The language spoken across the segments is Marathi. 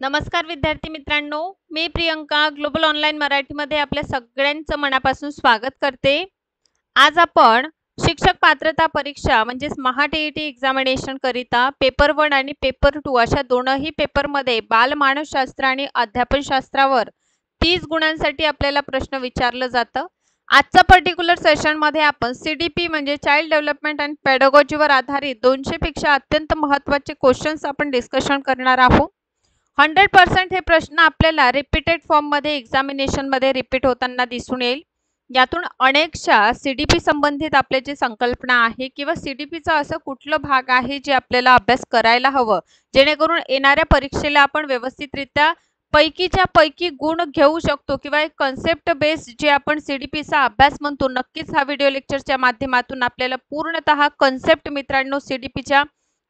नमस्कार विद्यार्थी मित्रांनो, मी प्रियंका ग्लोबल ऑनलाईन मराठीमध्ये आपल्या सगळ्यांचं मनापासून स्वागत करते. आज आपण शिक्षक पात्रता परीक्षा म्हणजेच महा-टी-ई-टी एक्झामिनेशन करिता पेपर 1 आणि पेपर 2 अशा दोनही पेपरमध्ये बालमानसशास्त्र आणि अध्यापनशास्त्रावर 30 गुणांसाठी आपल्याला प्रश्न विचारलं जातं. आजचा पर्टिक्युलर सेशनमध्ये आपण CDP म्हणजे चाइल्ड डेव्हलपमेंट अँड पेडागॉजीवर आधारित 200 पेक्षा अत्यंत महत्त्वाचे क्वेश्चन्स आपण डिस्कशन करणार आहोत. 100% हे प्रश्न आपल्याला रिपीटेड फॉर्म मध्ये एक्झामिनेशन मध्ये रिपीट होताना दिसून येईल. यातून अनेकशा CDP संबंधित आपले जे संकल्पना आहे किंवा CDPचा असं कुठलं भाग आहे जे आपल्याला अभ्यास करायला हवं जेणेकरून येणाऱ्या परीक्षेला आपण व्यवस्थितरित्या पैकीच्या पैकी गुण घेऊ शकतो किंवा एक कन्सेप्ट बेस्ड जे आपण CDPचा अभ्यास म्हणतो. नक्कीच हा व्हिडिओ लेक्चरच्या माध्यमातून आपल्याला पूर्णतः कन्सेप्ट मित्रांनो CDPच्या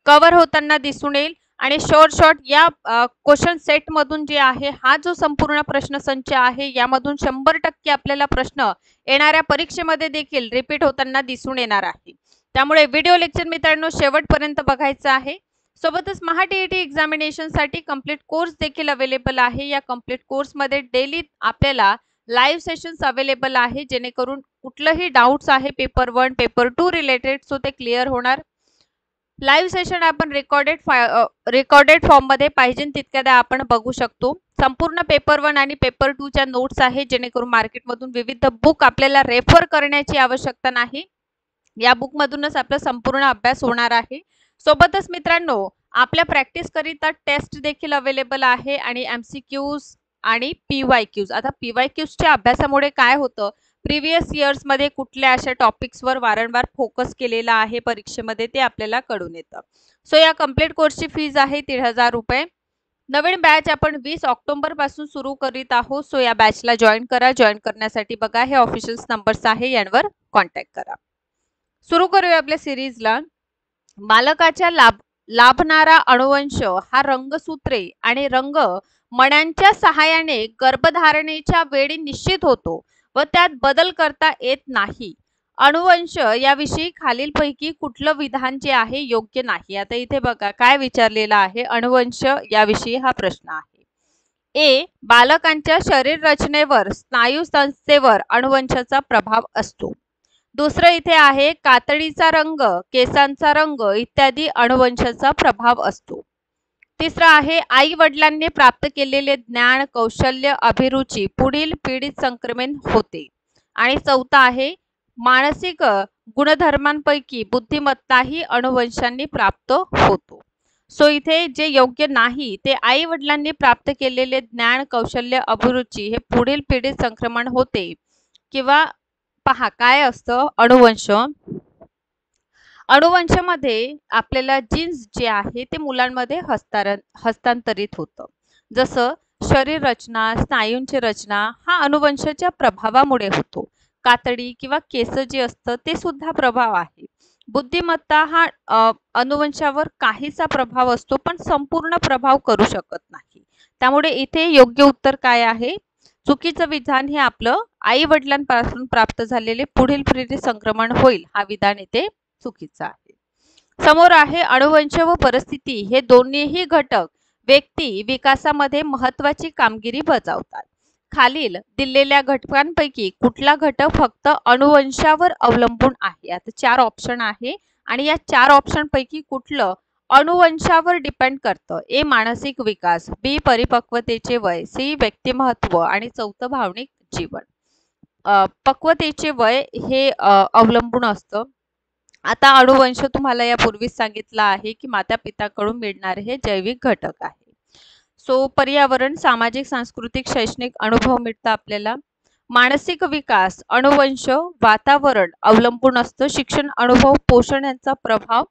कव्हर होताना दिसून येईल आणि शॉर्ट या क्वेश्चन सेट मधून जे आहे हा जो संपूर्ण प्रश्न संच आहे यामधून 100% आपल्याला प्रश्न येणाऱ्या परीक्षेमध्ये देखील रिपीट होताना दिसून येणार आहे. त्यामुळे व्हिडिओ लेक्चर मित्रांनो शेवटपर्यंत बघायचं आहे. सोबतच महा-टी-ई-टी एक्झामिनेशन साठी कंप्लीट कोर्स देखील अवेलेबल आहे. या कंप्लीट कोर्स मध्ये डेली आपल्याला लाईव्ह सेशन्स अवेलेबल आहे जेणेकरून कुठलंही डाउट्स आहे पेपर 1 पेपर 2 रिलेटेड सो ते क्लिअर होणार. लाईव्ह सेशन आपण रेकॉर्डेड फॉर्म मध्ये पाहिजे तितक्यादा आपण बघू शकतो. संपूर्ण पेपर 1 आणि पेपर 2 च्या नोट्स आहे जेणेकरून मार्केटमधून विविध बुक आपल्याला रेफर करण्याची आवश्यकता नाही. या बुक मधूनच आपला संपूर्ण अभ्यास होणार आहे. सोबतच मित्रांनो आपल्या प्रॅक्टिस करिता टेस्ट देखील अवेलेबल आहे आणि MCQs आणि PYQs. आता PYQs च्या अभ्यासामुळे काय होतं, प्रीवियस इयर्स मध्ये कुठल्या अशा टॉपिक्स वर वारंवार फोकस केलेला आहे परीक्षेमध्ये ते आपल्याला कळून येतं. सो या कंप्लीट कोर्सची फीज आहे 13,000 रुपये. नवीन बॅच आपण 20 ऑक्टोबर पासून सुरू करीत आहोत. सो या बॅचला जॉईन करा. जॉईन करण्यासाठी बघा हे ऑफिशियल नंबर्स आहे, यांवर कॉन्टॅक्ट करा. सुरू करूया आपल्या सिरीजला. बालकाच्या लाभणारा अनुवंश हा रंगसूत्रे आणि रंग मण्यांच्या सहाय्याने गर्भधारणेच्या वेळी निश्चित होतो व त्यात बदल करता येत नाही. अनुवंश याविषयी खालीलपैकी कुठलं विधान जे आहे योग्य नाही. आता इथे बघा काय विचारलेलं आहे, अनुवंश याविषयी हा प्रश्न आहे. ए, बालकांच्या शरीर रचनेवर स्नायू संस्थेवर अनुवंशाचा प्रभाव असतो. दुसरं इथे आहे कातडीचा रंग, केसांचा रंग इत्यादी अनुवंशाचा प्रभाव असतो. तिसरं आहे आई वडिलांनी प्राप्त केलेले ज्ञान कौशल्य अभिरुची पुढील पिढीत संक्रमित होते. आणि चौथा आहे मानसिक गुणधर्मांपैकी बुद्धिमत्ताही अनुवंशांनी प्राप्त होतो. सो इथे जे योग्य नाही ते आई वडिलांनी प्राप्त केलेले ज्ञान कौशल्य अभिरुची हे पुढील पिढीत संक्रमण होते किंवा पहा काय असतं अनुवंश. अनुवंशामध्ये आपल्याला जीन्स जे आहे ते मुलांमध्ये हस्तांतरित होतं. जसं शरीर रचना स्नायूंची रचना हा अनुवंशाच्या प्रभावामुळे होतो. कातडी किंवा केस जे असतं ते सुद्धा प्रभाव आहे. बुद्धिमत्ता हा अनुवंशावर काहीसा प्रभाव असतो पण संपूर्ण प्रभाव करू शकत नाही. त्यामुळे इथे योग्य उत्तर काय आहे, चुकीचं विधान हे आपलं आई वडिलांपासून प्राप्त झालेले पुढील पिढी संक्रमण होईल हा विधान इथे चुकीचा आहे. समोर आहे अनुवंश व परिस्थिती हे दोन्हीही घटक व्यक्ती विकासामध्ये महत्त्वाची कामगिरी बजावतात. खालील दिलेल्या घटकांपैकी कुठला घटक फक्त अनुवंशावर अवलंबून आहे. आता 4 ऑप्शन आहे आणि या 4 ऑप्शन पैकी कुठलं अनुवंशावर डिपेंड करतं. ए मानसिक विकास, बी परिपक्वतेचे वय, सी व्यक्तिमत्व आणि चौथं भावनिक जीवन. पक्वतेचे वय हे अवलंबून असतं. आता अनुवंश तुम्हाला यापूर्वीच सांगितलं आहे की माता पिताकडून मिळणारे हे जैविक घटक आहे. सो पर्यावरण सामाजिक सांस्कृतिक शैक्षणिक अनुभव मिळतं आपल्याला. मानसिक विकास अनुवंश वातावरण अवलंबून असतं. शिक्षण अनुभव पोषण यांचा प्रभाव.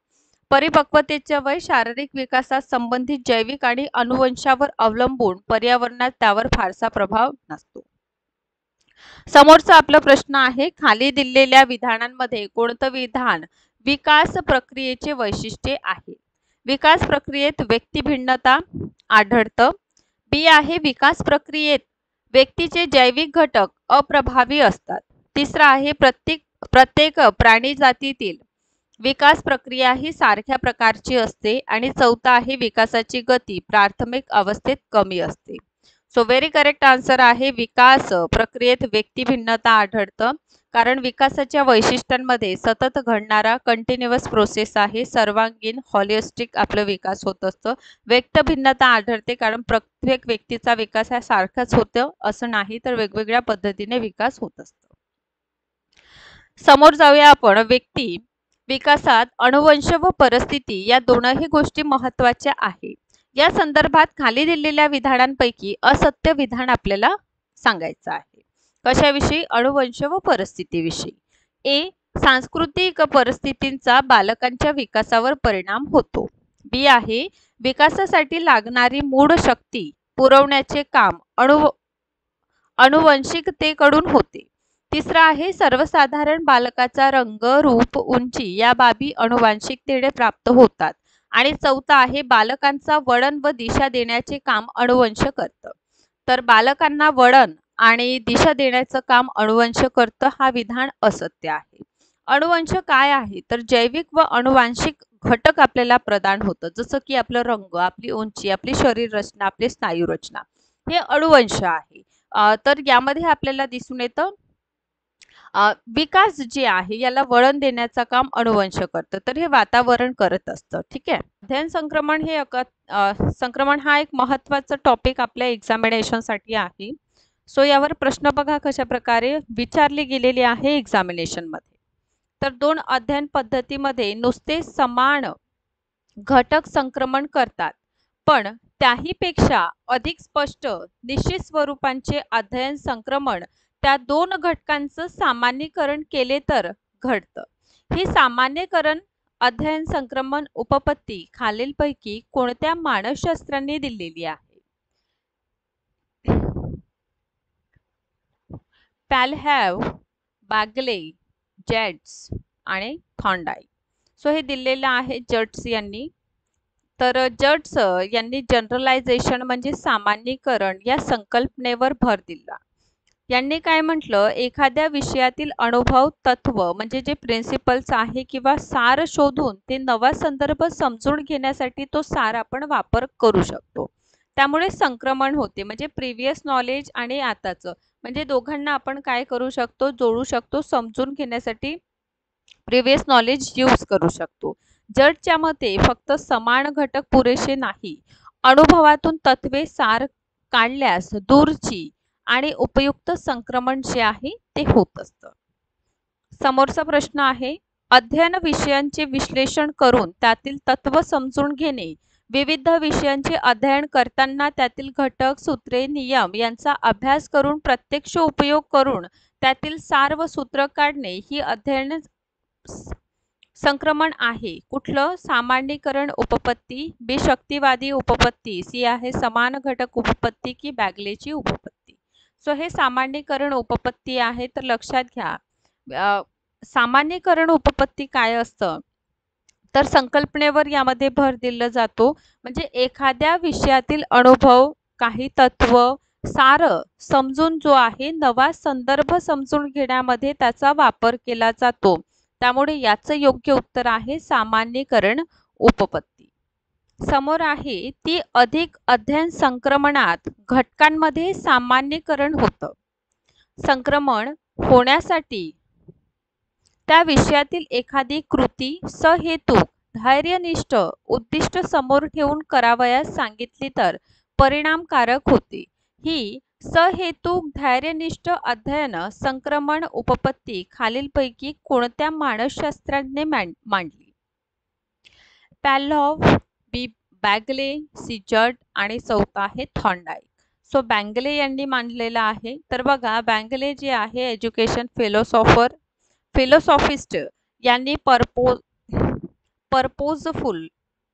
परिपक्वतेचे वय शारीरिक विकासात संबंधित जैविक आणि अनुवंशावर अवलंबून पर्यावरणात त्यावर फारसा प्रभाव नसतो. समोरचा आपला प्रश्न आहे खाली दिलेल्या विधानांमध्ये कोणतं विधान विकास प्रक्रियेचे वैशिष्ट्य आहे. विकास प्रक्रियेत व्यक्ती भिन्नता आढळतं. बी आहे विकास प्रक्रियेत व्यक्तीचे जैविक घटक अप्रभावी असतात. तिसरा आहे प्रत्येक प्राणी जातीतील विकास प्रक्रिया ही सारख्या प्रकारची असते आणि चौथा आहे विकासाची गती प्राथमिक अवस्थेत कमी असते. सो व्हेरी करेक्ट आन्सर आहे विकास प्रक्रियेत व्यक्ती भिन्नता आढळतं कारण विकासाच्या वैशिष्ट्यांमध्ये सतत घडणारा कंटिन्युअस प्रोसेस आहे. सर्वांगीण हॉलिस्टिक आपलं विकास होत असतं. व्यक्त भिन्नता आढळते कारण प्रत्येक व्यक्तीचा विकास हा सारखाच होतो असं नाही तर वेगवेगळ्या पद्धतीने विकास होत असतो. समोर जाऊया आपण व्यक्ती विकासात अनुवंश व परिस्थिती या दोनही गोष्टी महत्त्वाच्या आहे. या संदर्भात खाली दिलेल्या विधानांपैकी असत्य विधान आपल्याला सांगायचं आहे. कशाविषयी? अनुवंश व परिस्थितीविषयी. ए. सांस्कृतिक परिस्थितींचा बालकांच्या विकासावर परिणाम होतो. बी आहे विकासासाठी लागणारी मूळ शक्ती पुरवण्याचे काम अनुवंशिकतेकडून होते. तिसरा आहे सर्वसाधारण बालकाचा रंग, रूप, उंची या बाबी अनुवांशिकतेने प्राप्त होतात. आणि चौथा आहे बालकांचा वळण व दिशा देण्याचे काम अनुवंश करतं. तर बालकांना वळण आणि दिशा देण्याचं काम अनुवंश करतं हा विधान असत्य आहे. अनुवंश काय आहे? तर जैविक व अनुवांशिक घटक आपल्याला प्रदान होतं जसं की आपलं रंग, आपली उंची, आपली शरीर रचना, आपली स्नायू रचना हे अनुवंश आहे. तर यामध्ये आपल्याला दिसून येतं विकास जे आहे याला वळण देण्याचं काम अनुवंश करतं तर हे वातावरण करत असतं. ठीक आहे. अध्ययन संक्रमण हे संक्रमण हा एक महत्त्वाचा टॉपिक आपल्या एक्झामिनेशनसाठी आहे. सो यावर प्रश्न बघा कशा प्रकारे विचारले गेलेले आहे एक्झामिनेशन मध्ये. तर दोन अध्ययन पद्धतीमध्ये नुसते समान घटक संक्रमण करतात पण त्याहीपेक्षा अधिक स्पष्ट निश्चित स्वरूपांचे अध्ययन संक्रमण त्या दोन घटकांचं सामान्यीकरण केले तर घडतं. ही सामान्यीकरण अध्ययन संक्रमण उपपत्ती खालीलपैकी कोणत्या मानसशास्त्रांनी दिलेली आहे? पॅलहॅव, बॅगले, जेट्स आणि थॉर्नडाईक. सो हे दिलेलं आहे जट्स यांनी. तर जट्स यांनी जनरलायझेशन म्हणजे सामान्यीकरण या संकल्पनेवर भर दिला. यांनी काय म्हटलं एखाद्या विषयातील अनुभव तत्व म्हणजे जे प्रिन्सिपल्स आहे किंवा सार शोधून ते नवा संदर्भ समजून घेण्यासाठी तो सार आपण वापर करू शकतो. त्यामुळे संक्रमण होते म्हणजे प्रिव्हियस नॉलेज आणि आताचं म्हणजे दोघांना आपण काय करू शकतो जोडू शकतो समजून घेण्यासाठी प्रिव्हियस नॉलेज यूज करू शकतो. जटच्या मते फक्त समान घटक पुरेसे नाही अनुभवातून तत्वे सार काढल्यास दूरची आणि उपयुक्त संक्रमण जे आहे ते होत असतं. समोरचा प्रश्न आहे अध्ययन विषयांचे विश्लेषण करून त्यातील तत्व समजून घेणे विविध विषयांचे अध्ययन करताना त्यातील घटक सूत्रे नियम यांचा अभ्यास करून प्रत्यक्ष उपयोग करून त्यातील सार व सूत्र काढणे ही अध्ययन संक्रमण आहे. कुठलं? सामान्यीकरण उपपत्ती, बी शक्तिवादी उपपत्ती, सी आहे समान घटक उपपत्ती की बॅगलेची उपपत्ती. सो हे सामान्यीकरण उपपत्ती आहे. तर लक्षात घ्या सामान्यीकरण उपपत्ती काय असतं तर संकल्पनेवर यामध्ये भर दिला जातो म्हणजे एखाद्या विषयातील अनुभव काही तत्व सार समजून जो आहे नवा संदर्भ समजून घेण्यामध्ये त्याचा वापर केला जातो. त्यामुळे याचं योग्य उत्तर आहे सामान्यीकरण उपपत्ती. समोर आहे ती अधिक अध्ययन संक्रमणात घटकांमध्ये सामान्यीकरण होतं. संक्रमण होण्यासाठी त्या विषयातील एखादी कृती सहेतुक धैर्यनिष्ठ उद्दिष्ट समोर ठेवून करावयास सांगितली तर परिणामकारक होते. ही सहेतुक धैर्यनिष्ठ अध्ययन संक्रमण उपपत्ती खालीलपैकी कोणत्या मानसशास्त्राने मांडली? पॅलहॉफ, बी बॅगले, सी जट आणि चौथा आहे थॉर्नडाईक. सो बॅंगले यांनी मांडलेला आहे. तर बघा बॅंगले जे आहे एज्युकेशन फिलॉसॉफिस्ट यांनी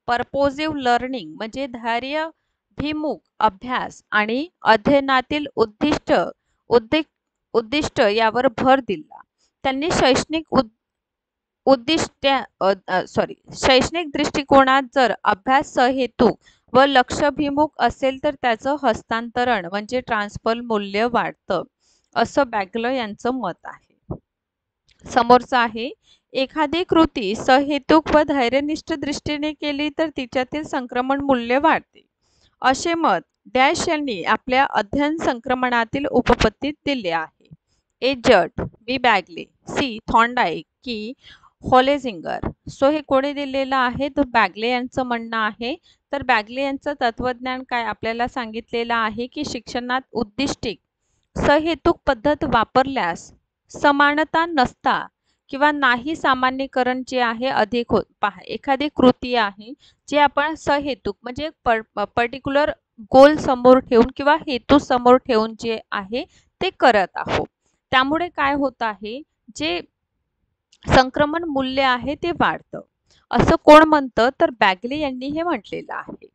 पर्पोजिव्ह लर्निंग म्हणजे धैर्याभिमुख अभ्यास आणि अध्ययनातील उद्दिष्ट यावर भर दिला. त्यांनी शैक्षणिक दृष्टिकोनात जर अभ्यास सहेतुक व लक्षभिमुख असेल तर त्याचं हस्तांतरण म्हणजे ट्रान्सफर मूल्य वाढतं असं बॅगले यांचं मत आहे. समोरचं आहे एखादी कृती सहेतुक व धैर्यनिष्ठ दृष्टीने केली तर तिच्यातील संक्रमण मूल्य वाढते, असे मत डॅश यांनी आपल्या अध्ययन संक्रमणातील उपपत्तीत दिले आहे. ए जट, बी बॅगले, सी थॉर्नडाईक की होलेझिंगर. सो हे कोणी दिलेलं आहे तर बॅगले यांचं म्हणणं आहे. तर बॅगले यांचं तत्वज्ञान काय आपल्याला सांगितलेलं आहे की शिक्षणात उद्दिष्टिक सहेतुक पद्धत वापरल्यास समानता नसता किंवा नाही सामान्यीकरण जे आहे अधिक होत. पहा, एखादी कृती आहे जी आपण सहेतुक म्हणजे पर्टिक्युलर गोल समोर ठेवून किंवा हेतू समोर ठेवून जे आहे ते करत आहोत, त्यामुळे काय होत आहे, जे संक्रमण मूल्य आहे ते वाढतं, असं कोण म्हणतं तर बॅगले यांनी हे म्हटलेलं आहे.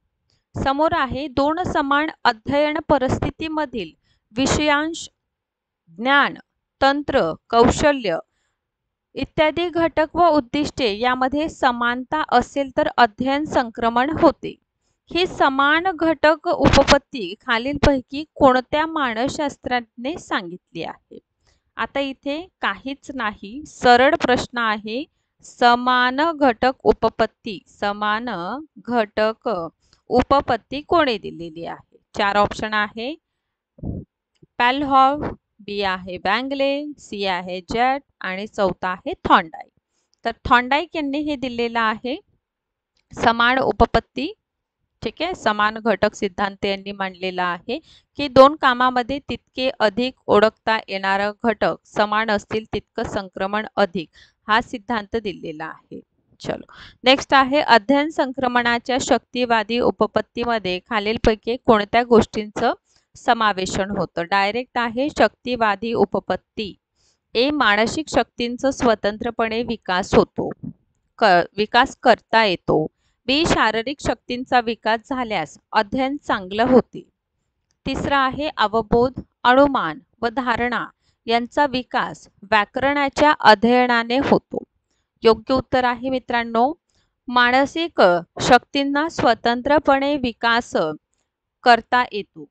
समोर आहे दोन समान अध्ययन परिस्थितीमधील विषयांश, ज्ञान, तंत्र, कौशल्य इत्यादी घटक व उद्दिष्टे यामध्ये समानता असेल तर अध्ययन संक्रमण होते. ही समान घटक उपपत्ती खालीलपैकी कोणत्या मानसशास्त्रज्ञाने सांगितली आहे? आता इथे काहीच नाही, सरळ प्रश्न आहे. समान घटक उपपत्ती, समान घटक उपपत्ती कोणी दिलेली आहे? 4 ऑप्शन आहे. पॅलहॉव, बी आहे बॅंगले, सी आहे जॅट आणि चौथा आहे थॉर्नडाईक. तर थॉर्नडाईक यांनी हे दिलेलं आहे समान उपपत्ती. ठीक आहे, समान घटक सिद्धांत यांनी मांडलेला आहे की दोन कामामध्ये तितके अधिक ओळखता येणारे घटक समान असतील तितकं संक्रमण अधिक, हा सिद्धांत दिलेला आहे. चलो नेक्स्ट आहे अध्ययन संक्रमणाच्या शक्तिवादी उपपत्तीमध्ये खालीलपैकी कोणत्या गोष्टींचं समावेशन होतं? डायरेक्ट आहे शक्तिवादी उपपत्ती. ए मानसिक शक्तींचा स्वतंत्रपणे विकास होतो, विकास करता येतो. बी शारीरिक शक्तींचा विकास झाल्यास अध्ययन चांगलं होते. तिसरा आहे अवबोध, अनुमान व धारणा यांचा विकास व्याकरणाच्या अध्ययनाने होतो. योग्य उत्तर आहे मित्रांनो, मानसिक शक्तींना स्वतंत्रपणे विकास करता येतो,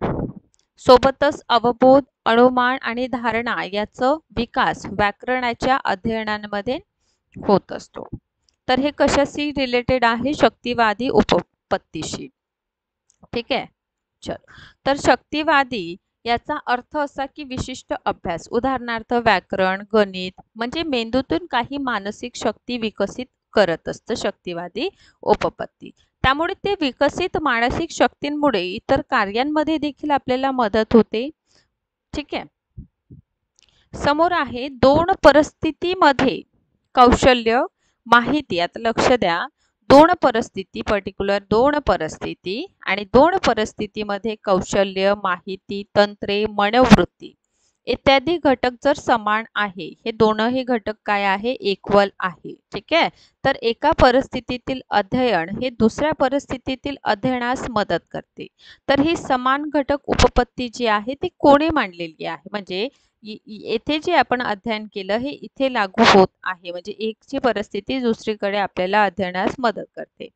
सोबतच अवबोध, अनुमान आणि धारणा याचा विकास व्याकरणाच्या अध्ययनांमध्ये होत असतो. तर हे कशाशी रिलेटेड आहे? शक्तिवादी उपपत्तीशी. ठीक आहे, चल. तर शक्तिवादी याचा अर्थ असा की विशिष्ट अभ्यास, उदाहरणार्थ व्याकरण, गणित, म्हणजे मेंदूतून काही मानसिक शक्ती विकसित करत असतं शक्तिवादी उपपत्ती. त्यामुळे ते विकसित मानसिक शक्तींमुळे इतर कार्यांमध्ये देखील आपल्याला मदत होते. ठीक आहे, समोर आहे दोन परिस्थितीमध्ये कौशल्य, माहिती. आता लक्ष द्या, दोन परिस्थिती, पर्टिक्युलर दोन परिस्थिती आणि दोन परिस्थितीमध्ये कौशल्य, माहिती, तंत्रे, मनोवृत्ती इत्यादी घटक जर समान आहे, हे दोनही घटक काय आहे? इक्वल आहे. ठीक आहे, तर एका परिस्थितीतील अध्ययन हे दुसऱ्या परिस्थितीतील अध्ययनास मदत करते. तर ही समान घटक उपपत्ती जी आहे ती कोणी मांडलेली आहे? म्हणजे येथे जे आपण अध्ययन केलं हे इथे लागू होत आहे, म्हणजे एकची परिस्थिती दुसरीकडे आपल्याला अध्ययनास मदत करते.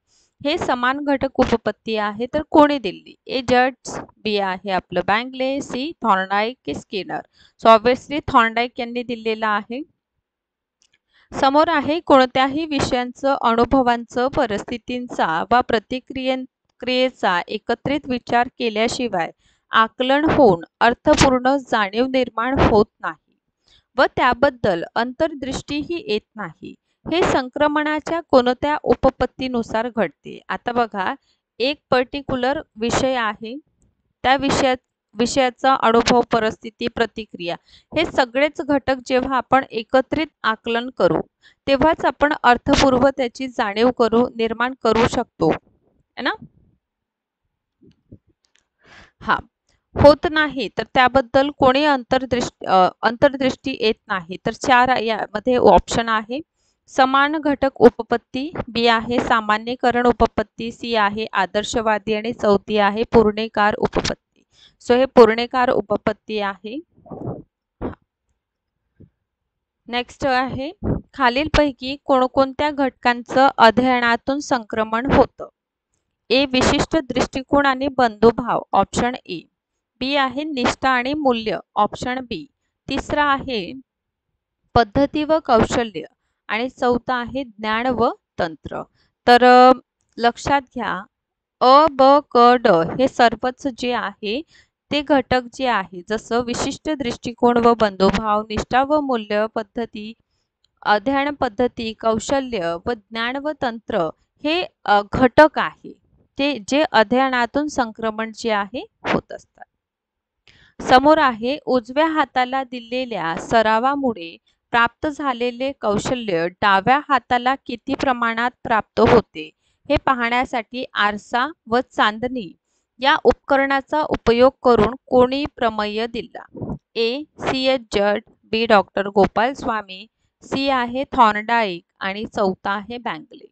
हे समान घटक उपपत्ती आहे, तर कोणी दिली? ए जट्स, बी आहे आपलं बॅंगले, सी थॉर्नडाईक की स्किनर. सो ऑब्विसली थॉर्नडाईक यांनी दिलेला आहे. समोर आहे कोणत्याही विषयांचं, अनुभवांचं, परिस्थितींचा वा प्रतिक्रियेचा एकत्रित विचार केल्याशिवाय आकलन होऊन अर्थपूर्ण जाणीव निर्माण होत नाही व त्याबद्दल अंतर्दृष्टीही येत नाही. हे संक्रमणाच्या कोणत्या उपपत्तीनुसार घडते? आता बघा, एक पर्टिक्युलर विषय आहे, त्या विषयाचा अनुभव, परिस्थिती, प्रतिक्रिया हे सगळेच घटक जेव्हा आपण एकत्रित आकलन करू तेव्हाच आपण अर्थपूर्व त्याची जाणीव निर्माण करू शकतो, है ना? हा, होत नाही तर त्याबद्दल कोणी अंतर्दृष्टी येत नाही. तर 4 यामध्ये ऑप्शन आहे. समान घटक उपपत्ती, बी आहे सामान्यीकरण उपपत्ती, सी आहे आदर्शवादी आणि चौथी आहे पूर्णेकार उपपत्ती. सो हे पूर्णेकार उपपत्ती आहे. नेक्स्ट आहे खालीलपैकी कोणकोणत्या घटकांचं अध्ययनातून संक्रमण होतं? ए विशिष्ट दृष्टिकोन आणि बंधुभाव, ऑप्शन ए. बी आहे निष्ठा आणि मूल्य, ऑप्शन बी. तिसरा आहे पद्धती व कौशल्य आणि चौथा आहे ज्ञान व तंत्र. तर लक्षात घ्या, ब क ड हे सर्वच जे आहे ते घटक जे आहे, जसं विशिष्ट दृष्टिकोन व बंधुभाव, निष्ठा व मूल्य पद्धती, अध्ययन पद्धती, कौशल्य व ज्ञान व तंत्र हे घटक आहे ते जे अध्ययनातून संक्रमण जे आहे होत असतात. समोर आहे उजव्या हाताला दिलेल्या सरावामुळे प्राप्त झालेले कौशल्य डाव्या हाताला किती प्रमाणात प्राप्त होते हे पाहण्यासाठी आरसा व चांदणी या उपकरणाचा उपयोग करून कोणी प्रमेय दिला? ए. सी एच जट, बी. डॉक्टर गोपाल स्वामी, सी आहे थॉर्नडाईक आणि चौथा आहे बँगले.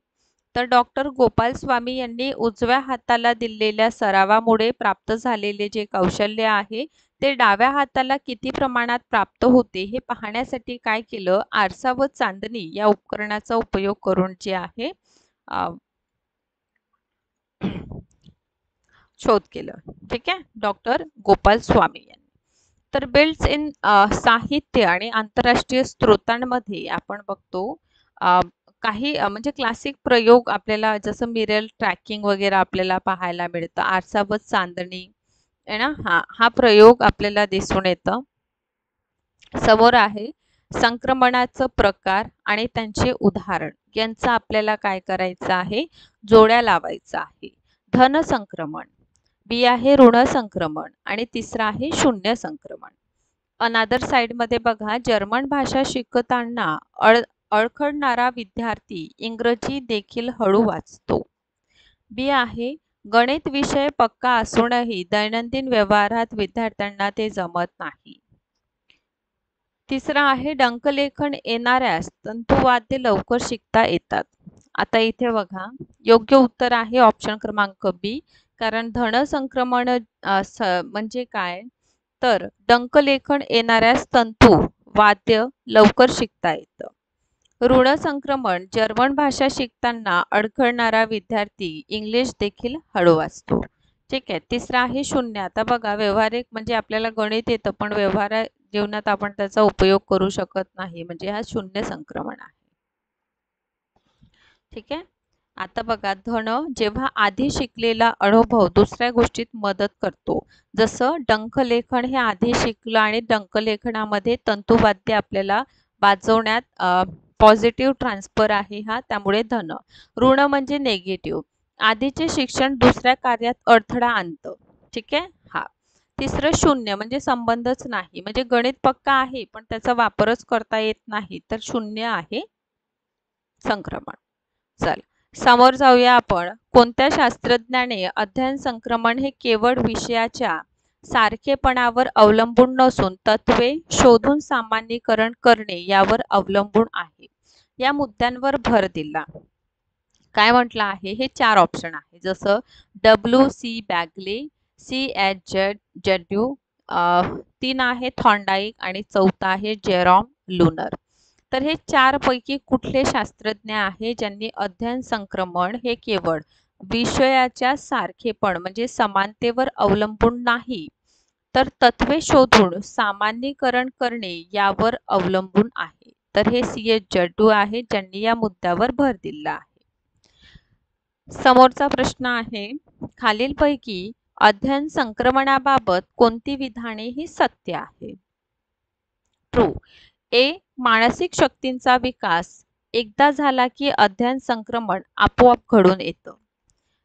तर डॉक्टर गोपाल स्वामी यांनी उजव्या हाताला दिलेल्या सरावामुळे प्राप्त झालेले जे कौशल्य आहे ते डाव्या हाताला किती प्रमाणात प्राप्त होते हे पाहण्यासाठी काय केलं, आरसा व चांदणी या उपकरणाचा उपयोग करून जे आहे शोध केलं. ठीक आहे, डॉक्टर गोपाल स्वामी यांनी. तर बिल्ड्स इन साहित्य आणि आंतरराष्ट्रीय स्त्रोतांमध्ये आपण बघतो काही म्हणजे क्लासिक प्रयोग आपल्याला जसं मिरर ट्रॅकिंग वगैरे आपल्याला पाहायला मिळतं. आरसा व चांदणी आहे ना, हा प्रयोग आपल्याला दिसून येतं. समोर आहे संक्रमणाचं प्रकार आणि त्यांचे उदाहरण यांचं आपल्याला काय करायचं आहे, जोड्या लावायचं आहे. धन संक्रमण, बी आहे ऋण संक्रमण आणि तिसरा आहे शून्य संक्रमण. अनादर साइडमध्ये बघा, जर्मन भाषा शिकताना अडखळणारा विद्यार्थी इंग्रजी देखील हळू वाचतो. बी आहे गणित विषय पक्का असूनही दैनंदिन व्यवहारात विद्यार्थ्यांना ते जमत नाही. तिसरा आहे डंकलेखन येणाऱ्यास तंतुवाद्य लवकर शिकता येतात. आता इथे बघा, योग्य उत्तर आहे ऑप्शन क्रमांक बी, कारण धन संक्रमण म्हणजे काय, तर डंकलेखन येणाऱ्यास तंतू वाद्य लवकर शिकता येतं. ऋण संक्रमण, जर्मन भाषा शिकताना अडखळणारा विद्यार्थी इंग्लिश देखील हळू वाचतो. ठीक आहे. तिसरा आहे शून्य. आता बघा, व्यवहारिक म्हणजे आपल्याला गणित येतं पण व्यवहार जीवनात आपण त्याचा उपयोग करू शकत नाही, म्हणजे हा शून्य संक्रमण आहे. ठीक आहे. आता बघा, धन जेव्हा आधी शिकलेला अनुभव दुसऱ्या गोष्टीत मदत करतो, जसं डंकलेखन हे आधी शिकलं आणि डंकलेखनामध्ये तंतुवाद्य आपल्याला वाजवण्यात पॉझिटिव्ह ट्रान्सफर आहे हा, त्यामुळे धन. ऋण म्हणजे नेगेटिव्ह, आधीचे शिक्षण दुसऱ्या कार्यात अडथळा आणतं. ठीक आहे. हा. तिसरं शून्य म्हणजे संबंधच नाही, म्हणजे गणित पक्का आहे पण त्याचा वापरच करता येत नाही, तर शून्य आहे संक्रमण. चल समोर जाऊया आपण. कोणत्या शास्त्रज्ञाने अध्ययन संक्रमण हे केवळ विषयाच्या सारखेपणावर अवलंबून नसून तत्वे शोधून सामान्यीकरण करणे यावर अवलंबून आहे या मुद्द्यांवर भर दिला? काय म्हटलं आहे, हे चार ऑप्शन आहे, जसं डब्ल्यू सी बॅगले, सी एच जड्यू, तीन आहे थॉर्नडाईक आणि चौथा आहे जेरॉम लुनर. तर हे चार पैकी कुठले शास्त्रज्ञ आहे ज्यांनी अध्ययन संक्रमण हे केवळ विषयाच्या सारखेपण म्हणजे समानतेवर अवलंबून नाही तर तत्वे शोधून सामान्यीकरण करणे यावर अवलंबून आहे? तर हे सी एच जड्यू आहे ज्यांनी या मुद्द्यावर भर दिला आहे. समोरचा प्रश्न आहे, खालीलपैकी अध्ययन संक्रमणाबाबत कोणती विधाने ही सत्य आहे? ट्रू. ए. मानसिक शक्तींचा विकास एकदा झाला की अध्ययन संक्रमण आपोआप घडून येतं.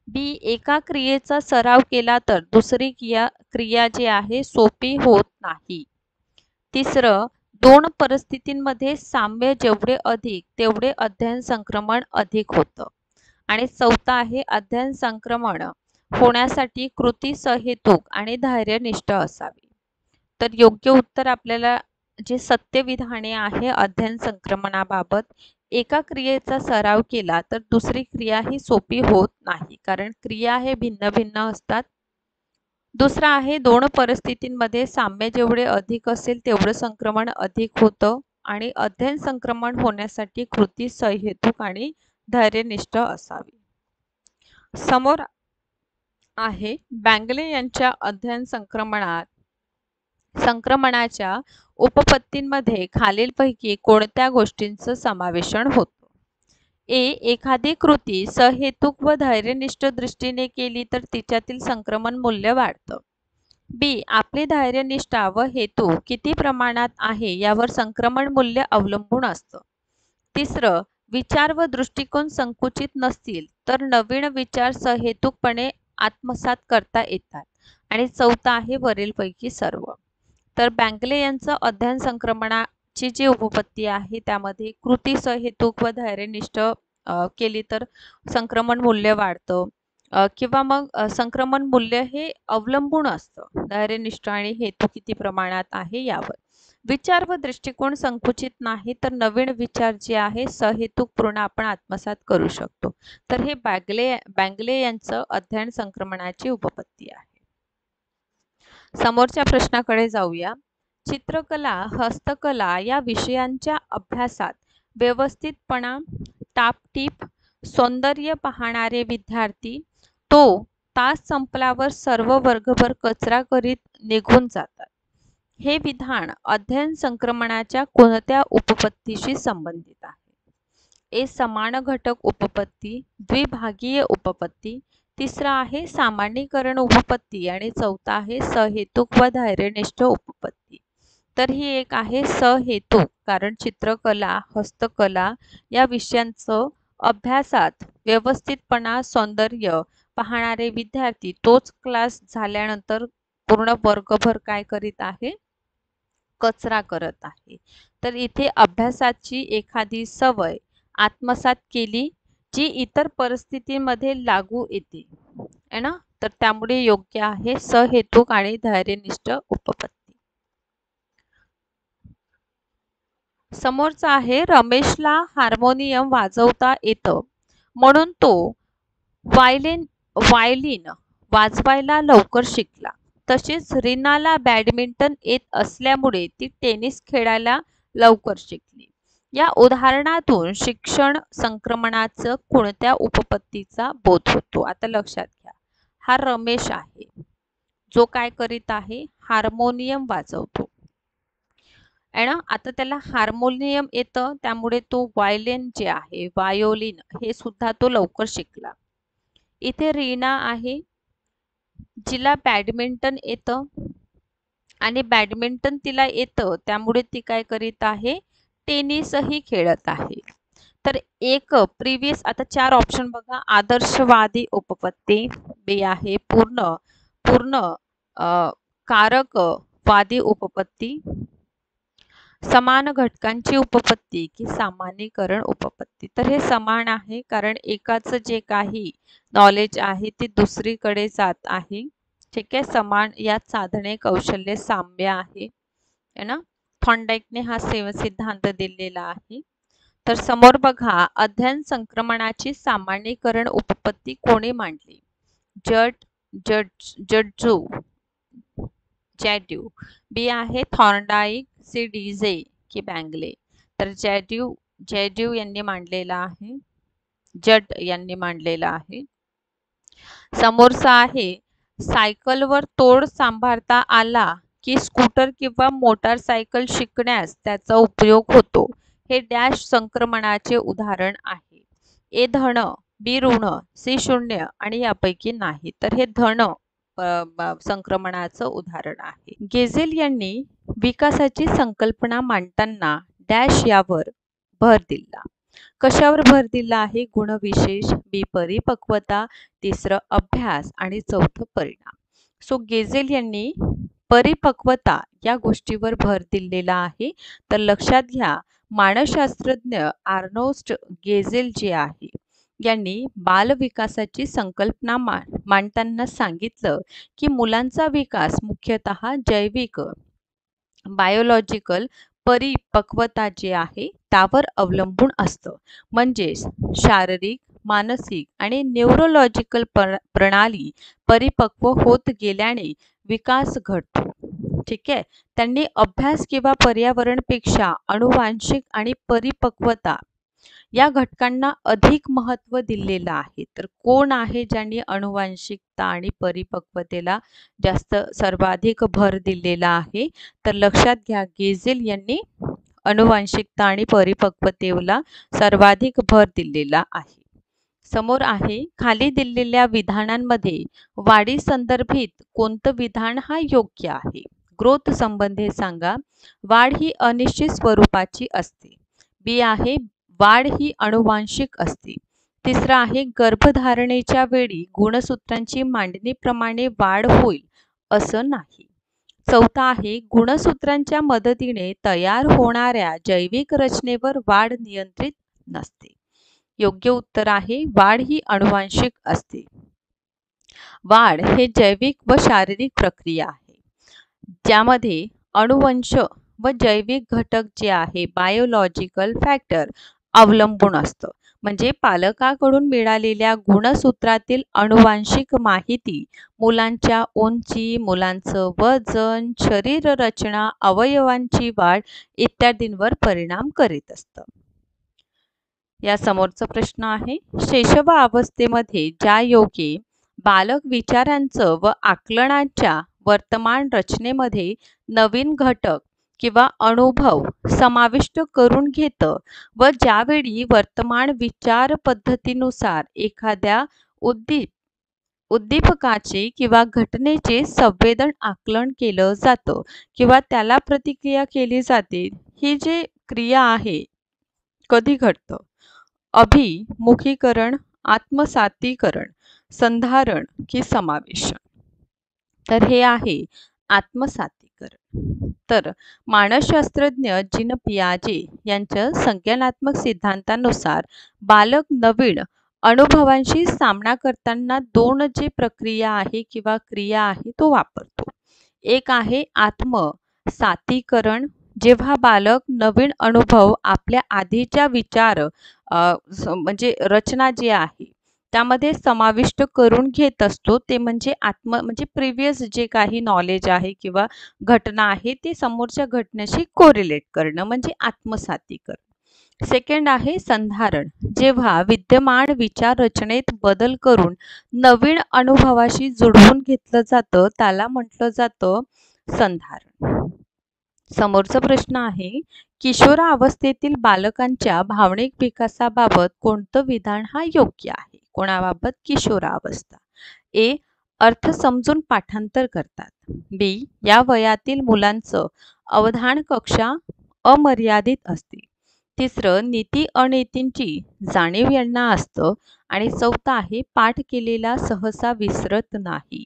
बी. एका क्रियेचा सराव केला तर दुसरी क्रिया जी आहे सोपी होत नाही. तिसरं, दोन परिस्थितींमध्ये साम्य जेवढे अधिक तेवढे अध्ययन संक्रमण अधिक होतं. आणि चौथा आहे अध्ययन संक्रमण होण्यासाठी कृती सहेतुक आणि धैर्यनिष्ठ असावी. तर योग्य उत्तर आपल्याला जे सत्य विधाने आहे अध्ययन संक्रमणाबाबत, एका क्रियेचा सराव केला तर दुसरी क्रिया ही सोपी होत नाही, कारण क्रिया हे भिन्न भिन्न असतात. दुसरा आहे दोन परिस्थितींमध्ये साम्य जेवढे अधिक असेल तेवढं संक्रमण अधिक होतं आणि अध्ययन संक्रमण होण्यासाठी कृती सहेतुक आणि धैर्यनिष्ठ असावी. समोर आहे बँगले यांच्या अध्ययन संक्रमणात संक्रमणाच्या उपपत्तींमध्ये खालीलपैकी कोणत्या गोष्टींचं समावेशन होतं? ए. एखादी कृती सहेतुक व धैर्यनिष्ठ दृष्टीने केली तर तिच्यातील संक्रमण मूल्य वाढतं. बी. आपली धैर्यनिष्ठा व हेतू किती प्रमाणात आहे यावर संक्रमण मूल्य अवलंबून असतं. तिसरं, विचार व दृष्टिकोन संकुचित नसतील तर नवीन विचार सहेतुकपणे आत्मसात करता येतात. आणि चौथा आहे वरीलपैकी सर्व. तर बँगले यांचं अध्ययन संक्रमणाची जी उपपत्ती आहे त्यामध्ये कृती सहेतुक व धैर्यनिष्ठ केली तर संक्रमण मूल्य वाढतं, किंवा मग संक्रमण मूल्य हे अवलंबून असतं धैर्यनिष्ठ आणि हेतू किती प्रमाणात आहे यावर. विचार व दृष्टिकोन संकुचित नाही तर नवीन विचार जे आहे सहेतुकपूर्ण आपण आत्मसात करू शकतो. तर हे बँगले यांचं अध्ययन संक्रमणाची उपपत्ती आहे. समोरच्या प्रश्नाकडे जाऊया. चित्रकला, हस्तकला या विषयांच्या अभ्यासात व्यवस्थितपणा, टापटीप, सौंदर्य पाहणारे विद्यार्थी तो तास संपल्यावर सर्व वर्गभर कचरा करीत निघून जातात. हे विधान अध्ययन संक्रमणाच्या कोणत्या उपपत्तीशी संबंधित आहे? ए. समान घटक उपपत्ती, द्विभागीय उपपत्ती, तिसरा आहे सामान्यीकरण उपपत्ती आणि चौथा आहे सहेतुक व धैर्यनिष्ठ उपपत्ती. तर ही एक आहे सहेतुक, कारण चित्रकला, हस्तकला या विषयांचं अभ्यासात व्यवस्थितपणा, सौंदर्य पाहणारे विद्यार्थी तोच क्लास झाल्यानंतर पूर्ण वर्गभर काय करीत आहे? कचरा करत आहे. तर इथे अभ्यासाची एखादी सवय आत्मसात केली जी इतर परिस्थितीमध्ये लागू येते है ना, तर त्यामुळे योग्य आहे सहेतुक आणि धैर्यनिष्ठ उपपत्ती. समोरचा आहे रमेशला हार्मोनियम वाजवता येतं म्हणून तो वायलिन वाजवायला लवकर शिकला. तसेच रीनाला बॅडमिंटन येत असल्यामुळे ती टेनिस खेळायला लवकर शिकली. या उदाहरणातून शिक्षण संक्रमणाचं कोणत्या उपपत्तीचा बोध होतो? आता लक्षात घ्या, हा रमेश आहे जो काय करीत आहे? हार्मोनियम वाजवतो आहे ना. आता त्याला हार्मोनियम येतं त्यामुळे तो वायलिन जे आहे, वायोलिन हे सुद्धा तो लवकर शिकला. इथे रीना आहे जिला बॅडमिंटन येतं आणि बॅडमिंटन तिला येतं त्यामुळे ती काय करीत आहे? टेनिसही खेळत आहे. तर एक प्रिव्हियस, आता चार ऑप्शन बघा. आदर्शवादी उपपत्ती, बी आहे पूर्ण कारकवादी उपपत्ती, समान घटकांची उपपत्ती की सामान्यीकरण उपपत्ती. तर हे समान आहे कारण एकाचं जे काही नॉलेज आहे ते दुसरीकडे जात आहे. ठीक आहे, समान यात साधने कौशल्य साम्य आहे है ना. थॉर्नडाईकने हा सिद्धांत दिलेला आहे. तर समोर बघा, अध्ययन संक्रमणाची सामान्यीकरण उपपत्ती कोणी मांडली? जॅड्यू, बी आहे थॉर्नडाईक, सी डीजे की बँगले. तर जॅड्यू यांनी मांडलेला आहे, जड यांनी मांडलेला आहे. समोरचा आहे सायकलवर तोड सांभाळता आला की स्कूटर किंवा मोटारसायकल शिकण्यास त्याचा उपयोग होतो. हे डॅश संक्रमणाचे उदाहरण आहे. ए धन, बी ऋण, सी शून्य आणि यापैकी नाही. तर हे धन संक्रमणाचं उदाहरण आहे. गेझेल यांनी विकासाची संकल्पना मांडताना डॅश यावर भर दिला. कशावर भर दिला आहे? गुणविशेष, बी परिपक्वता, तिसरं अभ्यास आणि चौथं परिणाम. सो गेझेल यांनी परिपक्वता या गोष्टीवर भर दिलेला आहे. तर लक्षात घ्या, मानसशास्त्रज्ञ आर्नोस्ट गेझेल जे आहे यांनी बालविकासाची संकल्पना मांडताना सांगितलं की मुलांचा विकास मुख्यतः जैविक बायोलॉजिकल परिपक्वता जे आहे त्यावर अवलंबून असतं. म्हणजेच शारीरिक, मानसिक आणि न्यूरोलॉजिकल प्रणाली परिपक्व होत गेल्याने विकास घडतो. ठीक आहे, त्यांनी अभ्यास किंवा पर्यावरणपेक्षा अनुवांशिक आणि परिपक्वता या घटकांना अधिक महत्त्व दिलेलं आहे. तर कोण आहे ज्यांनी अनुवांशिकता आणि परिपक्वतेला सर्वाधिक भर दिलेला आहे? तर लक्षात घ्या, गेझेल यांनी अनुवांशिकता आणि परिपक्वतेला सर्वाधिक भर दिलेला आहे. समोर आहे, खाली दिलेल्या विधानांमध्ये वाढी संदर्भित कोणतं विधान हा योग्य आहे? ग्रोथ संबंधी सांगा. वाढ ही अनिश्चित स्वरूपाची असते. बी आहे, वाढ ही अनुवांशिक असते. तिसरा आहे, गर्भधारणेच्या वेळी गुणसूत्रांची मांडणीप्रमाणे वाढ होईल असं नाही. चौथा आहे, गुणसूत्रांच्या मदतीने तयार होणाऱ्या जैविक रचनेवर वाढ नियंत्रित नसते. योग्य उत्तर आहे, वाढ ही अनुवांशिक असते. वाढ हे जैविक व शारीरिक प्रक्रिया आहे, ज्यामध्ये अनुवंश व जैविक घटक जे आहे बायोलॉजिकल फॅक्टर अवलंबून असतं. म्हणजे पालकाकडून मिळालेल्या गुणसूत्रातील अनुवांशिक माहिती मुलांच्या उंची, मुलांचं वजन, शरीर रचना, अवयवांची वाढ इत्यादींवर परिणाम करीत असतं. या समोरचा प्रश्न आहे, शैशव अवस्थेमध्ये ज्या योगे बालक विचारांचं व आकलनाच्या वर्तमान रचनेमध्ये नवीन घटक किंवा अनुभव समाविष्ट करून घेतं व ज्यावेळी वर्तमान विचार पद्धतीनुसार एखाद्या उद्दीपकाचे किंवा घटनेचे संवेदन आकलन केलं जातं किंवा त्याला प्रतिक्रिया केली जाते, ही जी क्रिया आहे कधी घडतं? अभिमुखीकरण, आत्मसातीकरण, संधारण की समावेशन? तर हे आहे आत्मसातीकरण. तर मानसशास्त्रज्ञ जीन पियाजे यांच्या संज्ञानात्मक सिद्धांतानुसार बालक नवीन अनुभवांशी सामना करताना दोन जे प्रक्रिया आहे किंवा क्रिया आहे तो वापरतो. एक आहे आत्मसातीकरण, जेव्हा बालक नवीन अनुभव आपल्या आधीच्या विचार म्हणजे रचना जी आहे त्यामध्ये समाविष्ट करून घेत असतो. ते म्हणजे म्हणजे प्रिव्हियस जे काही नॉलेज आहे किंवा घटना आहे ते समोरच्या घटनेशी कोरिलेट करणं म्हणजे आत्मसातीकरण. सेकंड आहे संधारण, जेव्हा विद्यमान विचार रचनेत बदल करून नवीन अनुभवाशी जुळवून घेतलं जातं त्याला म्हटलं जातं संधारण. समोरचा प्रश्न आहे, किशोरावस्थेतील बालकांच्या भावनिक विकासाबाबत कोणतं विधान हा योग्य आहे? कोणाबाबत? किशोरावस्था. ए, अर्थ समजून पाठांतर करतात. बी, या वयातील मुलांचं अवधान कक्षा अमर्यादित असते. तिसरं, नीती अनीतींची जाणीव यांना असतं. आणि चौथा आहे, पाठ केलेला सहसा विसरत नाही.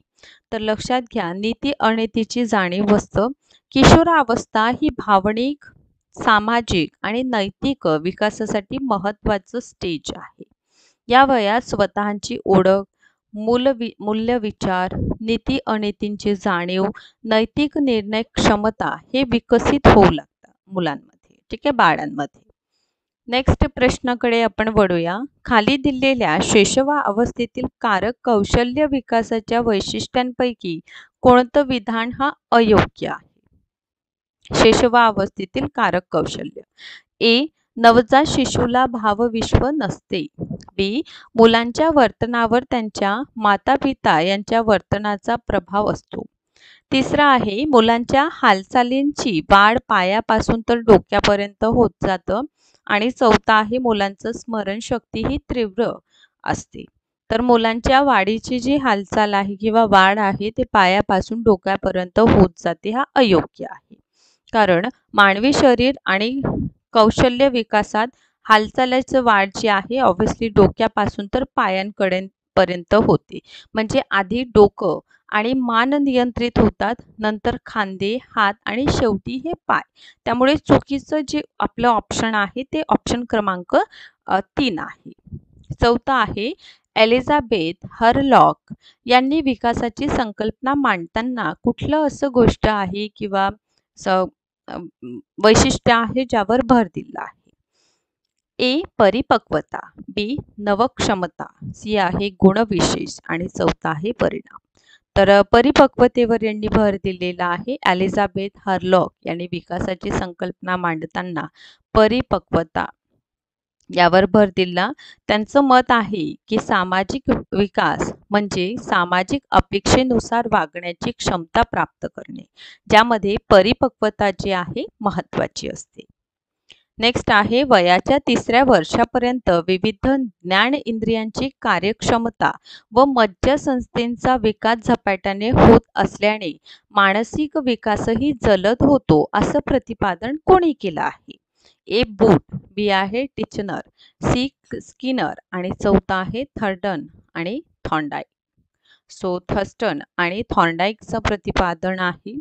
तर लक्षात घ्या, नीती अनीतीची जाणीव असतं. किशोरावस्था ही भावनिक, सामाजिक आणि नैतिक विकासासाठी महत्त्वाचं स्टेज आहे. या वयात स्वतःची ओळख, मूल्य विचार, नीती अनीतींची जाणीव, नैतिक निर्णय क्षमता हे विकसित होऊ लागतात मुलांमध्ये, ठीक आहे, बाळांमध्ये. नेक्स्ट प्रश्नाकडे आपण वळूया. खाली दिलेल्या शैशव अवस्थेतील कारक कौशल्य विकासाच्या वैशिष्ट्यांपैकी कोणतं विधान हा अयोग्य आहे? शैशव अवस्थेतील कारक कौशल्य. ए, नवजात शिशुला भावविश्व नसते. बी, मुलांच्या वर्तनावर त्यांच्या मातापिता यांच्या वर्तनाचा प्रभाव असतो. तिसरा आहे, मुलांच्या हालचालींची वाढ पायापासून तर डोक्यापर्यंत होत जातं. आणि चौथा आहे, मुलांचं स्मरणशक्ती ही तीव्र असते. तर मुलांच्या वाढीची जी हालचाल आहे किंवा वाढ आहे ते पायापासून डोक्यापर्यंत होत जाते, हा अयोग्य आहे. कारण मानवी शरीर आणि कौशल्य विकासात हालचालीचं वाढ जी आहे ऑब्व्हियसली डोक्यापासून तर पायांपर्यंत होते. म्हणजे आधी डोकं आणि मान नियंत्रित होतात, नंतर खांदे, हात आणि शेवटी हे पाय. त्यामुळे चुकीचं जे आपलं ऑप्शन आहे ते ऑप्शन क्रमांक 3 आहे. चौथा आहे, एलिझाबेथ हरलॉक यांनी विकासाची संकल्पना मांडताना कुठलं असं गोष्ट आहे किंवा वैशिष्ट्य आहे ज्यावर भर दिला आहे? ए, परिपक्वता. बी, नवक्षमता. सी आहे गुणविशेष. आणि चौथा आहे परिणाम. तर परिपक्वतेवर यांनी भर दिलेला आहे. एलिझाबेथ हरलॉक यांनी विकासाची संकल्पना मांडताना परिपक्वता यावर भर दिला. त्यांचं मत आहे की सामाजिक विकास म्हणजे सामाजिक अपेक्षेनुसार वागण्याची क्षमता प्राप्त करणे, ज्यामध्ये परिपक्वता जी आहे महत्त्वाची असते. नेक्स्ट आहे वयाच्या 3ऱ्या वर्षापर्यंत विविध ज्ञान इंद्रियांची कार्यक्षमता व मज्जासंस्थेचा विकास झपाट्याने होत असल्याने मानसिक विकासही जलद होतो, असं प्रतिपादन कोणी केलं आहे? ए बूट, बी आहे टिचनर, सी स्किनर आणि चौथा आहे थर्डन आणि थॉर्नडाईक. सो थर्स्टन आणि थॉर्नडाईकचं प्रतिपादन आहे.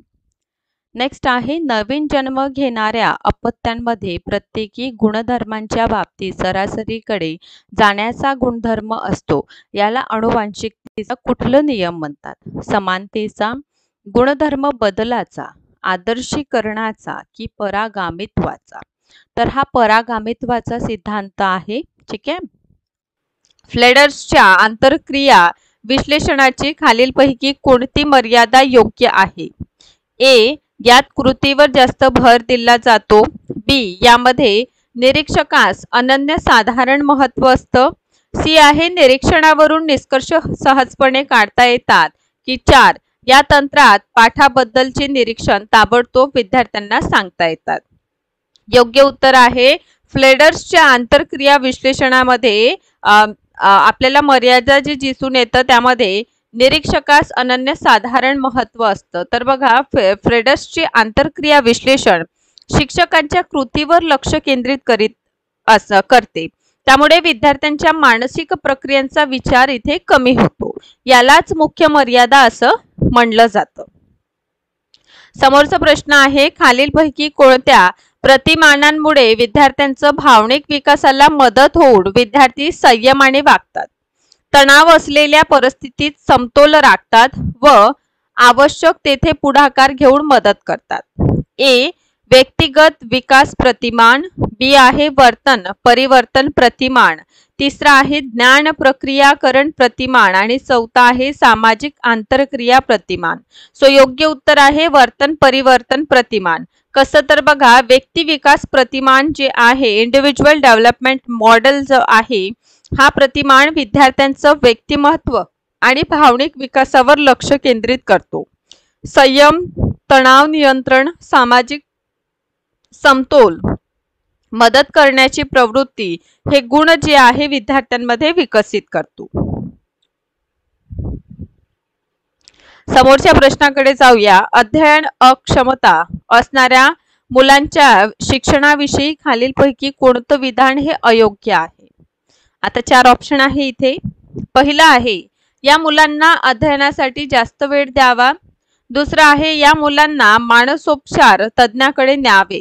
नेक्स्ट आहे नवीन जन्म घेणाऱ्या अपत्यांमध्ये प्रत्येकी गुणधर्मांच्या बाबतीत सरासरीकडे जाण्याचा गुणधर्म असतो. याला आनुवंशिकतेचा कुठलं नियम म्हणतात? समानतेचा, गुणधर्म बदलाचा, आदर्शीकरणाचा की परागामित्वाचा? तर हा परागामित्वाचा सिद्धांत आहे. ठीक आहे. फ्लेडर्सच्या आंतरक्रिया विश्लेषणाची खालीलपैकी कोणती मर्यादा योग्य आहे? ए, यात कृतीवर जास्त भर दिला जातो. बी, यामध्ये निरीक्षकास अनन्यसाधारण महत्त्व असतं. सी आहे निरीक्षणावरून निष्कर्ष सहजपणे काढता येतात. की 4, या तंत्रात पाठाबद्दलचे निरीक्षण ताबडतोब विद्यार्थ्यांना सांगता येतात. योग्य उत्तर आहे फ्लेडर्सच्या आंतरक्रिया विश्लेषणामध्ये आपल्याला मर्यादा जी दिसून येतं त्यामध्ये निरीक्षकास अनन्यसाधारण महत्त्व असतं. तर बघा फ्लेडर्सचे आंतरक्रिया विश्लेषण शिक्षकांच्या कृतीवर लक्ष केंद्रित करते. त्यामुळे विद्यार्थ्यांच्या मानसिक प्रक्रियांचा विचार इथे कमी होतो. यालाच मुख्य मर्यादा असं म्हणलं जातं. समोरचा प्रश्न आहे खालीलपैकी कोणत्या प्रतिमानांमुळे विद्यार्थ्यांचं भावनिक विकासाला मदत होऊन विद्यार्थी संयमाने वागतात, तणाव असलेल्या परिस्थितीत समतोल राखतात व आवश्यक तेथे पुढाकार घेऊन मदत करतात? ए, व्यक्तिगत विकास प्रतिमान, बी आहे वर्तन परिवर्तन प्रतिमान, तिसरा आहे ज्ञान प्रक्रियाकरण प्रतिमान आणि चौथा आहे सामाजिक आंतरक्रिया प्रतिमान. सो योग्य उत्तर आहे वर्तन परिवर्तन प्रतिमान. कसं तर बघा व्यक्ती विकास प्रतिमान जे आहे इंडिव्हिज्युअल डेव्हलपमेंट मॉडेल जो आहे हा प्रतिमान विद्यार्थ्यांचं व्यक्तिमत्व आणि भावनिक विकासावर लक्ष केंद्रित करतो. संयम, तणाव नियंत्रण, सामाजिक समतोल, मदत करण्याची प्रवृत्ती हे गुण जे आहे विद्यार्थ्यांमध्ये विकसित करतो. समोरच्या प्रश्नाकडे जाऊया. अध्ययन अक्षमता असणाऱ्या मुलांच्या शिक्षणाविषयी खालीलपैकी कोणतं विधान हे अयोग्य आहे? आता 4 ऑप्शन आहे इथे. पहिला आहे या मुलांना अध्ययनासाठी जास्त वेळ द्यावा. दुसरा आहे या मुलांना मानसोपचार तज्ञाकडे न्यावे.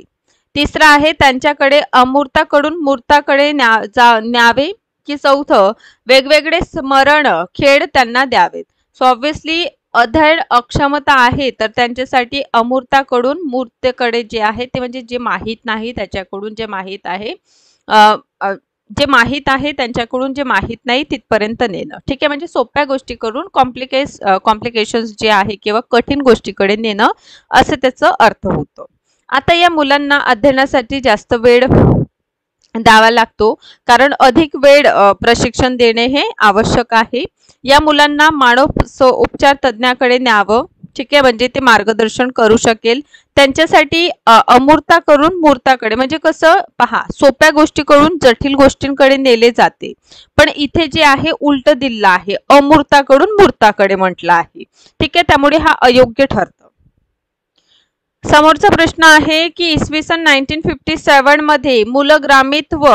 तिसरा आहे त्यांच्याकडे अमूर्ताकडून मूर्ताकडे न्यावे. की चौथं वेगवेगळे स्मरण खेळ त्यांना द्यावेत. सो ऑब्विसली अध्ययन अक्षमता आहे तर त्यांच्यासाठी अमूर्ताकडून मूर्तेकडे जे आहे ते म्हणजे जे माहीत नाही त्याच्याकडून जे माहीत आहे जे माहीत आहे त्यांच्याकडून जे माहीत नाही तिथपर्यंत नेणं. ठीक आहे. म्हणजे सोप्या गोष्टी करून कॉम्प्लिकेशन्स जे आहे किंवा कठीण गोष्टीकडे नेणं असं त्याचं अर्थ होतं. आता या मुलांना अध्ययनासाठी जास्त वेळ द्यावा लागतो कारण अधिक वेळ प्रशिक्षण देणे हे आवश्यक आहे. या मुलांना मानसोपचार तज्ञाकडे न्यावं. ठीक आहे. म्हणजे ते मार्गदर्शन करू शकेल. त्यांच्यासाठी अमूर्ता करून मूर्ताकडे म्हणजे कसं पहा सोप्या गोष्टी करून जटिल गोष्टींकडे नेले जाते पण इथे जे आहे उलट दिलं आहे अमूर्ताकडून मूर्ताकडे म्हटलं आहे. ठीक आहे. त्यामुळे हा अयोग्य ठरतं. समोरचा प्रश्न आहे की इसवी सन 1957 मध्ये मूलग्रामित्व,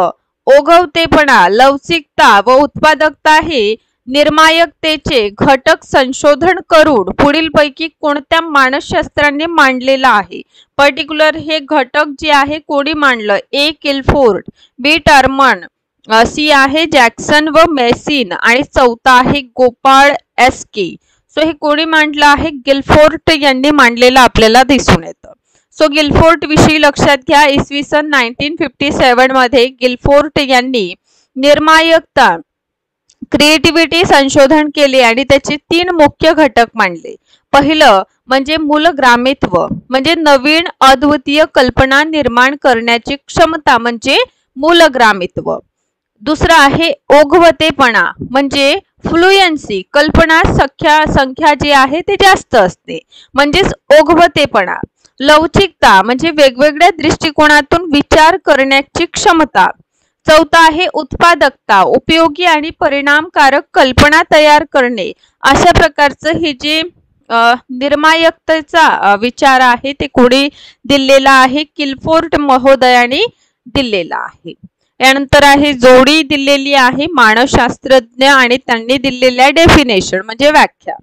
ओघवतेपणा, लवचिकता व उत्पादकता हे निर्णायकतेचे घटक संशोधन करून पुढीलपैकी कोणत्या मानसशास्त्राने मांडलेला आहे? पर्टिक्युलर हे घटक जे आहे कोणी मांडलं? ए किलफोर्ड, बी टर्मन, सी आहे जॅक्सन व मेसिन आणि चौथा आहे गोपाळ एस.के. सो हे कोणी मांडलं आहे? गिलफोर्ट यांनी मांडलेलं आपल्याला दिसून येतं. सो गिलफोर्ट विषयी लक्षात घ्या. इसवी सन 1957 मध्ये गिलफोर्ट यांनी निर्णायकता, क्रिएटिव्हिटी संशोधन केले आणि त्याचे 3 मुख्य घटक मांडले. पहिलं म्हणजे मूलग्रामित्व म्हणजे नवीन अद्वितीय कल्पना निर्माण करण्याची क्षमता म्हणजे मूलग्रामित्व. दुसरं आहे ओघवतेपणा म्हणजे फ्लुएन्सी, कल्पना संख्या जी आहे ते जास्त असते म्हणजेच ओघवतेपणा. लवचिकता म्हणजे वेगवेगळ्या दृष्टिकोनातून विचार करण्याची क्षमता. चौथा आहे उत्पादकता, उपयोगी आणि परिणामकारक कल्पना तयार करणे. अशा प्रकारचं हे जे निर्मायकतेचा विचार आहे ते कोणी दिलेला आहे, किलफोर्ट महोदयाने दिलेला आहे. यानंतर आहे जोडी दिलेली आहे मानसशास्त्रज्ञ आणि त्यांनी दिलेल्या डेफिनेशन म्हणजे व्याख्या.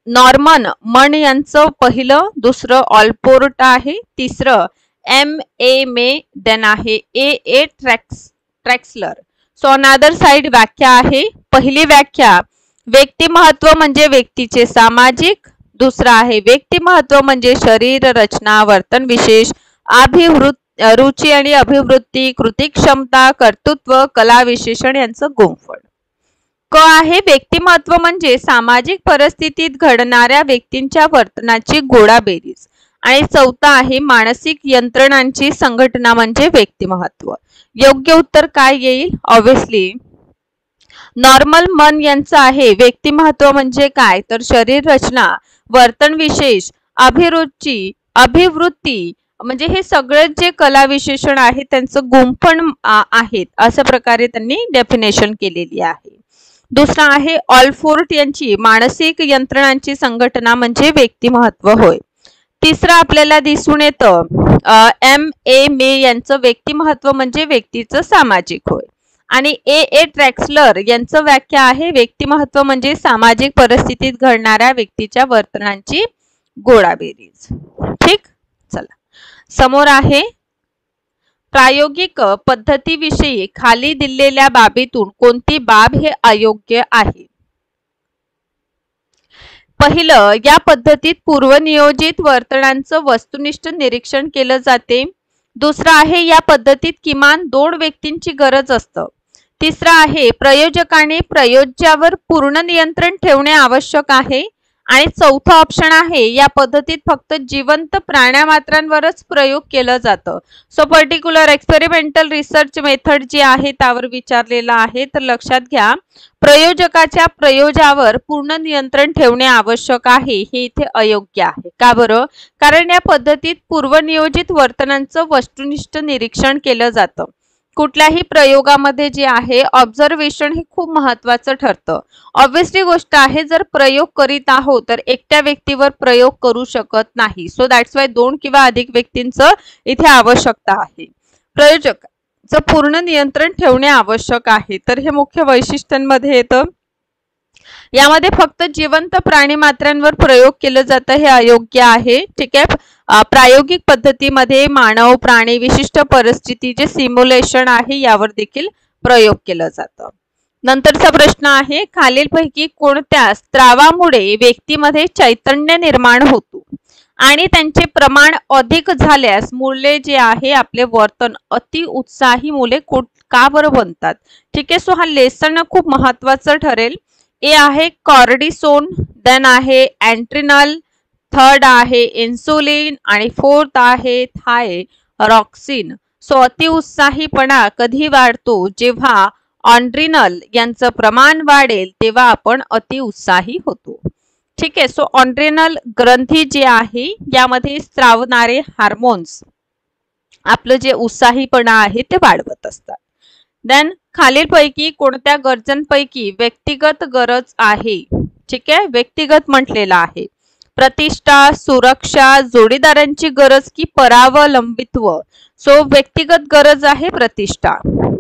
नॉर्मन मन यांचं पहिलं, दुसरं ऑलपोर्ट आहे, तिसरं M.A. मे, देन आहे A.A. ट्रॅक्सलर. सो अनदर साइड व्याख्या आहे. पहिली व्याख्या, व्यक्तिमहत्व म्हणजे व्यक्तीचे सामाजिक. दुसरा आहे व्यक्तिमहत्व म्हणजे शरीर रचना, वर्तन विशेष, रुची आणि अभिवृत्ती, कृती क्षमता, कर्तृत्व, कला विशेषण यांचं गुणफळ. क आहे व्यक्तिमत्व म्हणजे सामाजिक परिस्थितीत घडणाऱ्या व्यक्तींच्या वर्तनाची गोडाबेरीज. आणि चौथा आहे मानसिक यंत्रणांची संघटना म्हणजे व्यक्तिमत्व. योग्य उत्तर काय येईल? ऑब्विसली नॉर्मल मन यांचं आहे व्यक्तिमत्व म्हणजे काय तर शरीर रचना, वर्तन विशेष, अभिरुची, अभिवृत्ती म्हणजे हे सगळे जे कला विशेषण आहे त्यांचं गुंफण आहेत अशा प्रकारे त्यांनी डेफिनेशन केलेली आहे. दुसरा आहे ऑलफोर्ट यांची मानसिक यंत्रणांची संघटना म्हणजे व्यक्तिमत्व होय. तिसरा आपल्याला दिसून येतं M.A. मे यांचं व्यक्तिमत्व म्हणजे व्यक्तीचं सामाजिक होय. आणि A.A. ट्रॅक्सलर यांचं व्याख्या आहे व्यक्तिमत्व म्हणजे सामाजिक परिस्थितीत घडणाऱ्या व्यक्तीच्या वर्तनांची गोडाबेरीज. ठीक, चला समोर आहे प्रायोगिक पद्धतीविषयी खाली दिलेल्या बाबीतून कोणती बाब हे अयोग्य आहे? पहिलं, या पद्धतीत पूर्वनियोजित वर्तनांचं वस्तुनिष्ठ निरीक्षण केलं जाते. दुसरं आहे या पद्धतीत किमान 2 व्यक्तींची गरज असतं. तिसरा आहे प्रयोजकाने प्रयोज्यावर पूर्ण नियंत्रण ठेवणे आवश्यक आहे. आणि चौथा ऑप्शन आहे या पद्धतीत फक्त जिवंत प्राण्यामात्रांवरच प्रयोग केलं जातं. So particular experimental research method जी आहे त्यावर विचारलेला आहे. तर लक्षात घ्या प्रयोजकाच्या प्रयोगावर पूर्ण नियंत्रण ठेवणे आवश्यक आहे हे इथे अयोग्य आहे. का बरं? कारण या पद्धतीत पूर्वनियोजित वर्तनांचं वस्तुनिष्ठ निरीक्षण केलं जातं. कुठल्याही प्रयोगामध्ये जे आहे ऑब्झर्वेशन हे खूप महत्त्वाचं ठरतं. ऑब्वियसली गोष्ट आहे जर प्रयोग करीत आहोत तर एकट्या व्यक्तीवर प्रयोग करू शकत नाही. सो दॅट्स वाय 2 किंवा अधिक व्यक्तींचं इथे आवश्यकता आहे. प्रयोजकाचं पूर्ण नियंत्रण ठेवणे आवश्यक आहे. तर हे मुख्य वैशिष्ट्यांमध्ये येतं. यामध्ये फक्त जिवंत प्राणी मात्रांवर प्रयोग केलं जातं हे अयोग्य आहे. ठीक आहे. प्रायोगिक पद्धतीमध्ये मानव प्राणी विशिष्ट परिस्थिती जे सिम्युलेशन आहे यावर देखील प्रयोग केलं जातं. नंतरचा प्रश्न आहे खालीलपैकी कोणत्या स्त्रावामुळे व्यक्तीमध्ये चैतन्य निर्माण होतो आणि त्यांचे प्रमाण अधिक झाल्यास मुले जे आहे आपले वर्तन अति उत्साही मुले का बरं बनतात? ठीक आहे. सो हा लेसन खूप महत्त्वाचं ठरेल. ए आहे कॉर्टिसोन, देन आहे एंट्रिनल, थर्ड आहे इन्सुलिन आणि फोर्थ आहे थायरॉक्सिन. सो अतिउत्साहीपणा कधी वाढतो? जेव्हा ऑड्रिनल यांचं प्रमाण वाढेल तेव्हा आपण अतिउत्साही होतो. ठीक आहे. सो ऑड्रिनल ग्रंथी जे आहे यामध्ये स्त्रावणारे हार्मोन्स आपलं जे उत्साहीपणा आहे ते वाढवत असतात. देन खालीलपैकी कोणत्या गरजांपैकी व्यक्तिगत गरज आहे? ठीक आहे. व्यक्तिगत म्हटलेला आहे प्रतिष्ठा, सुरक्षा, जोडीदारांची गरज की परावलंबित्व. सो व्यक्तिगत गरज आहे प्रतिष्ठा.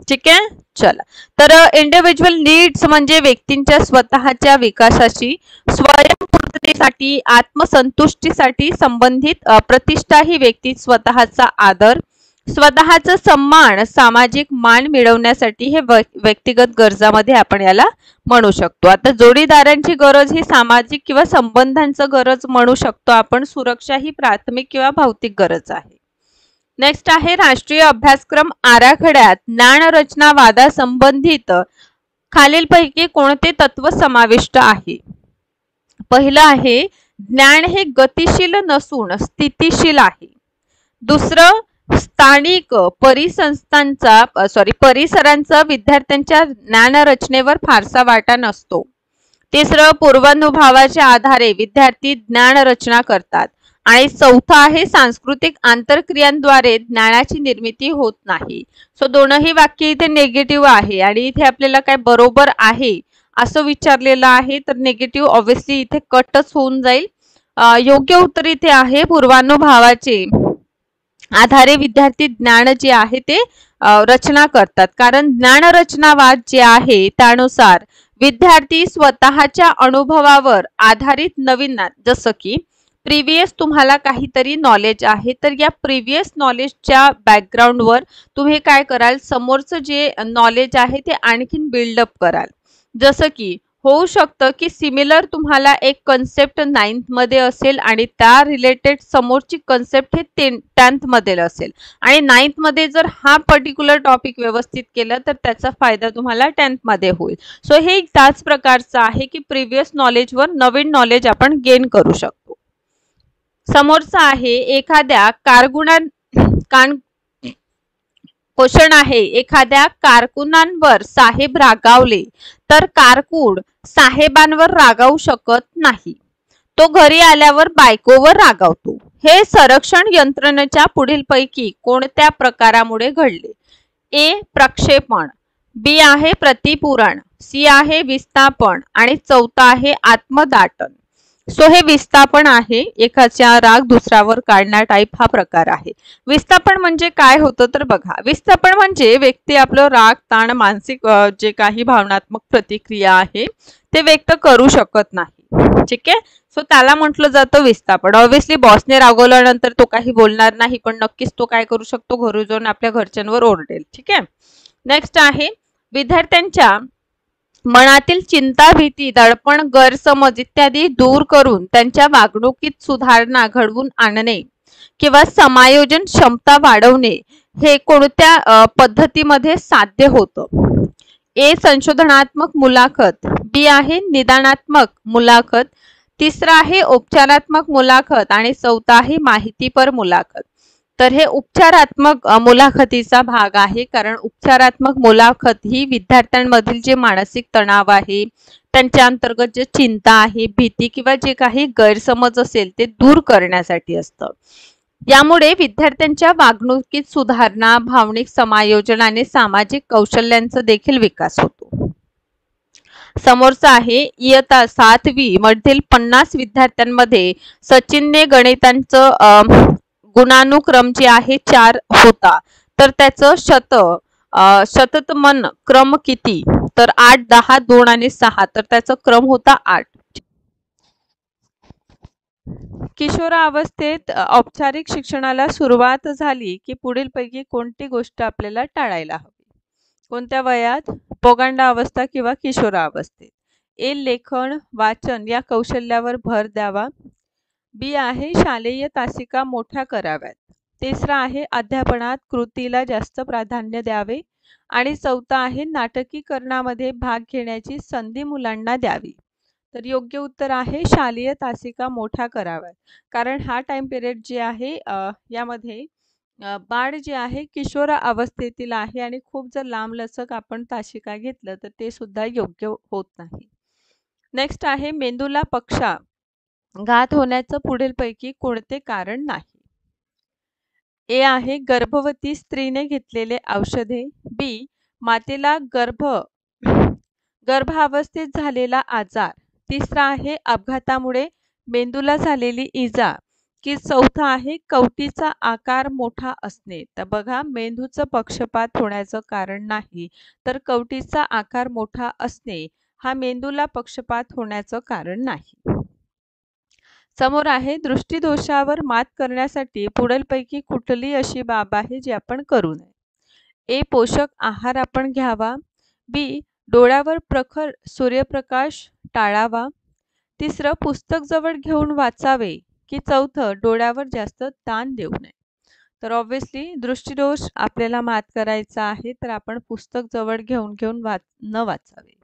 ठीक आहे. चला तर इंडिव्हिज्युअल नीड्स म्हणजे व्यक्तींच्या स्वतःच्या विकासाशी, स्वयंपूर्णतेसाठी, आत्मसंतुष्टीसाठी संबंधित. प्रतिष्ठा ही व्यक्ती स्वतःचा आदर, स्वतःचा सन्मान, सामाजिक मान मिळवण्यासाठी हे व्यक्तिगत गरजामध्ये आपण याला म्हणू शकतो. आता जोडीदारांची गरज ही सामाजिक किंवा संबंधांचं गरज म्हणू शकतो आपण. सुरक्षा ही प्राथमिक किंवा भौतिक गरज आहे. नेक्स्ट आहे राष्ट्रीय अभ्यासक्रम आराखड्यात ज्ञानरचना वादासंबंधित खालीलपैकी कोणते तत्व समाविष्ट आहे? पहिलं आहे ज्ञान हे गतिशील नसून स्थितिशील आहे. दुसरं स्थानिक परिसरांचा विद्यार्थ्यांच्या ज्ञानरचनेवर फारसा वाटा नसतो. तिसरं, पूर्वानुभवाच्या आधारे विद्यार्थी ज्ञानरचना करतात. आणि चौथा आहे, सांस्कृतिक आंतरक्रियांद्वारे ज्ञानाची निर्मिती होत नाही. सो दोनही वाक्य इथे निगेटिव्ह आहे आणि इथे आपल्याला काय बरोबर आहे असं विचारलेलं आहे, तर निगेटिव्ह ऑब्विसली इथे कटच होऊन जाईल. योग्य उत्तर इथे आहे, पूर्वानुभवाचे आधारे विद्यार्थी ज्ञान जे आहे ते रचना करतात. कारण ज्ञानरचनावाद जे आहे त्यानुसार विद्यार्थी स्वतःच्या अनुभवावर आधारित नवीन ज्ञान, जसं की प्रिव्हियस तुम्हाला काहीतरी नॉलेज आहे, तर या प्रिव्हियस नॉलेजच्या बॅकग्राऊंडवर तुम्ही काय कराल, समोरचं जे नॉलेज आहे ते आणखीन बिल्डअप कराल. जसं की होऊ शकतं की सिमिलर तुम्हाला एक कन्सेप्ट 9th मध्ये असेल आणि त्या रिलेटेड समोरची कन्सेप्ट हे 10th मध्ये असेल आणि 9th मध्ये जर हा पर्टिक्युलर टॉपिक व्यवस्थित केला तर त्याचा फायदा तुम्हाला 10th मध्ये होईल. सो हे त्याच प्रकारचं आहे की प्रिव्हियस नॉलेजवर नवीन नॉलेज आपण गेन करू शकतो. समोरचा आहे, एखाद्या क्वेश्चन आहे, एखाद्या कारकुनांवर साहेब रागावले तर कारकून साहेबांवर रागावू शकत नाही. तो घरी आल्यावर बायकोवर रागावतो. हे संरक्षण यंत्रणेच्या पुढील पैकी कोणत्या प्रकारामुळे घडले? ए, प्रक्षेपण, बी आहे प्रतिपुरण, सी आहे विस्थापन आणि चौथा आहे आत्मदाटन. सो हे विस्थापन आहे, एकाचा राग दुसऱ्यावर काढण्या टाईप हा प्रकार आहे. विस्थापन म्हणजे काय होतं तर बघा, विस्थापन म्हणजे व्यक्ती आपलं राग, ताण, मानसिक जे काही भावनात्मक प्रतिक्रिया आहे ते व्यक्त करू शकत नाही. ठीक आहे, सो त्याला म्हटलं जातं विस्थापन. ऑब्विसली बॉसने रागवल्यानंतर तो काही बोलणार नाही, पण नक्कीच तो काय करू शकतो, घरी जाऊन आपल्या घरच्यांवर ओरडेल. ठीक आहे. नेक्स्ट आहे, विद्यार्थ्यांच्या मनातील चिंता, भीती, दडपण, गैरसमज इत्यादी दूर करून त्यांच्या वागणुकीत सुधारणा घडवून आणणे किंवा समायोजन क्षमता वाढवणे हे कोणत्या पद्धतीमध्ये साध्य होतं? ए, संशोधनात्मक मुलाखत, बी आहे निदानात्मक मुलाखत, तिसरा आहे उपचारात्मक मुलाखत आणि चौथा आहे माहितीपर मुलाखत. तर हे उपचारात्मक मुलाखतीचा भाग आहे, कारण उपचारात्मक मुलाखत ही विद्यार्थ्यांमधील जे मानसिक तणाव आहे, त्यांच्या अंतर्गत जे चिंता आहे, भीती किंवा जे काही गैरसमज असेल ते दूर करण्यासाठी असतं. यामुळे विद्यार्थ्यांच्या वागणुकीत सुधारणा, भावनिक समायोजन आणि सामाजिक कौशल्यांचा देखील विकास होतो. समोरचा आहे, इयत्ता 7वी मधील 50 विद्यार्थ्यांमध्ये सचिनने गणितांचं गुणानुक्रम जे आहे 4 होता, तर त्याचं शततमन क्रम किती? तर 8, 10, 2 आणि 6, तर त्याचा क्रम होता 8. किशोरावस्थेत औपचारिक शिक्षणाला सुरुवात झाली की पुढीलपैकी कोणती गोष्ट आपल्याला टाळायला हवी? कोणत्या वयात? पौगंडावस्था किंवा किशोरावस्थेत. ए, लेखन, वाचन या कौशल्यावर भर द्यावा. बी आहे, शालेय तासिका मोठ्या कराव्यात. तिसरा आहे, अध्यापनात कृतीला जास्त प्राधान्य द्यावे. आणि चौथा आहे, नाटकीकरणामध्ये भाग घेण्याची संधी मुलांना द्यावी. तर योग्य उत्तर आहे, शालेय तासिका मोठ्या कराव्यात. कारण हा टाइम पिरियड जे आहे यामध्ये बाळ जे आहे किशोर अवस्थेतील आहे आणि खूप जर लांब लचक आपण तासिका घेतलं तर ते सुद्धा योग्य होत नाही. नेक्स्ट आहे, मेंदूला पक्षाघात होण्याचं पुढीलपैकी कोणते कारण नाही? ए आहे, गर्भवती स्त्रीने घेतलेले औषधे. बी, मातेला गर्भावस्थेत झालेला आजार. तिसरा आहे, अपघातामुळे मेंदूला झालेली इजा. की चौथा आहे, कवटीचा आकार मोठा असणे. तर बघा, मेंदूचं पक्षपात होण्याचं कारण नाही, तर कवटीचा आकार मोठा असणे हा मेंदूला पक्षपात होण्याचं कारण नाही. समोर आहे, दृष्टिदोषावर मात करण्यासाठी पुढीलपैकी कुठली अशी बाब आहे जी आपण करू नये? ए, पोषक आहार आपण घ्यावा. बी, डोळ्यावर प्रखर सूर्यप्रकाश टाळावा. तिसरं, पुस्तक जवळ घेऊन वाचावे. की चौथं, डोळ्यावर जास्त ताण देऊ नये. तर ऑब्विसली दृष्टिदोष आपल्याला मात करायचा आहे, तर आपण पुस्तक जवळ घेऊन न वाचावे.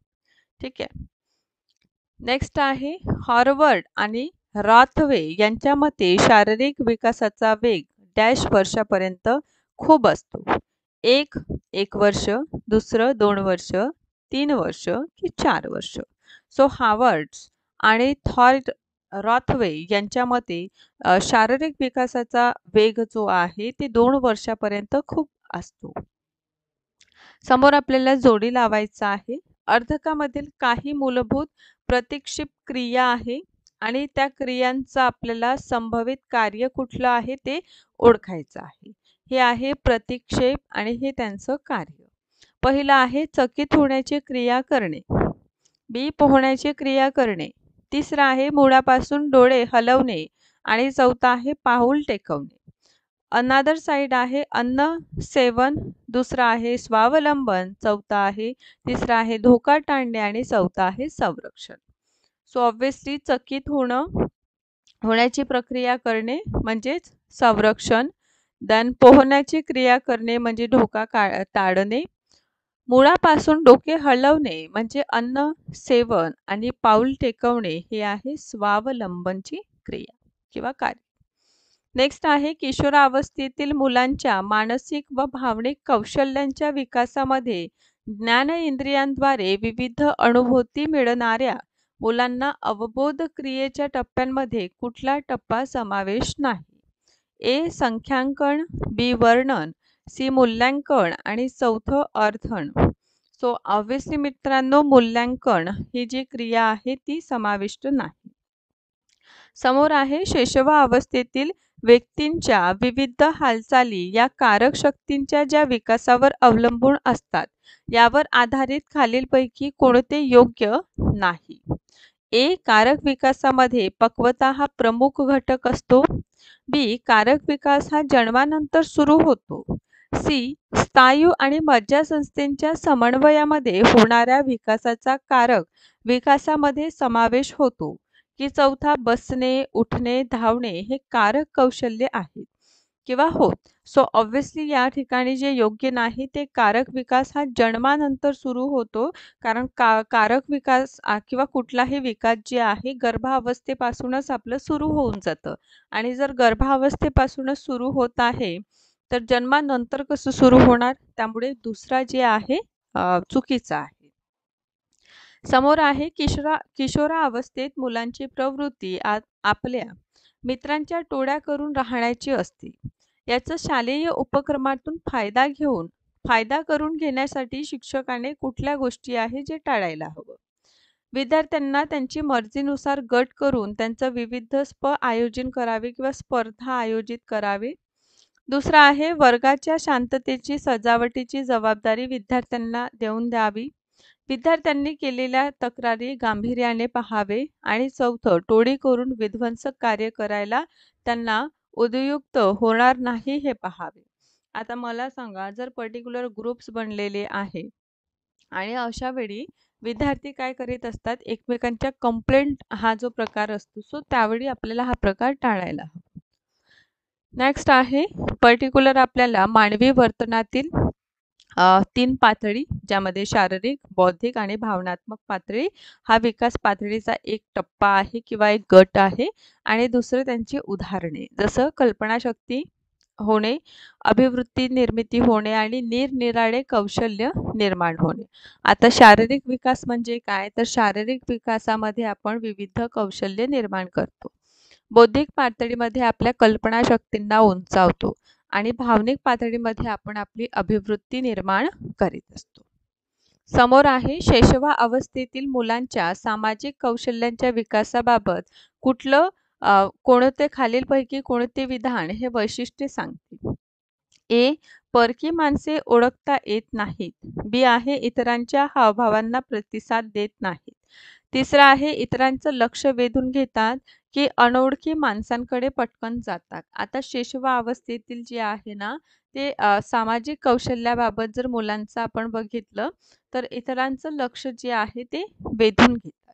ठीक आहे. नेक्स्ट आहे, हॉर्वर्ड आणि रॉथवे यांच्या मते शारीरिक विकासाचा वेग डॅश वर्षापर्यंत खूप असतो. एक वर्ष, दुसरं 2 वर्ष, 3 वर्ष की 4 वर्ष. सो हार्वर्ड्स आणि थॉर्ड रॉथवे यांच्या मते शारीरिक विकासाचा वेग जो आहे ते 2 वर्षापर्यंत खूप असतो. समोर आपल्याला जोडी लावायचा आहे. अर्धकामधील काही मूलभूत प्रतिक्षेप क्रिया आहे आणि त्या क्रियांचं आपल्याला संभवित कार्य कुठलं आहे ते ओळखायचं आहे. हे आहे प्रतिक्षेप आणि हे त्यांचं कार्य. पहिलं आहे चकित होण्याची क्रिया करणे. बी पोहण्याची क्रिया करणे. तिसरं आहे मुळापासून डोळे हलवणे आणि चौथा आहे पाऊल टेकवणे. अनादर साइड आहे अन्न सेवन, दुसरा आहे स्वावलंबन, चौथा आहे तिसरा आहे धोका टाळणे आणि चौथा आहे संरक्षण. सो ऑब्विसली चकित होण्याची प्रक्रिया करणे म्हणजेच संरक्षण. देन पोहण्याची क्रिया करणे म्हणजे धोका टाळणे. मुळापासून डोके हलवणे म्हणजे अन्न सेवन आणि पाऊल टेकवणे हे आहे स्वावलंबनची क्रिया किंवा कार्य. नेक्स्ट आहे किशोरावस्थेतील मुलांच्या मानसिक व भावनिक कौशल्यांच्या विकासामध्ये ज्ञान इंद्रियांद्वारे विविध अनुभूती मिळणाऱ्या मुलांना अवबोध क्रियेच्या टप्प्यांमध्ये कुठला टप्पा समावेश नाही. ए संख्यांकन, बी वर्णन, सी मूल्यांकन आणि चौथं अर्थन. सो ऑब्विसली मित्रांनो मूल्यांकन ही जी क्रिया आहे ती समाविष्ट नाही. समोर आहे शैशव अवस्थेतील व्यक्तींच्या विविध हालचाली या कारक शक्तींच्या ज्या विकासावर अवलंबून असतात यावर आधारित खालीलपैकी कोणते योग्य नाही. ए कारक विकासामध्ये पक्वता हा प्रमुख घटक असतो. बी कारक विकास हा जन्मानंतर सुरू होतो. सी स्नायू आणि मज्जासंस्थेच्या समन्वयामध्ये होणाऱ्या विकासाचा कारक विकासामध्ये समावेश होतो की चौथा बसणे, उठणे, धावणे हे कारक कौशल्य आहेत किंवा होत. सो ऑब्विसली या ठिकाणी जे योग्य नाही ते कारक विकास हा जन्मानंतर सुरू होतो, कारण कारक विकास किंवा कुठलाही विकास जे आहे गर्भावस्थेपासूनच आपलं सुरू होऊन जातं आणि जर गर्भावस्थेपासूनच सुरू होत आहे तर जन्मानंतर कसं सुरू होणार, त्यामुळे दुसरा जे आहे चुकीचा आहे. समोर आहे किशोरावस्थेत मुलांची प्रवृत्ती आपल्या मित्रांच्या टोळ्या करून राहण्याची असते. याचा शालेय उपक्रमातून फायदा करून घेण्यासाठी शिक्षकाने कुठल्या गोष्टी आहे जे टाळायला हवं. विद्यार्थ्यांना त्यांची मर्जीनुसार गट करून त्यांचं विविध आयोजन करावे किंवा स्पर्धा आयोजित करावे. दुसरा आहे वर्गाच्या शांततेची सजावटीची जबाबदारी विद्यार्थ्यांना देऊन द्यावी. विद्यार्थ्यांनी केलेल्या तक्रारी गांभीर्याने पाहावे आणि चौथं टोळी करून विध्वंसक कार्य करायला त्यांना उद्युक्त होणार नाही हे पाहावे. आता मला सांगा, जर पर्टिक्युलर ग्रुप्स बनलेले आहे आणि अशा वेळी विद्यार्थी काय करीत असतात, एकमेकांच्या कंप्लेंट हा जो प्रकार असतो सो त्यावेळी आपल्याला हा प्रकार टाळायला हवा. नेक्स्ट आहे पर्टिक्युलर आपल्याला मानवी वर्तनातील 3 पातळी, ज्यामध्ये शारीरिक, बौद्धिक आणि भावनात्मक पातळी हा विकास पातळीचा एक टप्पा आहे किंवा एक गट आहे आणि दुसरं त्यांची उदाहरणे जसं कल्पनाशक्ती होणे, अभिवृत्ती निर्मिती होणे आणि निरनिराळे कौशल्य निर्माण होणे. आता शारीरिक विकास म्हणजे काय, तर शारीरिक विकासामध्ये आपण विविध कौशल्य निर्माण करतो. बौद्धिक पातळीमध्ये आपल्या कल्पनाशक्तींना उंचावतो आणि भावनिक पातळीमध्ये आपण आपली अभिवृत्ती निर्माण करीत असतो. समोर आहे शैशव अवस्थेतील मुलांच्या सामाजिक कौशल्यांच्या विकासाबाबत कोणते खालीलपैकी कोणते विधान हे वैशिष्ट्य सांगते. ए परकी माणसे ओळखता येत नाहीत. बी आहे इतरांच्या हावभावांना प्रतिसाद देत नाहीत. तिसरा आहे इतरांचं लक्ष वेधून घेतात की अनोळखी माणसांकडे पटकन जातात. आता शैशव अवस्थेतील जे आहे ना ते सामाजिक कौशल्याबाबत जर मुलांचं आपण बघितलं तर इतरांचं लक्ष जे आहे ते वेधून घेतात.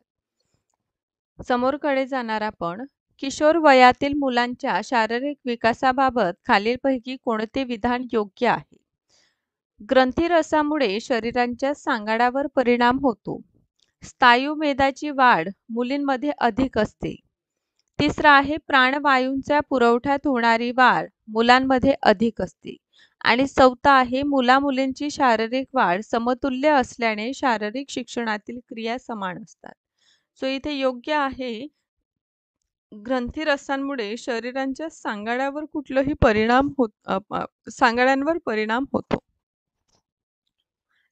समोरकडे जाणार आपण किशोर वयातील मुलांच्या शारीरिक विकासाबाबत खालीलपैकी कोणते विधान योग्य आहे. ग्रंथिरसामुळे शरीराच्या सांगाड्यावर परिणाम होतो. स्नायुमेदाची वाढ मुलींमध्ये अधिक असते. तिसरं आहे प्राणवायूंच्या पुरवठ्यात होणारी वाढ मुलांमध्ये अधिक असते. आणि चौथं आहे मुला-मुलींची शारीरिक वाढ समतुल्य असल्याने शारीरिक शिक्षणातील क्रिया समान असतात. सो इथे योग्य आहे ग्रंथीरसांमुळे शरीरांच्या सांगाड्यावर कुठलाही सांगाड्यांवर परिणाम होतो.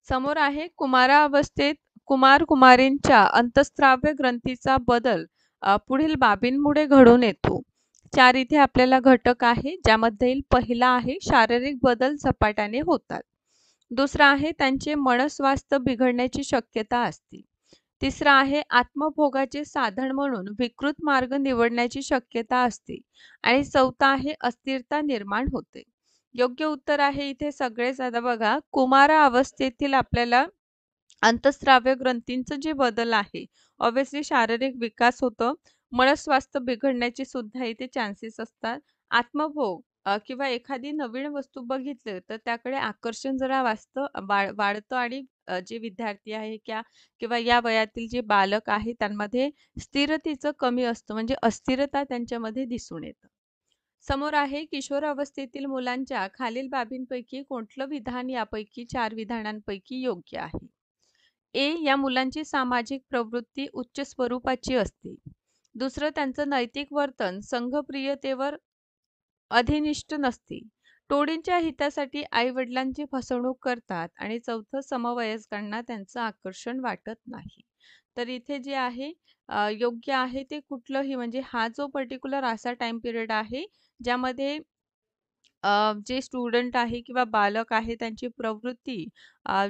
समोर आहे कुमारावस्थेत कुमार-कुमारींच्या अंतःस्राव्य ग्रंथीचा बदल पुढील बाबींमुळे घडून येतो. 4 इथे आपल्याला घटक आहे, ज्यामध्ये पहिला आहे शारीरिक बदल झपाट्याने होतात. दुसरा आहे त्यांचे मनस्वास्थ्य बिघडण्याची शक्यता असते. तिसरा आहे आत्मभोगाचे साधन म्हणून विकृत मार्ग निवडण्याची शक्यता असते. आणि चौथा आहे अस्थिरता निर्माण होते. योग्य उत्तर आहे इथे सगळेच. आता बघा, कुमारा अवस्थेतील आपल्याला अंतःस्राव्य ग्रंथींचं जे बदल आहे, ऑब्व्हियसली शारीरिक विकास होतो, मनस्वास्थ्य बिघडण्याची सुद्धा इथे चान्सेस असतात. आत्मभोग किंवा एखादी नवीन वस्तू बघितली तर त्याकडे आकर्षण जरा वाढतं आणि जे विद्यार्थी आहे किंवा या वयातील जे बालक आहे त्यांमध्ये स्थिरतेचं कमी असतं, म्हणजे अस्थिरता त्यांच्यामध्ये दिसून येतं. समोर आहे किशोरावस्थेतील मुलांच्या खालील बाबींपैकी कोणतं विधान यापैकी 4 विधानांपैकी योग्य आहे. या मुलांची सामाजिक प्रवृत्ती उच्च स्वरूपाची असते. दुसरं, त्यांचं नैतिक वर्तन संघप्रियतेवर अधिनिष्ठ नसते. टोळींच्या हितासाठी आई वडिलांची फसवणूक करतात. आणि चौथं, समवयस्कांना त्यांचं आकर्षण वाटत नाही. तर इथे जे आहे योग्य आहे ते कुठलंही, म्हणजे हा जो पर्टिक्युलर असा टाइम पिरियड आहे ज्यामध्ये जे स्टुडंट आहे किंवा बालक आहे त्यांची प्रवृत्ती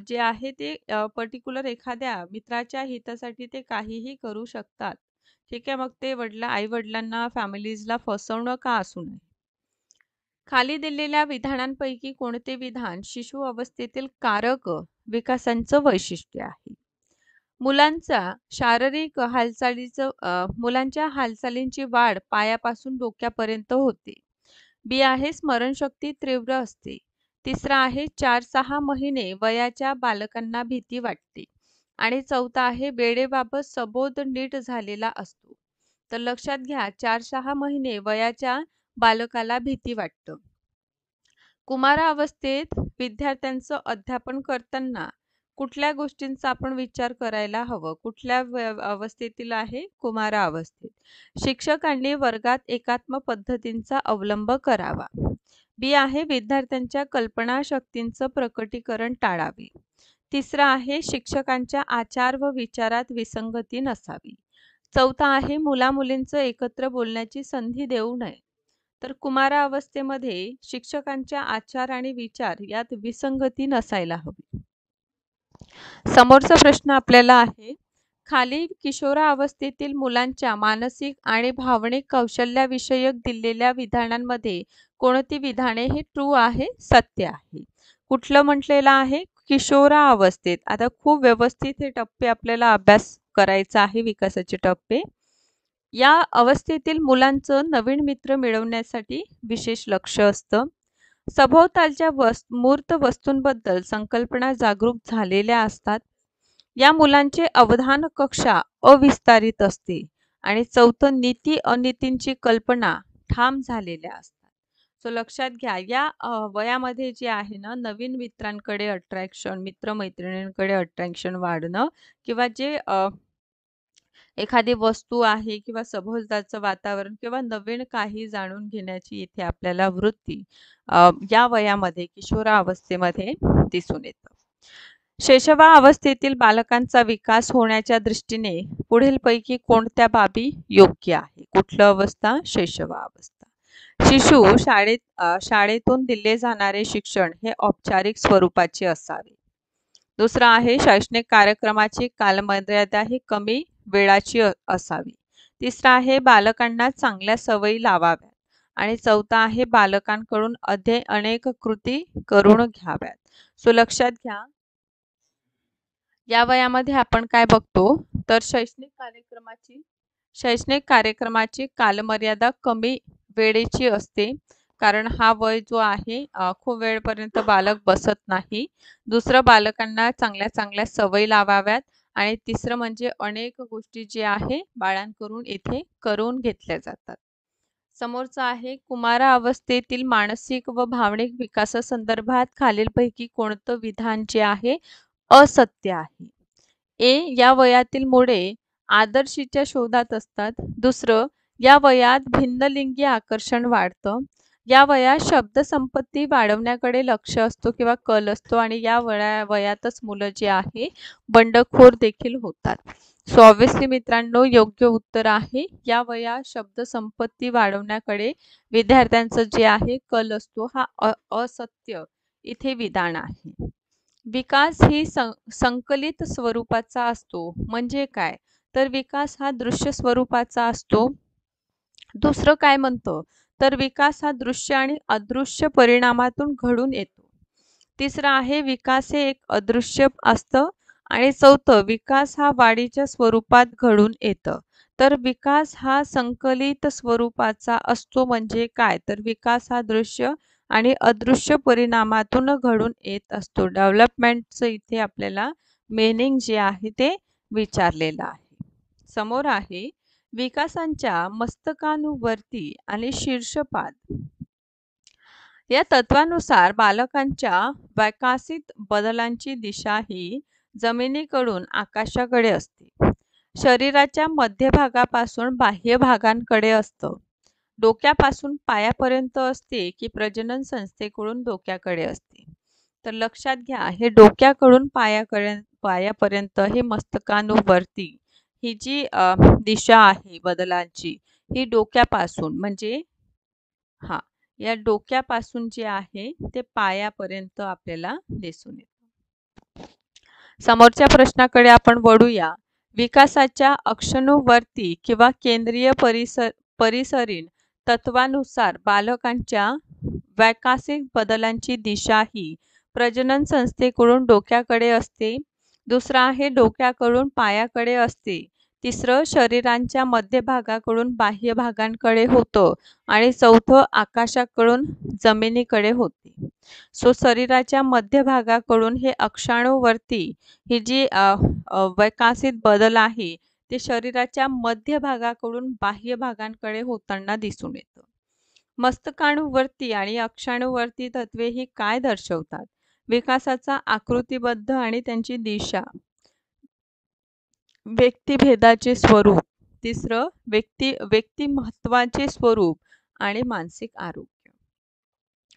जे आहे ते पर्टिक्युलर एखाद्या मित्राच्या हितासाठी ते काहीही करू शकतात. ठीक आहे, मग ते आई वडिलांना फॅमिलीजला फसवणं का असू नये. खाली दिलेल्या विधानांपैकी कोणते विधान शिशु अवस्थेतील कारक विकासांचं वैशिष्ट्य आहे. मुलांच्या हालचालींची वाढ पायापासून डोक्यापर्यंत होते. बी आहे स्मरणशक्ती तीव्र असते. तिसरा आहे 4-6 महिने वयाच्या बालकांना भीती वाटते. आणि चौथा आहे वेळेबाबत सबोध नीट झालेला असतो. तर लक्षात घ्या, 4-6 महिने वयाच्या बालकाला भीती वाटतं. कुमारावस्थेत विद्यार्थ्यांचं अध्यापन करताना कुठल्या गोष्टींचा आपण विचार करायला हवं? कुठल्या अवस्थेतील आहे? कुमारा अवस्थेत. शिक्षकांनी वर्गात एकात्म पद्धतींचा अवलंब करावा. बी आहे विद्यार्थ्यांच्या कल्पनाशक्तींचं प्रकटीकरण टाळावे. तिसरा आहे शिक्षकांच्या आचार व विचारात विसंगती नसावी. चौथा आहे मुला-मुलींचं एकत्र बोलण्याची संधी देऊ नये. तर कुमारा अवस्थेमध्ये शिक्षकांच्या आचार आणि विचार यात विसंगती नसायला हवी. समोरचा प्रश्न आपल्याला आहे, खाली किशोरावस्थेतील मुलांच्या मानसिक आणि भावनिक कौशल्याविषयक दिलेल्या विधानांमध्ये कोणती विधाने हे ट्रू आहे, सत्य आहे? कुठलं म्हटलेलं आहे? किशोरावस्थेत. आता खूप व्यवस्थित हे टप्पे आपल्याला अभ्यास करायचा आहे, विकासाचे टप्पे. या अवस्थेतील मुलांचं नवीन मित्र मिळवण्यासाठी विशेष लक्ष असतं. सभोवतालच्या मूर्त वस्तूंबद्दल संकल्पना जागरूक झालेल्या असतात. या मुलांचे अवधान कक्षा अविस्तारित असते. आणि चौथं, नीती अनीतींची कल्पना ठाम झालेल्या असतात. सो लक्षात घ्या, या वयामध्ये जे आहे ना, नवीन मित्रांकडे अट्रॅक्शन, मित्रमैत्रिणींकडे अट्रॅक्शन वाढणं किंवा जे एखादी वस्तू आहे किंवा सभोवतालचं वातावरण किंवा नवीन काही जाणून घेण्याची इथे आपल्याला वृत्ती या वयामध्ये किशोरावस्थेमध्ये दिसून येतं. शैशवा अवस्थेतील बालकांचा विकास होण्याच्या दृष्टीने पुढीलपैकी कोणत्या बाबी योग्य आहे? कुठलं अवस्था? शैशवा अवस्था. शिशु शाळेतून दिले जाणारे शिक्षण हे औपचारिक स्वरूपाचे असावे. दुसरा आहे शैक्षणिक कार्यक्रमाची कालमर्यादा ही कमी वेळाची असावी. तिसरा आहे बालकांना चांगल्या सवयी लावाव्यात. आणि चौथा आहे बालकांकडून अनेक कृती करून घ्याव्यात. सो लक्षात घ्या, या वयामध्ये आपण काय बघतो तर शैक्षणिक कार्यक्रमाची कालमर्यादा कमी वेळेची असते, कारण हा वय जो आहे खूप वेळपर्यंत बालक बसत नाही. दुसरं, बालकांना चांगल्या सवयी लावाव्यात. आणि तिसरं म्हणजे अनेक गोष्टी जे आहे बाळांकडून येथे करून घेतल्या जातात. समोरचा आहे कुमारा अवस्थेतील मानसिक व भावनिक विकासासंदर्भात खालीलपैकी कोणतं विधान जे आहे असत्य आहे. या वयातील मुले आदर्शीच्या शोधात असतात. दुसरं, या वयात भिन्नलिंगी आकर्षण वाढतं. या वयात शब्दसंपत्ती वाढवण्याकडे लक्ष असतो किंवा कल असतो आणि या वयातच मुलं जे आहे बंडखोर देखील होतात. सो ऑब्व्हियसली मित्रांनो योग्य उत्तर आहे या वयात शब्दसंपत्ती वाढवण्याकडे विद्यार्थ्यांचं जे आहे कल असतो हा असत्य इथे विधान आहे. विकास ही संकलित स्वरूपाचा असतो म्हणजे काय तर विकास हा दृश्य स्वरूपाचा असतो. दुसरं काय म्हणतो तर विकास हा दृश्य आणि अदृश्य परिणामातून घडून येतो. तिसरं आहे विकास हे एक अदृश्य असतं आणि चौथं विकास हा वाढीच्या स्वरूपात घडून येतं. तर विकास हा संकलित स्वरूपाचा असतो म्हणजे काय तर विकास हा दृश्य आणि अदृश्य परिणामातून घडून येत असतो. डेव्हलपमेंटचं इथे आपल्याला मीनिंग जे आहे ते विचारलेलं आहे. समोर आहे विकासांच्या मस्तकानुवर्ती आणि शीर्षपाद या तत्वानुसार बालकांच्या विकसित बदलांची दिशा ही जमिनीकडून आकाशाकडे असते. शरीराच्या मध्यभागापासून बाह्य भागांकडे असतं. डोक्यापासून पायापर्यंत असते की प्रजनन संस्थेकडून डोक्याकडे असते. तर लक्षात घ्या हे डोक्याकडून पायापर्यंत हे मस्तकानुवर्ती ही जी दिशा आहे बदलांची ही डोक्यापासून म्हणजे या डोक्यापासून जे आहे ते पायापर्यंत आपल्याला दिसून येतं. समोरच्या प्रश्नाकडे आपण वळूया. विकासाच्या अक्षानुवर्ती किंवा केंद्रीय परिसरीन तत्वानुसार बालकांच्या विकसित बदलांची दिशा ही प्रजनन संस्थेकडून डोक्याकडे असते. दुसरा आहे डोक्याकडून पायाकडे असते. तिसरं शरीराच्या मध्यभागाकडून बाह्य भागांकडे होतं आणि चौथं आकाशाकडून जमिनीकडे होते. सो शरीराच्या मध्यभागाकडून हे अक्षानुवर्ती ही जी विकसित बदल आहे ते शरीराच्या मध्यभागाकडून बाह्य भागांकडे होताना दिसून येतं. मस्तकानुवर्ती आणि अक्षानुवर्ती तत्वे ही काय दर्शवतात? विकासाचा आकृतीबद्ध आणि त्यांची दिशा, व्यक्तिभेदाचे स्वरूप, तिसरं व्यक्तिमत्वाचे स्वरूप आणि मानसिक आरोग्य.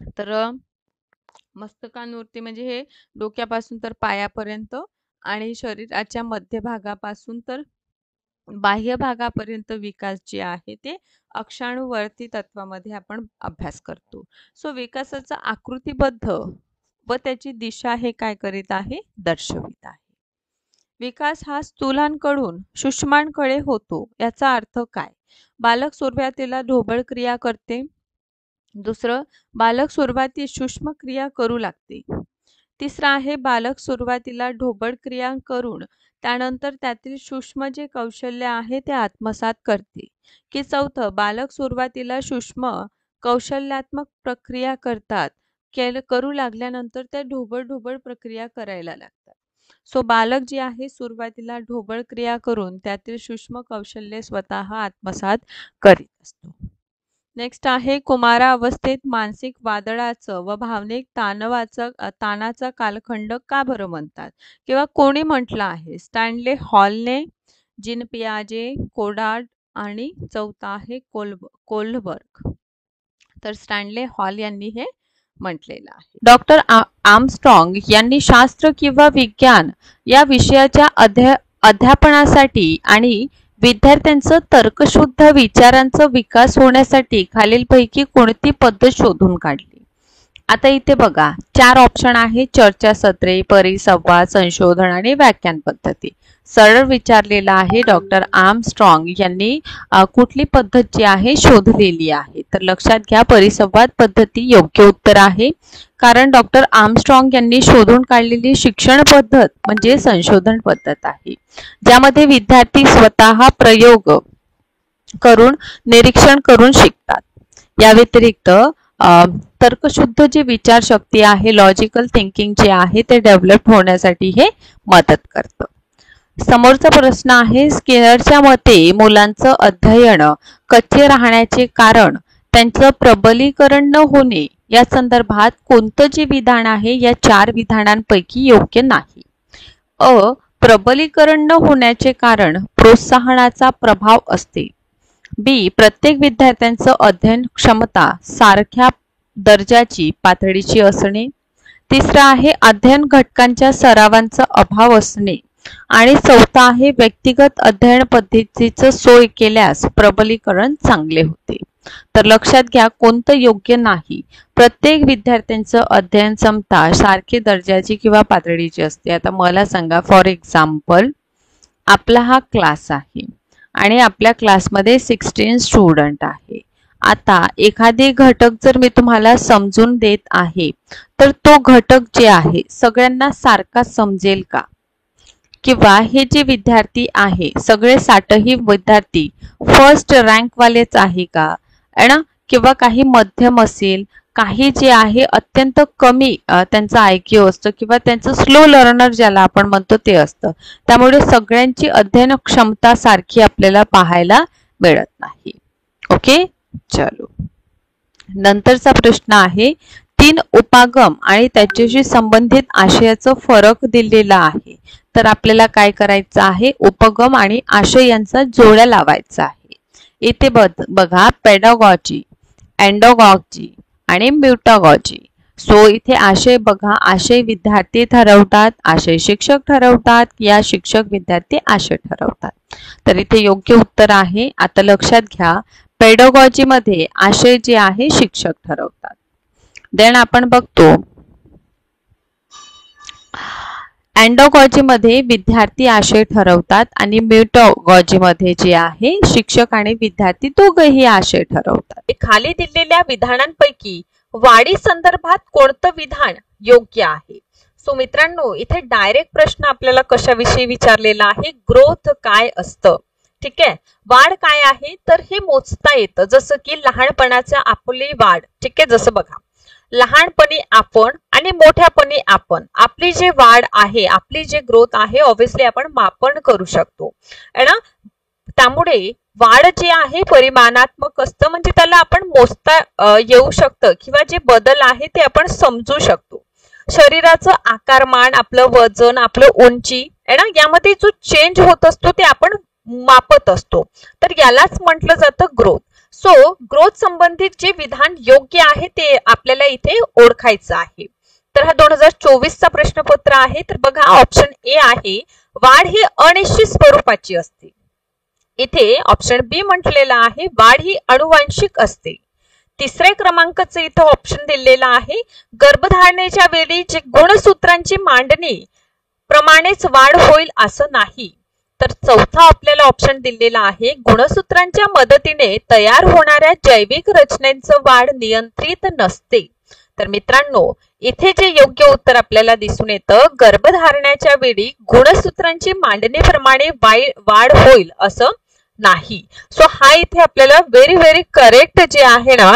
तर मस्तकानुवर्ती म्हणजे हे डोक्यापासून तर पायापर्यंत आणि शरीराच्या मध्यभागापासून तर बाह्य भागापर्यंत विकास जे आहे ते अक्षानुवर्ती तत्वामध्ये आपण अभ्यास करतो. सो विकासाचा आकृतीबद्ध व त्याची दिशा हे काय करीत आहे दर्शवित आहे. विकास हा स्थूलांकडून सूक्ष्मांकडे होतो याचा अर्थ काय? बालक सुरुवातीला ढोबळ क्रिया करते. दुसरं बालक सुरुवातीस सूक्ष्म क्रिया करू लागते. तिसरं आहे बालक सुरुवातीला ढोबळ क्रिया करून त्यानंतर त्यातील सूक्ष्म जे कौशल्य आहे ते आत्मसात करते. की चौथं बालक सुरुवातीला सूक्ष्म कौशल्यात्मक प्रक्रिया करू लागल्यानंतर त्या ढोबळ प्रक्रिया करायला लागतात. सो बालक जे आहे सुरुवातीला ढोबळ क्रिया करून त्यातील सूक्ष्म कौशल्य स्वतः आत्मसात करीत असतो. नेक्स्ट आहे कुमारा अवस्थेत मानसिक वादळाचं व भावनिक ताणाचा कालखंड का बरं म्हणतात किंवा कोणी म्हटलं आहे? स्टॅनले हॉलने, जीन पियाजे, कोडार्ड आणि चौथा आहे कोल्हबर्ग. तर स्टॅनले हॉल यांनी हे म्हटलेलं आहे. डॉक्टर आर्मस्ट्रॉंग यांनी शास्त्र किंवा विज्ञान या विषयाच्या अध्यापनासाठी आणि विद्यार्थ्यांचं तर्कशुद्ध विचारांचा विकास होण्यासाठी खालीलपैकी कोणती पद्धत शोधून काढली? आता इथे बघा 4 ऑप्शन आहे. चर्चासत्रे, परिसंवाद, संशोधन आणि व्याख्यान पद्धती. सरळ विचारलेला आहे डॉक्टर आर्मस्ट्रॉंग यांनी कुठली पद्धत जी आहे शोधलेली आहे. तर लक्षात घ्या परिसंवाद पद्धती योग्य उत्तर आहे. कारण डॉक्टर आर्मस्ट्रॉंग यांनी शोधून काढलेली शिक्षण पद्धत म्हणजे संशोधन पद्धत आहे, ज्यामध्ये विद्यार्थी स्वतः प्रयोग करून निरीक्षण करून शिकतात. या व्यतिरिक्त तर्कशुद्ध जी विचारशक्ती आहे, लॉजिकल थिंकिंग जे आहे ते डेव्हलप होण्यासाठी हे मदत करतं. समोरचा प्रश्न आहे, स्किनरच्या मते मुलांचं अध्ययन कच्चे राहण्याचे कारण त्यांचं प्रबलीकरण न होणे या संदर्भात कोणतं जे विधान आहे या 4 विधानांपैकी योग्य नाही. अ. प्रबलीकरण न होण्याचे कारण प्रोत्साहनाचा प्रभाव असते. बी. प्रत्येक विद्यार्थ्यांचं अध्ययन क्षमता सारख्या दर्जाची पातळीची असणे. तिसरं आहे अध्ययन घटकांच्या सरावांचा अभाव असणे. आणि चौथा आहे व्यक्तिगत अध्ययन पद्धतीचं सोय केल्यास प्रबलीकरण चांगले होते. तर लक्षात घ्या कोणतं योग्य नाही. प्रत्येक विद्यार्थ्यांचं अध्ययन क्षमता सारखी दर्जाची किंवा पातळीची असते. आता मला सांगा, फॉर एक्झाम्पल आपला हा क्लास आहे आणि आपल्या क्लासमध्ये 16 स्टुडंट आहे. आता एखादे घटक जर मी तुम्हाला समजून देत आहे तर तो घटक जे आहे सगळ्यांना सारखा समजेल का? किंवा हे जे विद्यार्थी आहे सगळे 60ही विद्यार्थी फर्स्ट रँक वालेच आहे का? किंवा काही मध्यम असेल, काही जे आहे अत्यंत कमी त्यांचा IQ असतं किंवा त्यांचं स्लो लर्नर ज्याला आपण म्हणतो ते असतं. त्यामुळे सगळ्यांची अध्ययन क्षमता सारखी आपल्याला पाहायला मिळत नाही. ओके, चलो नंतरचा प्रश्न आहे, 3 उपागम आणि त्याच्याशी संबंधित आशयाचा फरक दिलेला आहे. तर आपल्याला काय करायचं आहे, उपगम आणि आशय यांचा जोड्या लावायचा आहे. इथे बघा पेडागॉजी, एंडोगॉजी आणि म्युटागॉजी. सो इथे आशय बघा, आशय विद्यार्थी ठरवतात, आशय शिक्षक ठरवतात, या शिक्षक विद्यार्थी आशय ठरवतात. तर इथे योग्य उत्तर आहे. आता लक्षात घ्या, पेडागॉजी मध्ये आशय जे आहे शिक्षक ठरवतात. देन आपण बघतो एंडोगॉजी मध्ये विद्यार्थी आशय ठरवतात आणि म्युटागॉजी मध्ये जे आहे शिक्षक आणि विद्यार्थी दोघेही आशय ठरवतात. खाली दिलेल्या विधानांपैकी वाढी संदर्भात कोणतं विधान योग्य आहे? सो मित्रांनो, इथे डायरेक्ट प्रश्न आपल्याला कशाविषयी विचारलेला आहे, ग्रोथ काय असतं. ठीक आहे, वाढ काय आहे तर हे मोजता येतं, जसं की लहानपणाचा आपली वाढ. ठीक आहे, जसं बघा लहानपणी आपण आणि मोठ्यापणी आपण आपली जी वाढ आहे, आपली जी ग्रोथ आहे ऑब्विसली आपण मापन करू शकतो है ना. त्यामुळे वाढ जे आहे परिमाणात्मक असतं, म्हणजे त्याला आपण मोजता येऊ शकतं किंवा जे बदल आहे ते आपण समजू शकतो. शरीराचं आकारमान, आपलं वजन, आपलं उंची है ना, यामध्ये जो चेंज होत असतो ते आपण मापत असतो. तर यालाच म्हटलं जातं ग्रोथ. सो ग्रोथ संबंधित जे विधान योग्य आहे ते आपल्याला इथे ओळखायचं आहे. तर हा 2024 चा प्रश्नपत्र आहे. तर बघा ऑप्शन ए आहे, वाढ ही अनिश्चित स्वरूपाची असते. इथे ऑप्शन बी म्हटलेला आहे, वाढ ही अनुवांशिक असते. तिसऱ्या क्रमांकाचं इथं ऑप्शन दिलेला आहे, गर्भधारणेच्या वेळी जे गुणसूत्रांची मांडणी प्रमाणेच वाढ होईल असं नाही. तर चौथा आपल्याला ऑप्शन दिलेला आहे, गुणसूत्रांच्या मदतीने तयार होणाऱ्या जैविक रचनेचं वाढ नियंत्रित नसते. तर मित्रांनो, इथे जे योग्य उत्तर आपल्याला दिसून येतं, गर्भधारणाच्या वेळी गुणसूत्रांची मांडणीप्रमाणे वाढ होईल असं नाही. सो हा इथे आपल्याला व्हेरी व्हेरी करेक्ट जे आहे ना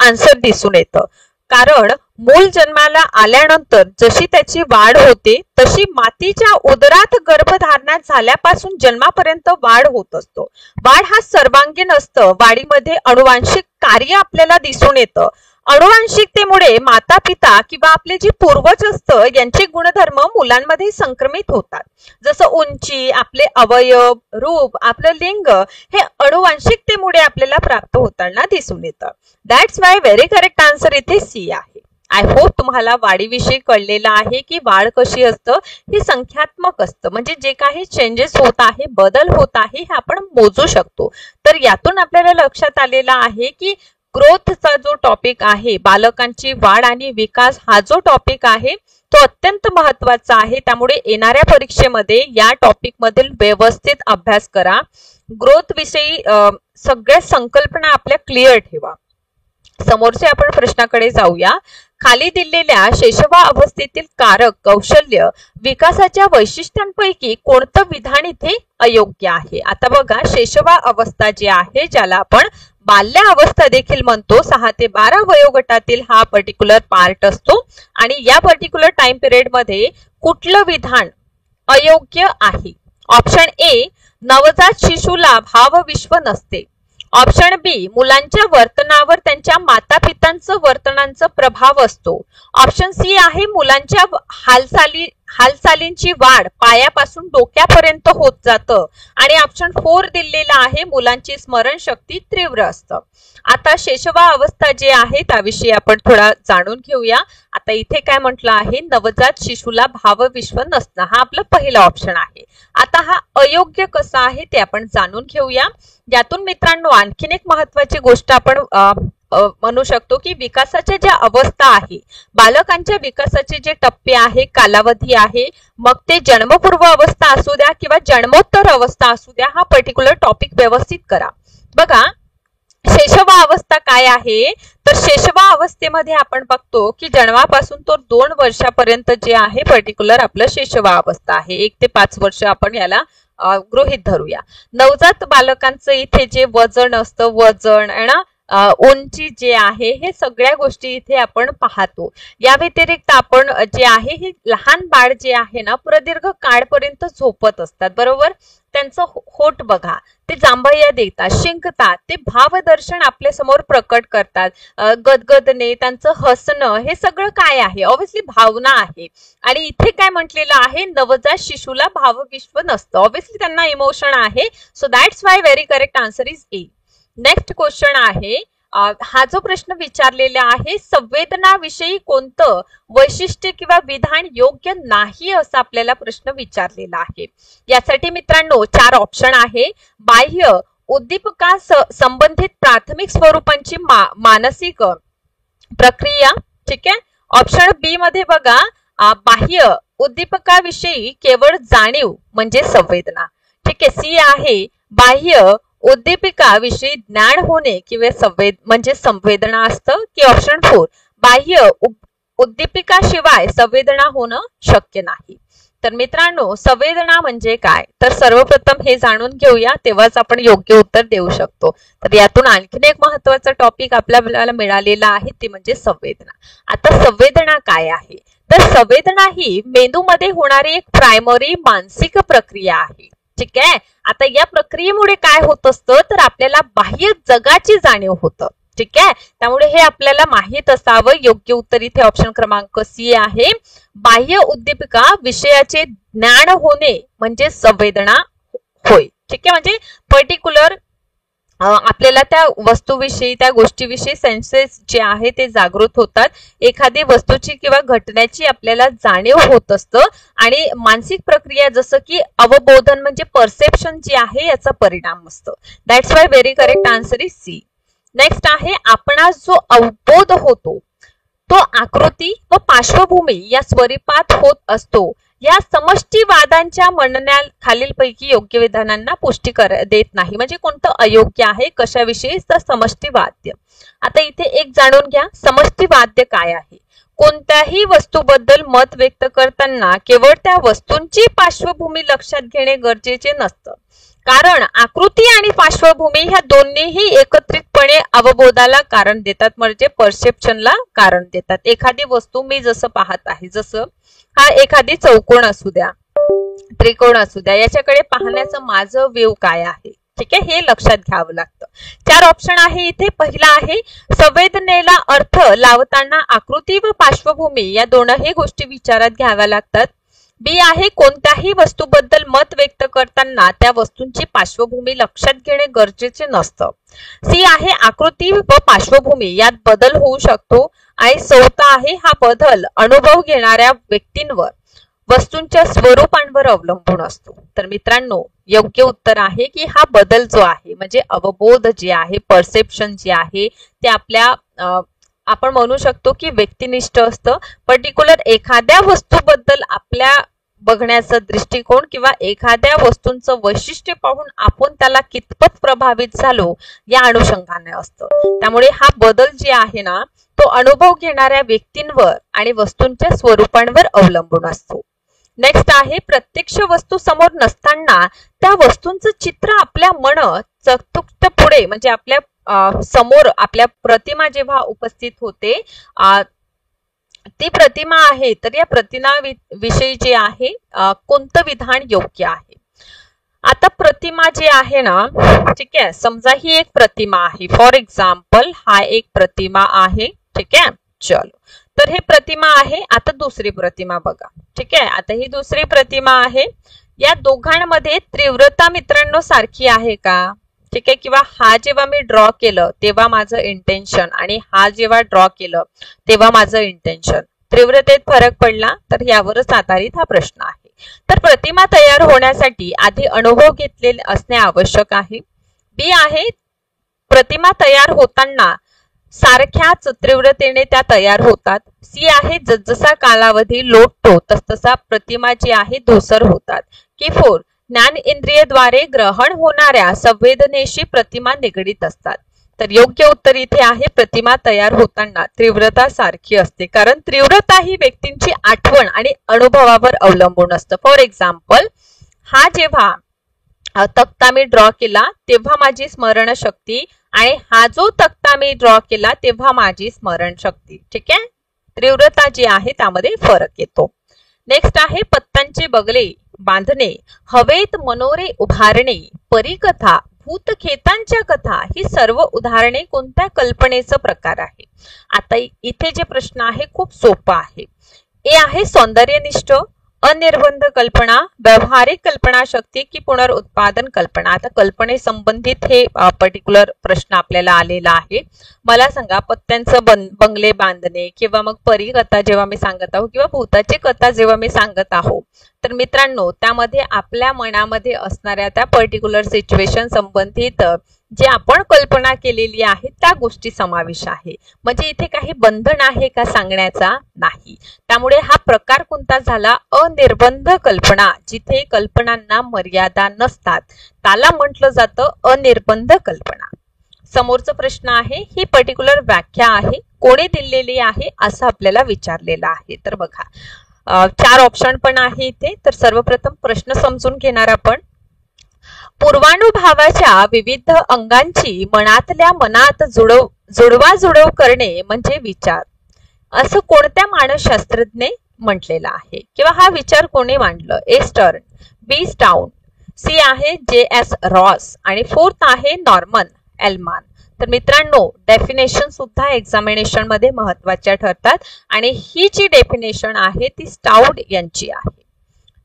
आन्सर दिसून येतं. कारण मूल जन्माला आल्यानंतर जशी त्याची वाढ होते तशी मातीच्या उदरात गर्भधारणा झाल्यापासून जन्मापर्यंत वाढ होत असतो. वाढ हा सर्वांगीण असतं. वाढीमध्ये अनुवांशिक कार्य आपल्याला दिसून येतं. अनुवांशिकतेमुळे माता पिता किंवा आपले जे पूर्वज असतं यांचे गुणधर्म मुलांमध्ये संक्रमित होतात. जसं उंची, आपले अवयव, रूप, आपलं लिंग हे अनुवांशिकतेमुळे आपल्याला प्राप्त होताना दिसून येतं. That's why very correct answer इथे सी आहे. आय होप तुम्हाला वाढीविषयी कळलेलं आहे की वाढ कशी असतं, हे संख्यात्मक असतं, म्हणजे जे काही चेंजेस होत आहे, बदल होत आहे हे आपण मोजू शकतो. तर यातून आपल्याला लक्षात आलेलं आहे की ग्रोथचा जो टॉपिक आहे, बालकांची वाढ आणि विकास हा जो टॉपिक आहे तो अत्यंत महत्वाचा आहे. त्यामुळे येणाऱ्या परीक्षेमध्ये या टॉपिक मधील व्यवस्थित अभ्यास करा. ग्रोथ विषयी सगळ्या संकल्पना आपल्या क्लिअर ठेवा. समोरच्या आपण प्रश्नाकडे जाऊया. खाली दिलेल्या शैशवा अवस्थेतील कारक कौशल्य विकासाच्या वैशिष्ट्यांपैकी कोणतं विधान इथे अयोग्य आहे? आता बघा, शैशवा अवस्था जी आहे, ज्याला आपण बाल्य अवस्था देखील म्हणतो, 6 ते 12 वयोगटातील हा पर्टिक्युलर पार्ट असतो. आणि या पर्टिक्युलर टाइम पिरियड मध्ये कुठलं विधान अयोग्य आहे? ऑप्शन ए, नवजात शिशुला भावविश्व नसते. ऑप्शन बी, मुलांच्या वर्तनावर त्यांच्या मातापितांचं वर्तनांचा प्रभाव असतो. ऑप्शन सी आहे, मुलांच्या हालचालींची वाढ पायापासून डोक्यापर्यंत होत जातं. आणि ऑप्शन 4 दिलेला आहे, मुलांची स्मरणशक्ती तीव्र असतं. आता शेषवा अवस्था जे आहे त्याविषयी आपण थोडा जाणून घेऊया. आता इथे काय म्हटलं आहे, नवजात शिशुला भावविश्व नसणं, हा आपला पहिला ऑप्शन आहे. आता हा अयोग्य कसा आहे ते आपण जाणून घेऊया. यातून मित्रांनो आणखीन एक महत्वाची गोष्ट आपण म्हणू शकतो की विकासाच्या ज्या अवस्था आहे, बालकांच्या विकासाचे जे टप्पे आहे, कालावधी आहे, मग ते जन्मपूर्व अवस्था असू द्या किंवा जन्मोत्तर अवस्था असू द्या, हा पर्टिक्युलर टॉपिक व्यवस्थित करा. बघा, शेषवा अवस्था काय आहे, तर शेषवा अवस्थेमध्ये आपण बघतो की जन्मापासून तो 2 वर्षापर्यंत जे आहे पर्टिक्युलर आपलं शेषवा अवस्था आहे. 1 ते 5 वर्ष आपण याला गृहीत धरूया. नवजात बालकांचं इथे जे वजन असतं, वजन आहे ना, उंची जे आहे, हे सगळ्या गोष्टी इथे आपण पाहतो. या व्यतिरिक्त आपण जे आहे, हे लहान बाळ जे आहे ना, प्रदीर्घ काळपर्यंत झोपत असतात, बरोबर. त्यांचं होठ बघा, ते जांभया देतात, शिंकतात, ते भावदर्शन आपल्या समोर प्रकट करतात, गदगदने त्यांचं हसणं, हे सगळं काय आहे, ऑब्व्हियसली भावना आहे. आणि इथे काय म्हटलेलं आहे, नवजात शिशुला भावविश्व नसतं, ऑब्व्हियसली त्यांना इमोशन आहे. So that's why very correct answer is a. Next question आहे, हा जो प्रश्न विचारलेला आहे, संवेदनाविषयी कोणतं वैशिष्ट्य किंवा विधान योग्य नाही असं आपल्याला प्रश्न विचारलेला आहे. यासाठी मित्रांनो 4 ऑप्शन आहे. बाह्य उद्दीपका संबंधित प्राथमिक स्वरूपांची मानसिक प्रक्रिया, ठीक आहे. ऑप्शन बी मध्ये बघा, बाह्य उद्दीपकाविषयी केवळ जाणीव म्हणजे संवेदना, ठीक आहे. सी आहे, बाह्य उद्दीपिकाविषयी ज्ञान होणे किंवा म्हणजे संवेदना असतं. की ऑप्शन 4, बाह्य उद्दीपिकाशिवाय संवेदना होणं शक्य नाही. तर मित्रांनो, संवेदना म्हणजे काय, तर सर्वप्रथम हे जाणून घेऊया, तेव्हाच आपण योग्य उत्तर देऊ शकतो. तर यातून आणखीन एक महत्वाचा टॉपिक आपल्याला मिळालेला आहे, ते म्हणजे संवेदना. आता संवेदना काय आहे, तर संवेदना ही मेंदूमध्ये होणारी एक प्रायमरी मानसिक प्रक्रिया आहे, ठीक आहे. आता या प्रक्रियेमुळे काय होत असतं, तर आपल्याला बाह्य जगाची जाणीव होतं, ठीक आहे. त्यामुळे हे आपल्याला माहित असावं. योग्य उत्तर इथे ऑप्शन क्रमांक सी आहे, बाह्य उद्दीपिका विषयाचे ज्ञान होणे म्हणजे संवेदना होय, ठीक आहे. म्हणजे पर्टिक्युलर आपल्याला त्या वस्तूविषयी, त्या गोष्टीविषयी सेन्सेस जे आहे ते जागृत होतात. एखादी वस्तूची किंवा घटनेची आपल्याला जाणीव होत असतं. आणि मानसिक प्रक्रिया जसं की अवबोधन म्हणजे परसेप्शन जे आहे याचा परिणाम असतो. That's why very correct answer is C. Next आहे, आपणास जो अवबोध होतो तो आकृती व पार्श्वभूमी या स्वरूपात होत असतो. या समष्टीवादांच्या म्हणण्या खालीलपैकी योग्य विधानांना पुष्टी देत नाही. म्हणजे कोणतं अयोग्य आहे, कशाविषयी, तर समष्टीवाद्य. आता इथे एक जाणून घ्या, समष्टीवाद्य काय आहे. कोणत्याही वस्तूबद्दल मत व्यक्त करताना केवळ त्या वस्तूंची पार्श्वभूमी लक्षात घेणे गरजेचे नसतं. कारण आकृती आणि पार्श्वभूमी ह्या दोन्हीही एकत्रितपणे अवबोधाला कारण देतात, म्हणजे परसेप्शनला कारण देतात. एखादी वस्तू मी जसं पाहत आहे, जसं हा एखादी चौकोन असू द्या, त्रिकोण असू द्या, याच्याकडे पाहण्याचं माझं व्ह्यू काय आहे, ठीक आहे, हे लक्षात घ्यावं लागतं. 4 ऑप्शन आहे इथे. पहिला आहे, संवेदनेला अर्थ लावताना आकृती व पार्श्वभूमी या दोनही गोष्टी विचारात घ्याव्या लागतात. बी आहे, कोणत्याही वस्तूबद्दल मत व्यक्त करताना त्या वस्तूंची पार्श्वभूमी लक्षात घेणे गरजेचे नसतं. सी आहे, आकृती व पार्श्वभूमी यात बदल होऊ शकतो. आणि चौथा आहे, हा बदल अनुभव घेणाऱ्या व्यक्तींवर, वस्तूंच्या स्वरूपांवर अवलंबून असतो. तर मित्रांनो, योग्य उत्तर आहे की हा बदल जो आहे म्हणजे अवबोध जे आहे, परसेप्शन जे आहे, ते आपल्या आपण म्हणू शकतो की व्यक्तिनिष्ठ असतं. पर्टिक्युलर एखाद्या वस्तूबद्दल आपल्या बघण्याचा दृष्टिकोन किंवा एखाद्या वस्तूंचं वैशिष्ट्य पाहून आपण त्याला कितपत प्रभावित झालो या अनुषंगाने असतं. त्यामुळे हा बदल जे आहे ना, तो अनुभव घेणाऱ्या व्यक्तींवर आणि वस्तूंच्या स्वरूपांवर अवलंबून असतो. नेक्स्ट आहे, प्रत्यक्ष वस्तू समोर नसताना त्या वस्तूंचं चित्र आपल्या मन चकचुकत्या पुढे म्हणजे आपल्या समोर आपल्या प्रतिमा जेव्हा उपस्थित होते ती प्रतिमा आहे, तर या प्रतिमा विषयी जे आहे कोणतं विधान योग्य आहे? आता प्रतिमा जी आहे ना, ठीक आहे, समजा ही एक प्रतिमा आहे, फॉर एक्झाम्पल हा एक प्रतिमा आहे, ठीक आहे. चलो, तर हे प्रतिमा आहे. आता दुसरी प्रतिमा बघा, ठीक आहे. आता ही दुसरी प्रतिमा आहे. या दोघांमध्ये तीव्रता मित्रांनो सारखी आहे का? ठीक आहे. किंवा हा जेव्हा मी ड्रॉ केलं तेव्हा माझं इंटेन्शन आणि हा जेव्हा ड्रॉ केलं तेव्हा माझं इंटेन्शन, तीव्रतेत फरक पडला? तर यावरच आधारित हा प्रश्न आहे. तर प्रतिमा तयार होण्यासाठी आधी अनुभव घेतलेले असणे आवश्यक आहे. बी आहे, प्रतिमा तयार होताना सारख्याच तीव्रतेने त्या तयार होतात. सी आहे, जसजसा कालावधी लोटतो तसतसा प्रतिमा जी आहे धूसर होतात. की 4, ज्ञान इंद्रियद्वारे ग्रहण होणाऱ्या संवेदनेशी प्रतिमा निगडीत असतात. तर योग्य उत्तर इथे आहे, प्रतिमा तयार होताना तीव्रता सारखी असते, कारण तीव्रता ही व्यक्तींची आठवण आणि अनुभवावर अवलंबून असतं. फॉर एक्झाम्पल, हा जेव्हा तक्ता मी ड्रॉ केला तेव्हा माझी स्मरणशक्ती आणि हा जो तक्ता मी ड्रॉ केला तेव्हा माझी स्मरणशक्ती, ठीक आहे, तीव्रता जी आहे त्यामध्ये फरक येतो. नेक्स्ट आहे, पत्त्यांचे बगले बांधणे, हवेत मनोरे उभारणे, परीकथा, भूतखेतांच्या कथा ही सर्व उदाहरणे कोणत्या कल्पनेचा प्रकार आहे? आता इथे जे प्रश्न आहे खूप सोपा आहे. ए आहे सौंदर्यनिष्ठ, अनिर्बंध कल्पना, व्यावहारिक कल्पना शक्ती की पुनरुत्पादन कल्पना. आता कल्पने संबंधित हे पर्टिक्युलर प्रश्न आपल्याला आलेला आहे. मला सांगा, पत्त्यांचं बंगले बांधणे किंवा मग परीकथा जेव्हा मी सांगत आहो किंवा भूताची कथा जेव्हा मी सांगत आहो, तर मित्रांनो त्यामध्ये आपल्या मनामध्ये असणाऱ्या त्या पर्टिक्युलर सिच्युएशन संबंधित जे आपण कल्पना केलेली आहे त्या गोष्टी समावेश आहे. म्हणजे इथे काही बंधन आहे का सांगण्याचा? नाही. त्यामुळे हा प्रकार कोणता झाला? अनिर्बंध कल्पना, जिथे कल्पनांना मर्यादा नसतात त्याला म्हटलं जातं अनिर्बंध कल्पना. समोरचा प्रश्न आहे, ही पर्टिक्युलर व्याख्या आहे, कोणी दिलेली आहे असं आपल्याला विचारलेलं आहे. तर बघा, 4 ऑप्शन पण आहे इथे. तर सर्वप्रथम प्रश्न समजून घेणार आपण. पूर्वानुभावाच्या विविध अंगांची मनातल्या मनात जुडवाजुडव करणे म्हणजे विचार, असं कोणत्या मानसशास्त्रज्ञ म्हटलेलं आहे किंवा हा विचार कोणी मांडलं? ए स्टर्न, बी स्टाउन, सी आहे जे.एस. रॉस आणि 4th आहे नॉर्मन एल्मान. तर मित्रांनो, डेफिनेशन सुद्धा एक्झामिनेशन मध्ये महत्वाच्या ठरतात आणि ही जी डेफिनेशन आहे ती स्टाउड यांची आहे.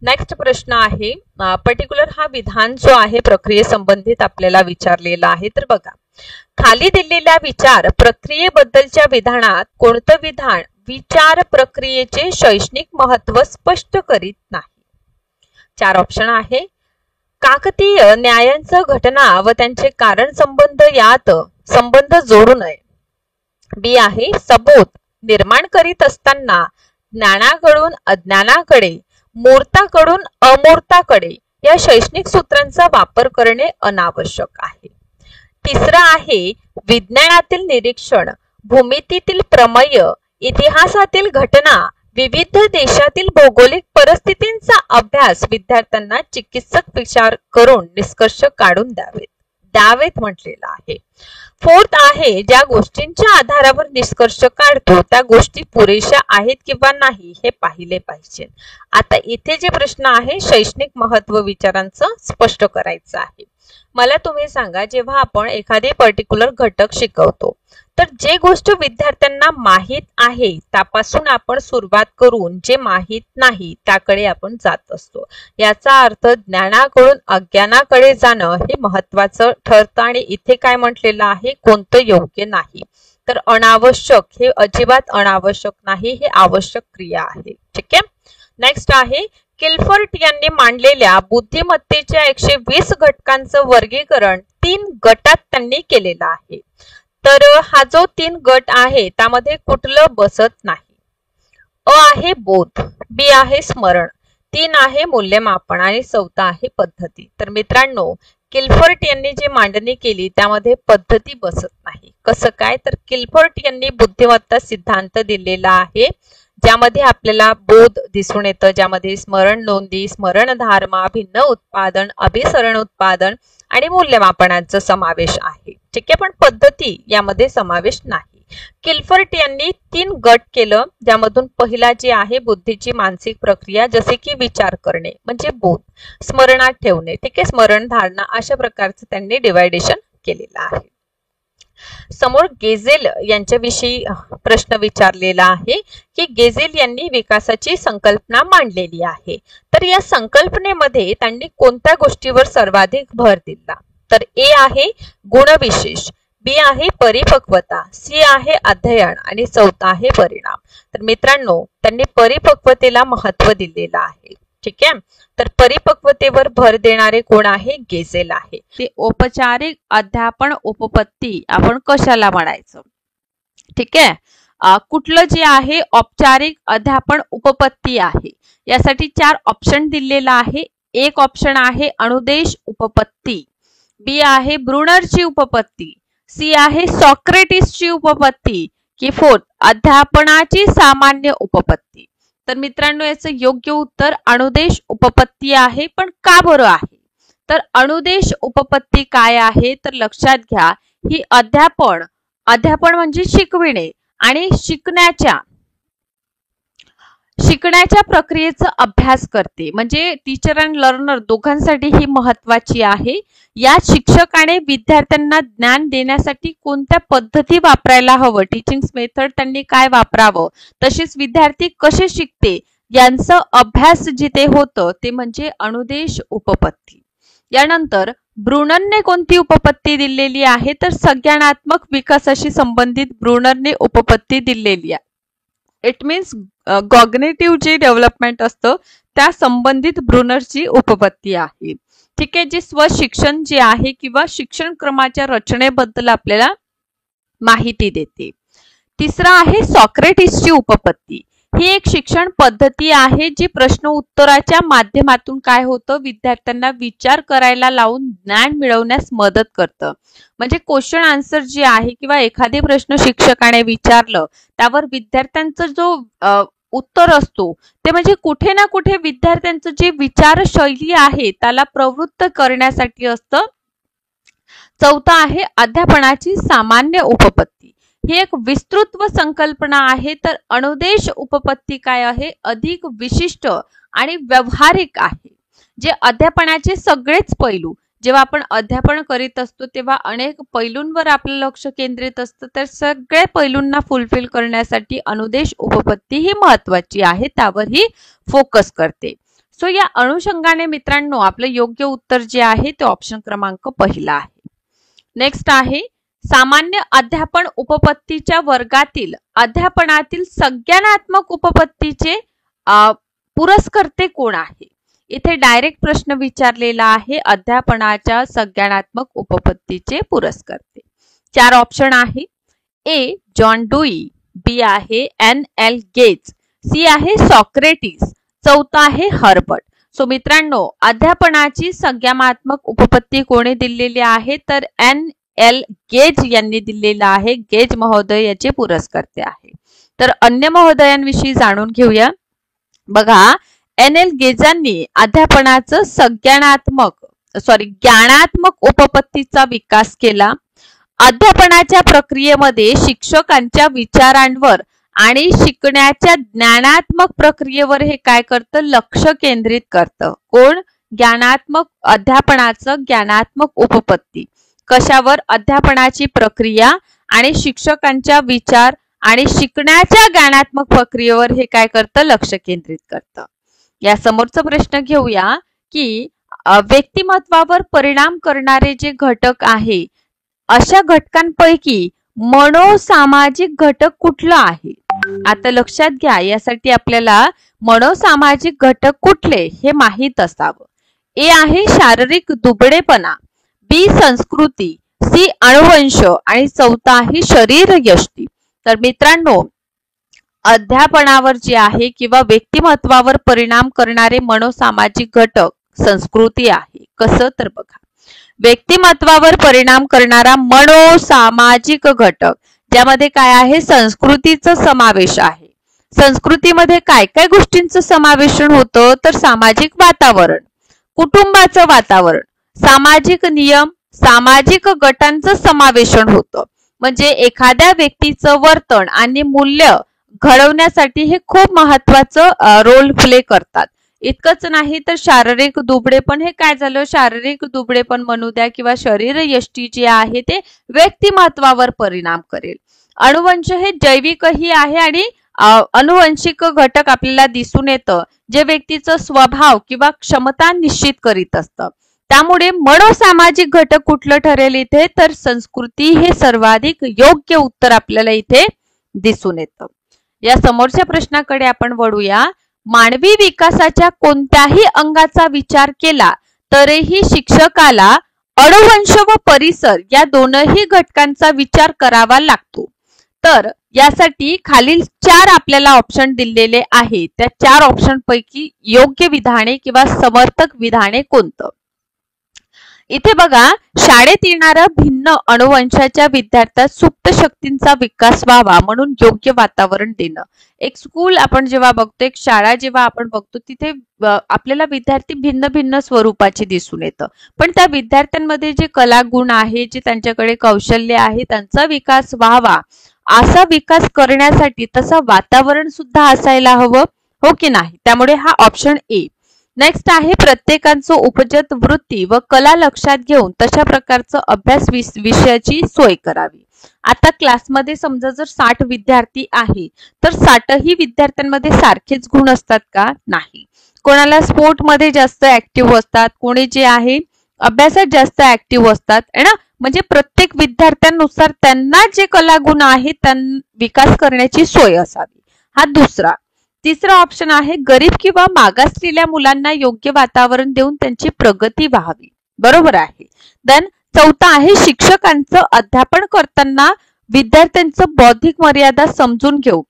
नेक्स्ट प्रश्न आहे, पर्टिक्युलर हा विधान जो आहे प्रक्रिये संबंधित आपल्याला विचारलेला आहे. तर बघा, खाली दिलेल्या विचार प्रक्रियेबद्दलच्या विधानात कोणतं विधान विचार प्रक्रियेचे शैक्षणिक महत्व स्पष्ट करीत नाही? 4 ऑप्शन आहे. काकतीय न्यायांचं घटना व त्यांचे कारण संबंध यात संबंध जोडू नये. बी आहे, सबोध निर्माण करीत असताना ज्ञानाकडून अज्ञानाकडे, मूर्ताकडून अमूर्ताकडे या शैक्षणिक सूत्रांचा वापर करणे अनावश्यक आहे. तिसरा आहे, विज्ञानातील निरीक्षण, भूमितीतील प्रमेय, इतिहासातील घटना, विविध देशातील भौगोलिक परिस्थितींचा अभ्यास विद्यार्थ्यांना चिकित्सक विचार करून निष्कर्ष काढून द्यावेत म्हटलेलं आहे. 4th आहे, ज्या गोष्टींच्या आधारावर निष्कर्ष काढतो त्या गोष्टी पुरेशा आहेत किंवा नाही हे पाहिले पाहिजे. आता इथे जे प्रश्न आहे शैक्षणिक महत्व विचारांचं स्पष्ट करायचं आहे. मला तुम्ही सांगा, जेव्हा आपण एखादे पर्टिक्युलर घटक शिकवतो तर जे गोष्ट विद्यार्थ्यांना माहीत आहे त्यापासून आपण सुरुवात करून जे माहीत नाही त्याकडे आपण जात असतो. याचा अर्थ ज्ञानाकडून अज्ञानाकडे जाणं हे महत्वाचं ठरतं आणि इथे काय म्हटलेलं आहे, कोणतं योग्य नाही. तर अनावश्यक हे अजिबात अनावश्यक नाही, हे आवश्यक क्रिया आहे. ठीक आहे. नेक्स्ट आहे, किल्फर्ट यांनी मांडलेल्या बुद्धिमत्तेच्या 120 घटकांचं वर्गीकरण 3 गटात त्यांनी केलेलं आहे. तर हा जो 3 गट आहे त्यामध्ये कुठलं बसत नाही. अ आहे बोध, बी आहे स्मरण, 3 आहे मूल्यमापन आणि 4था आहे पद्धती. तर मित्रांनो, किल्फर्ट यांनी जी मांडणी केली त्यामध्ये पद्धती बसत नाही. कसं काय? तर किल्फर्ट यांनी बुद्धिमत्ता सिद्धांत दिलेला आहे ज्यामध्ये आपल्याला बोध दिसून येतं, ज्यामध्ये स्मरण नोंदी, स्मरण धारणा, भिन्न उत्पादन, अभिसरण उत्पादन आणि मूल्यमापनाचा समावेश आहे. ठीक आहे, पण पद्धती यामध्ये समावेश नाही. किल्फर्ट यांनी 3 गट केलं, ज्यामधून पहिला जे आहे बुद्धीची मानसिक प्रक्रिया, जसे की विचार करणे म्हणजे बोध, स्मरणात ठेवणे, ठीक आहे, स्मरण धारणा, अशा प्रकारचं त्यांनी डिवायडेशन केलेलं आहे. समोर गेझेल यांच्याविषयी प्रश्न विचारलेला आहे की गेझेल यांनी विकासाची संकल्पना मांडलेली आहे, तर या संकल्पनेमध्ये त्यांनी कोणत्या गोष्टीवर सर्वाधिक भर दिला? तर ए आहे गुणविशेष, बी आहे परिपक्वता, सी आहे अध्ययन आणि चौथा आहे परिणाम. तर मित्रांनो, त्यांनी परिपक्वतेला महत्त्व दिलेलं आहे, ठीक आहे. तर परिपक्वतेवर भर देणारे कोण आहे? गेझेल आहे. ते औपचारिक अध्यापन उपपत्ती आपण कशाला म्हणायचं, ठीक आहे. कुठलं जे आहे औपचारिक अध्यापन उपपत्ती आहे, यासाठी 4 ऑप्शन दिलेला आहे. एक ऑप्शन आहे अनुदेश उपपत्ती, बी आहे ब्रुनरची उपपत्ती, सी आहे सॉक्रेटिसची उपपत्ती, की फोर्थ अध्यापनाची सामान्य उपपत्ती. तर मित्रांनो, याचं योग्य उत्तर अनुदेश उपपत्ती आहे. पण का बरं आहे? तर अनुदेश उपपत्ती काय आहे तर लक्षात घ्या, ही अध्यापन म्हणजे शिकविणे आणि शिकण्याच्या प्रक्रियेचा अभ्यास करते, म्हणजे टीचर अँड लर्नर दोघांसाठी ही महत्वाची आहे. या शिक्षकाने विद्यार्थ्यांना ज्ञान देण्यासाठी कोणत्या पद्धती वापरायला हवं, टीचिंग मेथड त्यांनी काय वापरावं, तसेच विद्यार्थी कसे शिकते यांचा अभ्यास जिथे होतं ते म्हणजे अनुदेश उपपत्ती. यानंतर ब्रुनरने कोणती उपपत्ती दिलेली आहे तर संज्ञानात्मक विकासाशी संबंधित ब्रुनरने उपपत्ती दिलेली आहे. इट मीन्स कॉग्निटिव्ह जे डेव्हलपमेंट असतं त्या संबंधित ब्रुनरची उपपत्ती आहे, ठीक आहे. जे स्वशिक्षण जे आहे किंवा शिक्षण क्रमाच्या रचनेबद्दल आपल्याला माहिती देते. तिसरा आहे सॉक्रेटिसची उपपत्ती. ही एक शिक्षण पद्धती आहे जी प्रश्न उत्तराच्या माध्यमातून काय होतं, विद्यार्थ्यांना विचार करायला लावून ज्ञान मिळवण्यास मदत करतं. म्हणजे क्वेश्चन आन्सर जे आहे किंवा एखादे प्रश्न शिक्षकाने विचारलं त्यावर विद्यार्थ्यांचा जो उत्तर असतो ते म्हणजे कुठे ना कुठे विद्यार्थ्यांचं जे विचारशैली आहे त्याला प्रवृत्त करण्यासाठी असतं. चौथा आहे अध्यापनाची सामान्य उपपत्ती. ही एक विस्तृत संकल्पना आहे, तर अनुदेश उपपत्ती काय आहे, अधिक विशिष्ट आणि व्यावहारिक आहे. जे अध्यापनाचे सगळेच पैलू, जेव्हा आपण अध्यापन करीत असतो तेव्हा अनेक पैलूंवर आपलं लक्ष केंद्रित असतं, तर सगळ्या पैलूंना फुलफिल करण्यासाठी अनुदेश उपपत्ती ही महत्वाची आहे, त्यावर ही फोकस करते. सो या अनुषंगाने मित्रांनो आपलं योग्य उत्तर जे आहे ते ऑप्शन क्रमांक पहिला आहे. नेक्स्ट आहे सामान्य अध्यापन उपपत्तीच्या वर्गातील अध्यापनातील संज्ञानात्मक उपपत्तीचे पुरस्कर्ते कोण आहे. इथे डायरेक्ट प्रश्न विचारलेला आहे, अध्यापनाच्या संज्ञानात्मक उपपत्तीचे पुरस्कर्ते. 4 ऑप्शन आहे. ए जॉन डुई, बी आहे NL गेज, सी आहे सॉक्रेटिस, चौथा आहे हर्बर्ट. सो मित्रांनो, अध्यापनाची संज्ञानात्मक उपपत्ती कोणी दिलेली आहे तर NL गेज यांनी दिलेला आहे. गेज महोदय याचे पुरस्कर्ते आहे. तर अन्य महोदयांविषयी जाणून घेऊया. बघा, NL गेजांनी अध्यापनाचं ज्ञानात्मक उपपत्तीचा विकास केला. अध्यापनाच्या प्रक्रियेमध्ये शिक्षकांच्या विचारांवर आणि शिकण्याच्या ज्ञानात्मक प्रक्रियेवर हे काय करतं, लक्ष केंद्रित करतं. कोण? अध्यापनाचं ज्ञानात्मक उपपत्ती कशावर, अध्यापनाची प्रक्रिया आणि शिक्षकांच्या विचार आणि शिकण्याच्या ज्ञानात्मक प्रक्रियेवर हे काय करतं, लक्ष केंद्रित करतं. या समोरचा प्रश्न घेऊया की व्यक्तिमत्वावर परिणाम करणारे जे घटक आहे अशा घटकांपैकी मनोसामाजिक घटक कुठला आहे. आता लक्षात घ्या, यासाठी आपल्याला मनोसामाजिक घटक कुठले हे माहित असावं. ए आहे शारीरिक दुबळेपणा, बी संस्कृती, सी अनुवंश आणि चौथा आहे शरीर यष्टी. तर मित्रांनो, अध्यापनावर जे आहे किंवा व्यक्तिमत्वावर परिणाम करणारे मनोसामाजिक घटक संस्कृती आहे. कसं तर बघा, व्यक्तिमत्वावर परिणाम करणारा मनोसामाजिक घटक ज्यामध्ये काय आहे, संस्कृतीचा समावेश आहे. संस्कृतीमध्ये काय काय गोष्टींचं समावेशन होतं तर सामाजिक वातावरण, कुटुंबाचं वातावरण, सामाजिक नियम, सामाजिक गटांचं समावेशन होतं. म्हणजे एखाद्या व्यक्तीचं वर्तन आणि मूल्य घडवण्यासाठी हे खूप महत्वाचं रोल प्ले करतात. इतकंच नाही तर शारीरिक दुबळेपण हे काय झालं, शारीरिक दुबळेपण म्हणू द्या किंवा शरीर यष्टी जे आहे ते व्यक्तिमत्वावर परिणाम करेल. अनुवंश हे जैविकही आहे आणि अनुवंशिक घटक आपल्याला दिसून येतं जे व्यक्तीचं स्वभाव किंवा क्षमता निश्चित करीत असतं. त्यामुळे मनोसामाजिक घटक कुठलं ठरेल इथे, तर संस्कृती हे सर्वाधिक योग्य उत्तर आपल्याला इथे दिसून येतं. या समोरच्या प्रश्नाकडे आपण वळूया. मानवी विकासाच्या कोणत्याही अंगाचा विचार केला तरीही शिक्षकाला अनुवंश व परिसर या दोनही घटकांचा विचार करावा लागतो. तर यासाठी खालील 4 आपल्याला ऑप्शन दिलेले आहे. त्या 4 ऑप्शन पैकी योग्य विधाने किंवा समर्थक विधाने कोणतं. इथे बघा, शाळेत येणाऱ्या भिन्न अनुवंशाच्या विद्यार्थ्यात सुप्त शक्तींचा विकास व्हावा म्हणून योग्य वातावरण देणं. एक स्कूल आपण जेव्हा बघतो, एक शाळा जेव्हा आपण बघतो, तिथे आपल्याला विद्यार्थी भिन्न भिन्न स्वरूपाचे दिसून येतं. पण त्या विद्यार्थ्यांमध्ये जे कलागुण आहे, जे त्यांच्याकडे कौशल्य आहे, त्यांचा विकास व्हावा, असा विकास करण्यासाठी तसं वातावरण सुद्धा असायला हवं, हो की नाही. त्यामुळे हा ऑप्शन ए. नेक्स्ट आहे प्रत्येकाचं उपजत वृत्ती व कला लक्षात घेऊन तशा प्रकारचं अभ्यास विषयाची सोय करावी. आता क्लासमध्ये समजा जर 60 विद्यार्थी आहे तर 60ही विद्यार्थ्यांमध्ये सारखेच गुण असतात का, नाही. कोणाला स्पोर्ट मध्ये जास्त ऍक्टिव्ह असतात, कोणी जे आहे अभ्यासात जास्त ऍक्टिव्ह असतात है ना. म्हणजे प्रत्येक विद्यार्थ्यांनुसार त्यांना जे कलागुण आहेत त्यांना विकास करण्याची सोय असावी. हा दुसरा. तिसरा ऑप्शन आहे गरीब किंवा मागासलेल्या मुलांना योग्य वातावरण देऊन त्यांची प्रगती व्हावी. बरोबर आहे. देन चौथा आहे शिक्षकांचं अध्यापन करताना विद्यार्थ्यांचं बौद्धिक मर्यादा समजून घेऊ.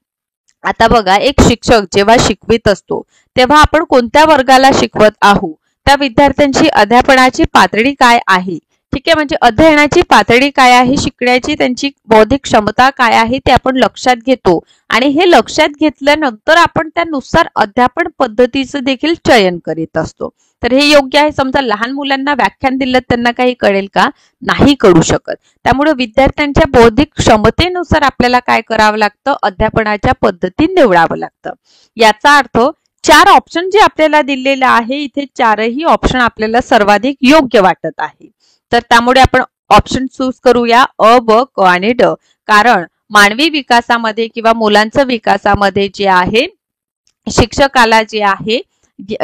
आता बघा, एक शिक्षक जेव्हा शिकवित असतो तेव्हा आपण कोणत्या वर्गाला शिकवत आहोत, त्या विद्यार्थ्यांची अध्यापनाची पातळी काय आहे, ठीक आहे. म्हणजे अध्ययनाची पातळी काय आहे, शिकण्याची त्यांची बौद्धिक क्षमता काय आहे ते आपण लक्षात घेतो आणि हे लक्षात घेतल्यानंतर आपण त्यानुसार अध्यापन पद्धतीचं देखील चयन करीत असतो. तर हे योग्य आहे. समजा लहान मुलांना व्याख्यान दिलं त्यांना काही कळेल का, नाही कळू शकत. त्यामुळे विद्यार्थ्यांच्या बौद्धिक क्षमतेनुसार आपल्याला काय करावं लागतं, अध्यापनाच्या पद्धती निवडावं लागतं. याचा अर्थ 4 ऑप्शन जे आपल्याला दिलेले आहे इथे 4ही ऑप्शन आपल्याला सर्वाधिक योग्य वाटत आहे. तर त्यामुळे आपण ऑप्शन चूज करूया अ, ब, क आणि ड. कारण मानवी विकासामध्ये किंवा मुलांच्या विकासामध्ये जे आहे शिक्षकाला जे आहे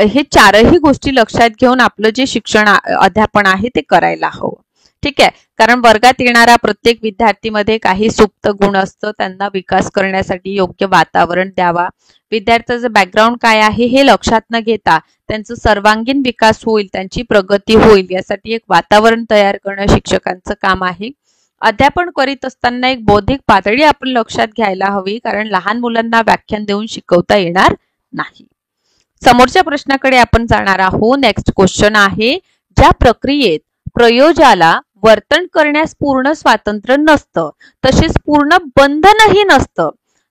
हे 4ही गोष्टी लक्षात घेऊन आपलं जे शिक्षण अध्यापन आहे ते करायला हवं, ठीक आहे. कारण वर्गात येणारा प्रत्येक विद्यार्थीमध्ये काही सुप्त गुण असतं, त्यांना विकास करण्यासाठी योग्य वातावरण द्यावा. विद्यार्थ्याचं बॅकग्राऊंड काय आहे हे लक्षात न घेता त्यांचं सर्वांगीण विकास होईल, त्यांची प्रगती होईल, यासाठी एक वातावरण तयार करणं शिक्षकांचं काम आहे. अध्यापन करीत असताना एक बौद्धिक पातळी आपण लक्षात घ्यायला हवी, कारण लहान मुलांना व्याख्यान देऊन शिकवता येणार नाही. समोरच्या प्रश्नाकडे आपण जाणार आहोत. नेक्स्ट क्वेश्चन आहे, ज्या प्रक्रियेत प्रयोजाला वर्तन करण्यास पूर्ण स्वातंत्र्य नसतं तसेच पूर्ण बंधनही नसतं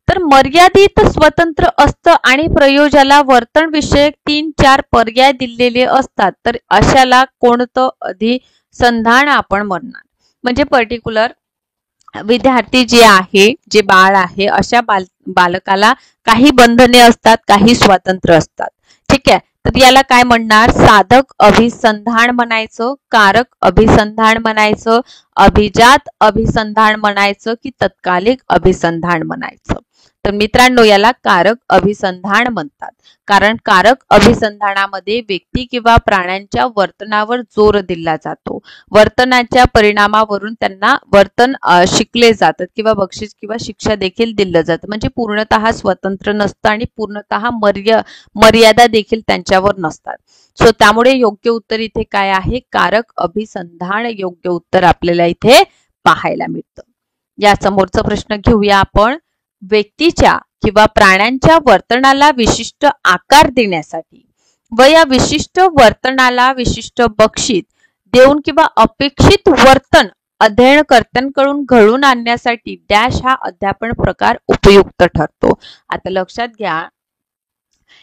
तर मर्यादित स्वतंत्र असतं आणि प्रयोजाला वर्तन विषयक 3-4 पर्याय दिलेले असतात, तर अशाला कोणतं अधिसंधान आपण म्हणणार. म्हणजे पर्टिक्युलर विद्यार्थी जे आहे, जे बाळ आहे, अशा बालकाला काही बंधने असतात, काही स्वातंत्र्य असतात, ठीक आहे. तर याला काय म्हणणार, साधक अभिसंधान म्हणायचं, कारक अभिसंधान म्हणायचं, अभिजात अभिसंधान म्हणायचं की तत्कालिक अभिसंधान म्हणायचं. तर मित्रांनो याला कारक अभिसंधान म्हणतात. कारण कारक अभिसंधानामध्ये व्यक्ती किंवा प्राण्यांच्या वर्तनावर जोर दिला जातो. वर्तनाच्या परिणामावरून त्यांना वर्तन शिकले जातात किंवा बक्षीस किंवा शिक्षा देखील दिलं जातं. म्हणजे पूर्णतः स्वतंत्र नसतं आणि पूर्णतः मर्यादा देखील त्यांच्यावर नसतात. सो त्यामुळे योग्य उत्तर इथे काय आहे, कारक अभिसंधान योग्य उत्तर आपल्याला इथे पाहायला मिळतं. या समोरचा प्रश्न घेऊया आपण. व्यक्तीच्या किंवा प्राण्यांच्या वर्तनाला विशिष्ट आकार देण्यासाठी व या विशिष्ट वर्तनाला विशिष्ट बक्षीस देऊन किंवा अपेक्षित वर्तन अध्ययनकर्त्यांकडून घडून आणण्यासाठी डॅश हा अध्यापन प्रकार उपयुक्त ठरतो. आता लक्षात घ्या,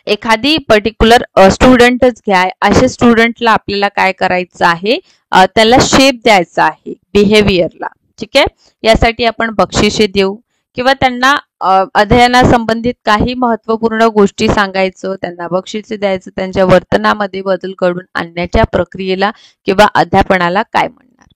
एखादी पर्टिक्युलर स्टुडंटच घ्या, अशा स्टुडंटला आपल्याला काय करायचं आहे, त्याला शेप द्यायचा आहे बिहेवियरला, ठीक आहे. यासाठी आपण बक्षिसे देऊ किंवा त्यांना अध्ययनासंबंधित काही महत्त्वपूर्ण गोष्टी सांगायचं, त्यांना बक्षिसे द्यायचं, त्यांच्या वर्तनामध्ये बदल घडवून आणण्याच्या प्रक्रियेला किंवा अध्यापनाला काय म्हणणार?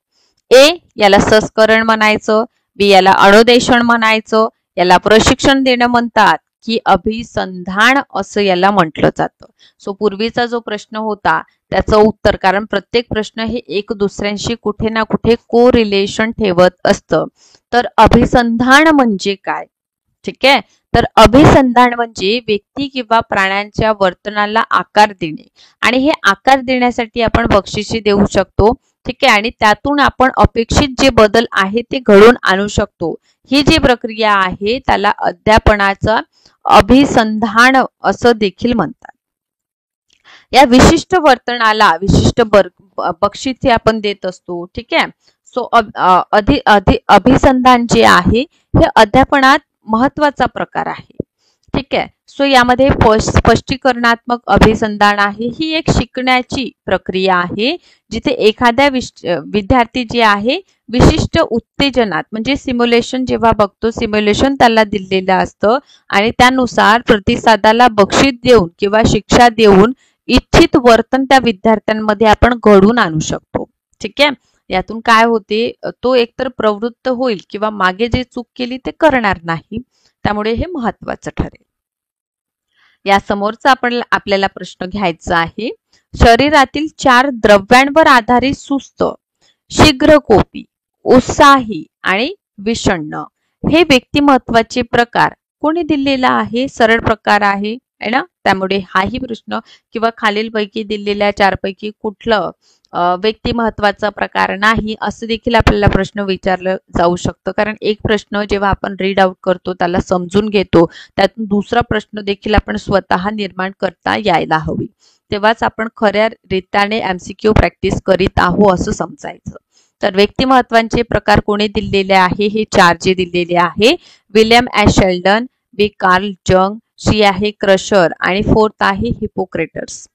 ए याला संस्करण म्हणायचं, बी याला अनुदेशन म्हणायचं, याला प्रशिक्षण देणं म्हणतात, की अभिसंधान असं याला म्हटलं जातं. सो पूर्वीचा जो प्रश्न होता त्याचं उत्तर, कारण प्रत्येक प्रश्न हे एक दुसऱ्यांशी कुठे ना कुठे को रिलेशन ठेवत असतं. तर अभिसंधान म्हणजे काय? ठीक आहे. तर अभिसंधान म्हणजे व्यक्ती किंवा प्राण्यांच्या वर्तनाला आकार देणे, आणि हे आकार देण्यासाठी आपण बक्षिसे देऊ शकतो. ठीक आहे. आणि त्यातून आपण अपेक्षित जे बदल आहे ते घडवून आणू शकतो. ही जी प्रक्रिया आहे त्याला अध्यापनाचा अभिसंधान असं देखील म्हणतात. या विशिष्ट वर्तनाला विशिष्ट बक्षिसे आपण देत असतो. ठीक आहे. सो अभिसंधान जे आहे हे अध्यापनात महत्वाचा प्रकार आहे. ठीक आहे. सो यामध्ये स्पष्टीकरणात्मक अभिसंधान आहे, ही एक शिकण्याची प्रक्रिया आहे जिथे एखाद्या विद्यार्थी जे आहे विशिष्ट उत्तेजनात, म्हणजे सिम्युलेशन जेव्हा बघतो, सिम्युलेशन त्याला दिलेलं असतं आणि त्यानुसार प्रतिसादाला बक्षीस देऊन किंवा शिक्षा देऊन इच्छित वर्तन त्या विद्यार्थ्यांमध्ये आपण घडवून आणू शकतो. ठीक आहे. यातून काय होते, तो एकतर प्रवृत्त होईल किंवा मागे जे चूक केली ते करणार नाही. त्यामुळे हे महत्वाचं ठरेल. या समोरचा आपल्याला प्रश्न घ्यायचा आहे. शरीरातील 4 द्रव्यांवर आधारित सुस्त, शीघ्रकोपी, उत्साही आणि विषण्ण हे व्यक्तिमत्वाचे प्रकार कोणी दिलेला आहे? सरळ प्रकार आहे ना. त्यामुळे हाही प्रश्न किंवा खालीलपैकी दिलेल्या 4 पैकी कुठलं व्यक्तिमत्वाचा प्रकार नाही असं देखील आपल्याला प्रश्न विचारलं जाऊ शकतं. कारण एक प्रश्न जेव्हा आपण रीड आउट करतो त्याला समजून घेतो, त्यातून दुसरा प्रश्न देखील आपण स्वतः निर्माण करता यायला हवी, तेव्हाच आपण खऱ्या रीतीने MCQ प्रॅक्टिस करीत आहोत असं समजायचं. तर व्यक्तिमत्वांचे प्रकार कोणी दिलेले आहे? हे 4 जे दिलेले आहे, विल्यम ॲश शेल्डन, बी कार्ल जंग, सी आहे क्रशर आणि 4th आहे हिपोक्रेटस.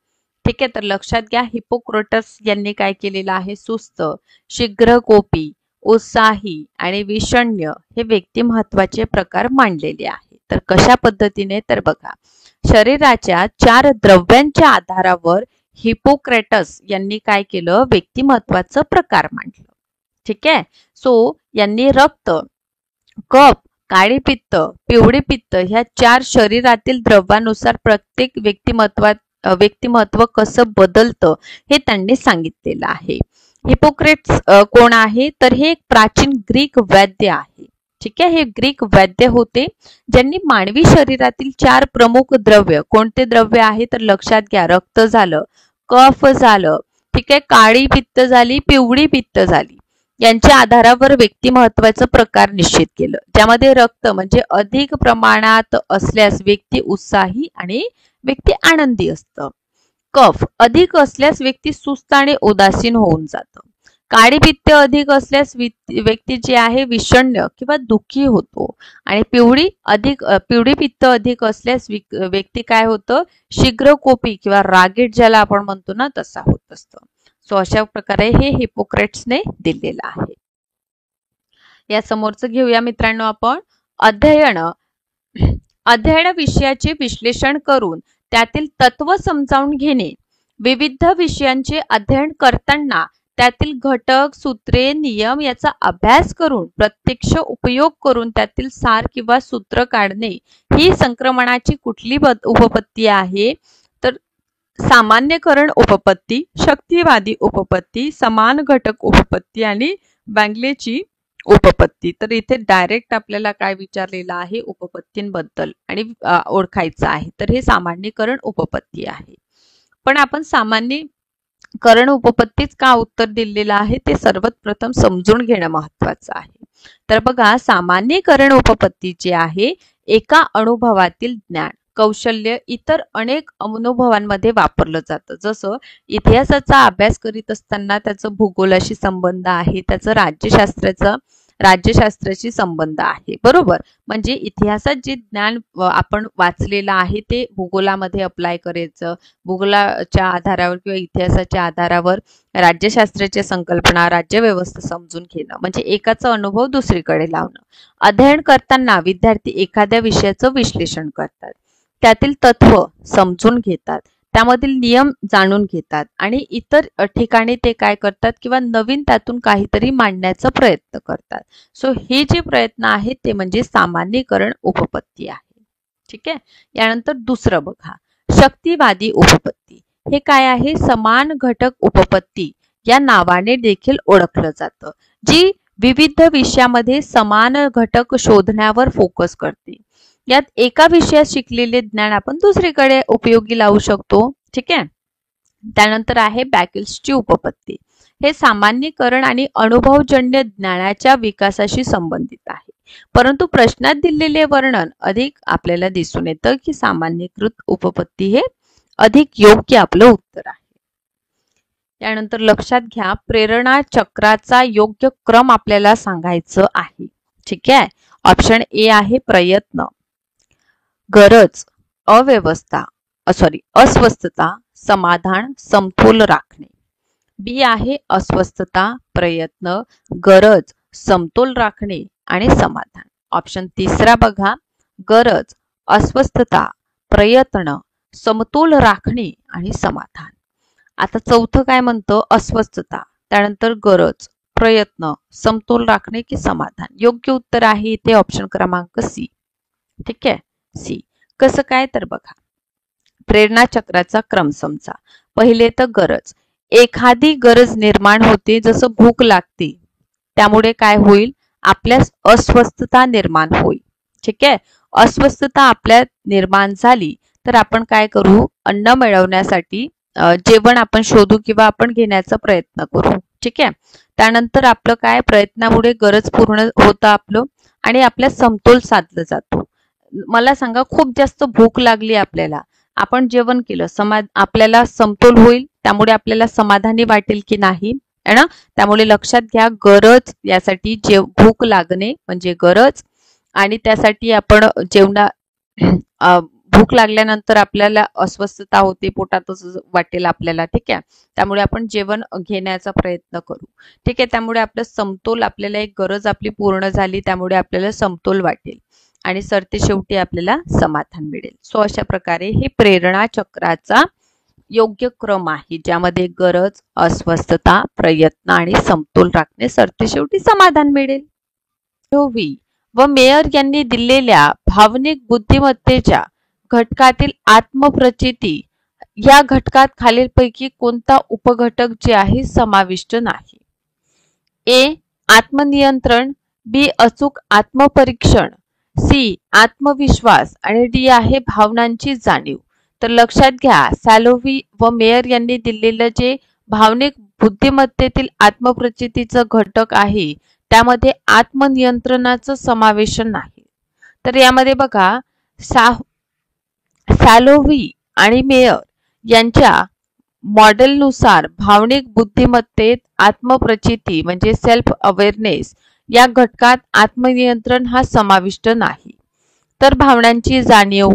ठीक आहे. तर लक्षात घ्या, हिपोक्रेटस यांनी काय केलेलं आहे? सुस्त, शीघ्रकोपी, उत्साही आणि विषण्य हे व्यक्तिमत्वाचे प्रकार मांडलेले आहे. तर कशा पद्धतीने? तर बघा, शरीराच्या 4 द्रव्यांच्या आधारावर हिपोक्रेटस यांनी काय केलं? व्यक्तिमत्वाचं प्रकार मांडलं. ठीक आहे. सो यांनी रक्त, कफ, काळे पित्त, पिवळे पित्त ह्या 4 शरीरातील द्रव्यानुसार प्रत्येक व्यक्तिमत्व कसं बदलतं हे त्यांनी सांगितलेलं आहे. हिपोक्रेट्स कोण आहे? तर हे एक प्राचीन ग्रीक वैद्य आहे. ठीक आहे. हे ग्रीक वैद्य होते ज्यांनी मानवी शरीरातील 4 प्रमुख द्रव्य, कोणते द्रव्य आहे तर लक्षात घ्या, रक्त झालं, कफ झालं, ठीक आहे, काळी पित्त झाली, पिवळी पित्त झाली, यांच्या आधारावर व्यक्तिमत्वाचं प्रकार निश्चित केलं. ज्यामध्ये रक्त म्हणजे अधिक प्रमाणात असल्यास व्यक्ती उत्साही आणि व्यक्ती आनंदी असतं. कफ अधिक असल्यास व्यक्ती सुस्त आणि उदासीन होऊन जातं. काळी पित्त अधिक असल्यास व्यक्ती जे आहे विषण्ण किंवा दुःखी होतो. आणि पिवळी पित्त अधिक असल्यास व्यक्ती काय होतं? शीघ्रकोपी किंवा रागीट ज्याला आपण म्हणतो ना तसा होत असतं. सो अशा प्रकारे हे हिपोक्रेट्सने दिलेलं आहे. या समोरचं घेऊया मित्रांनो आपण. अध्ययन विषयाचे विश्लेषण करून त्यातील तत्व समजावून घेणे. विविध विषयांचे अध्ययन करताना त्यातील घटक, सूत्रे, नियम याचा अभ्यास करून प्रत्यक्ष उपयोग करून त्यातील सार किंवा सूत्र काढणे ही संक्रमणाची कुठली उपपत्ती आहे? तर सामान्यकरण उपपत्ती, शक्तिवादी उपपत्ती, समान घटक उपपत्ती आणि बँगलेची उपपत्ती. तर इथे डायरेक्ट आपल्याला काय विचारलेलं आहे? उपपत्तींबद्दल आणि ओळखायचं आहे. तर हे सामान्यकरण उपपत्ती आहे. पण आपण सामान्यकरण उपपत्तीच का उत्तर दिलेलं आहे ते सर्वात प्रथम समजून घेणं महत्वाचं आहे. तर बघा, सामान्यकरण उपपत्ती जे आहे एका अनुभवातील ज्ञान, कौशल्य इतर अनेक अनुभवांमध्ये वापरलं जातं. जसं इतिहासाचा अभ्यास करीत असताना त्याचं भूगोलाशी संबंध आहे, त्याचं राज्यशास्त्राचा राज्यशास्त्राशी संबंध आहे, बरोबर. म्हणजे इतिहासात जे ज्ञान आपण वाचलेलं आहे ते भूगोलामध्ये अप्लाय करायचं, भूगोलाच्या आधारावर किंवा इतिहासाच्या आधारावर राज्यशास्त्राच्या संकल्पना, राज्यव्यवस्था समजून घेणं, म्हणजे एकाचा अनुभव दुसरीकडे लावणं. अध्ययन करताना विद्यार्थी एखाद्या विषयाचं विश्लेषण करतात, त्यातील तत्व समजून घेतात, त्यामधील नियम जाणून घेतात आणि इतर ठिकाणी ते काय करतात किंवा नवीन त्यातून काहीतरी मांडण्याचा प्रयत्न करतात. सो हे जे प्रयत्न आहेत ते म्हणजे सामान्यीकरण उपपत्ती आहे. ठीक आहे. यानंतर दुसरं बघा, शक्तिवादी उपपत्ती. हे काय आहे? समान घटक उपपत्ती या नावाने देखील ओळखलं जातं, जी विविध विषयामध्ये समान घटक शोधण्यावर फोकस करते. यात एका विषयात शिकलेले ज्ञान आपण दुसरीकडे उपयोगी लावू शकतो. ठीक आहे. त्यानंतर आहे बॅकल्सची उपपत्ती. हे सामान्यीकरण आणि अनुभवजन्य ज्ञानाच्या विकासाशी संबंधित आहे, परंतु प्रश्नात दिलेले वर्णन अधिक आपल्याला दिसून येतं की सामान्यीकृत उपपत्ती हे अधिक योग्य आपलं उत्तर आहे. यानंतर लक्षात घ्या, प्रेरणा चक्राचा योग्य क्रम आपल्याला सांगायचं आहे. ठीक आहे. ऑप्शन ए आहे प्रयत्न, गरज, अस्वस्थता, समाधान, समतोल राखणे. बी आहे अस्वस्थता, प्रयत्न, गरज, समतोल राखणे आणि समाधान. ऑप्शन तिसरा बघा, गरज, अस्वस्थता, प्रयत्न, समतोल राखणे आणि समाधान. आता चौथं काय म्हणतं? अस्वस्थता, त्यानंतर गरज, प्रयत्न, समतोल राखणे की समाधान. योग्य उत्तर आहे इथे ऑप्शन क्रमांक सी. ठीक आहे, सी. कसं काय तर बघा, प्रेरणा चक्राचा क्रम समजा. पहिले तर गरज. एखादी गरज निर्माण होते, जसं भूक लागते, त्यामुळे काय होईल? आपल्यास अस्वस्थता निर्माण होईल. ठीक आहे. अस्वस्थता आपल्यात निर्माण झाली तर आपण काय करू? अन्न मिळवण्यासाठी जेवण आपण शोधू किंवा आपण घेण्याचा प्रयत्न करू. ठीक आहे. त्यानंतर आपलं काय? प्रयत्नामुळे गरज पूर्ण होतं आपलं आणि आपल्या समतोल साधला जातो. मला सांगा, खूप जास्त भूक लागली आपल्याला, आपण जेवण केलं, आपल्याला समतोल होईल, त्यामुळे आपल्याला समाधानी वाटेल की नाही, है ना? त्यामुळे लक्षात घ्या, गरज यासाठी भूक लागणे म्हणजे गरज, आणि त्यासाठी आपण भूक लागल्यानंतर आपल्याला अस्वस्थता होते, पोटातच वाटेल आपल्याला. ठीक आहे. त्यामुळे आपण जेवण घेण्याचा प्रयत्न करू. ठीक आहे. त्यामुळे आपलं समतोल, आपल्याला एक गरज आपली पूर्ण झाली, त्यामुळे आपल्याला समतोल वाटेल आणि सरते शेवटी आपल्याला समाधान मिळेल. सो अशा प्रकारे हे प्रेरणा चक्राचा योग्य क्रम आहे, ज्यामध्ये गरज, अस्वस्थता, प्रयत्न आणि समतोल राखणे, सरते शेवटी समाधान मिळेल. व्ही व मेयर यांनी दिलेल्या भावनिक बुद्धिमत्तेच्या घटकातील आत्मप्रचिती या घटकात खालीलपैकी कोणता उपघटक जे आहे समाविष्ट नाही? ए. आत्मनियंत्रण, बी. अचूक आत्मपरीक्षण, सी. आत्मविश्वास आणि डी आहे भावनांची जाणीव. तर लक्षात घ्या, सॅलोव्ही व मेयर यांनी दिलेलं जे भावनिक बुद्धिमत्तेतील आत्मप्रचितीचं घटक आहे, त्यामध्ये आत्मनियंत्रणाचं समावेशन नाही. तर यामध्ये बघा, सॅलोव्ही आणि मेयर यांच्या मॉडेलनुसार भावनिक बुद्धिमत्तेत आत्मप्रचिती म्हणजे सेल्फ अवेअरनेस या घटकात आत्मनियंत्रण हा समाविष्ट नाही. तर भावनांची जाणीव,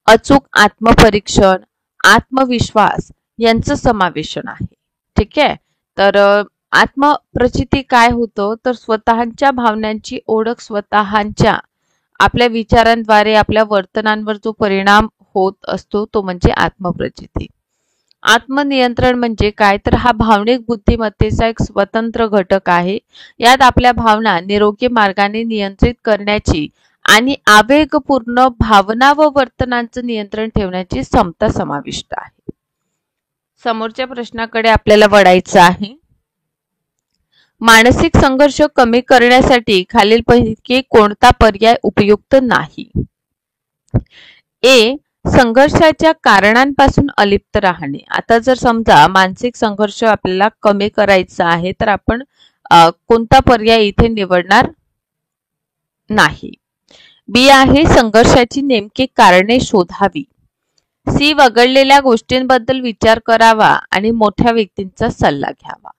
अचूक आत्मपरीक्षण, आत्मविश्वास यांचं समावेशन आहे. ठीक आहे. तर आत्मप्रचिती काय होतं? तर स्वतःच्या भावनांची ओळख, स्वतःच्या आपल्या विचारांद्वारे आपल्या वर्तनांवर जो परिणाम होत असतो तो म्हणजे आत्मप्रचिती. आत्मनियंत्रण म्हणजे काय? तर हा भावनिक बुद्धिमत्तेचा एक स्वतंत्र घटक आहे. यात आपल्या भावना निरोगी मार्गाने नियंत्रित करण्याची आणि आवेगपूर्ण भावना व वर्तनांचं नियंत्रण ठेवण्याची क्षमता समाविष्ट आहे. समोरच्या प्रश्नाकडे आपल्याला वळायचं आहे. मानसिक संघर्ष कमी करण्यासाठी खालीलपैकी कोणता पर्याय उपयुक्त नाही? ए. संघर्षाच्या कारणांपासून अलिप्त राहणे. आता जर समजा मानसिक संघर्ष आपल्याला कमी करायचा आहे तर आपण कोणता पर्याय इथे निवडणार नाही? बी आहे संघर्षाची नेमकी कारणे शोधावी. सी. वगळलेल्या गोष्टींबद्दल विचार करावा आणि मोठ्या व्यक्तींचा सल्ला घ्यावा.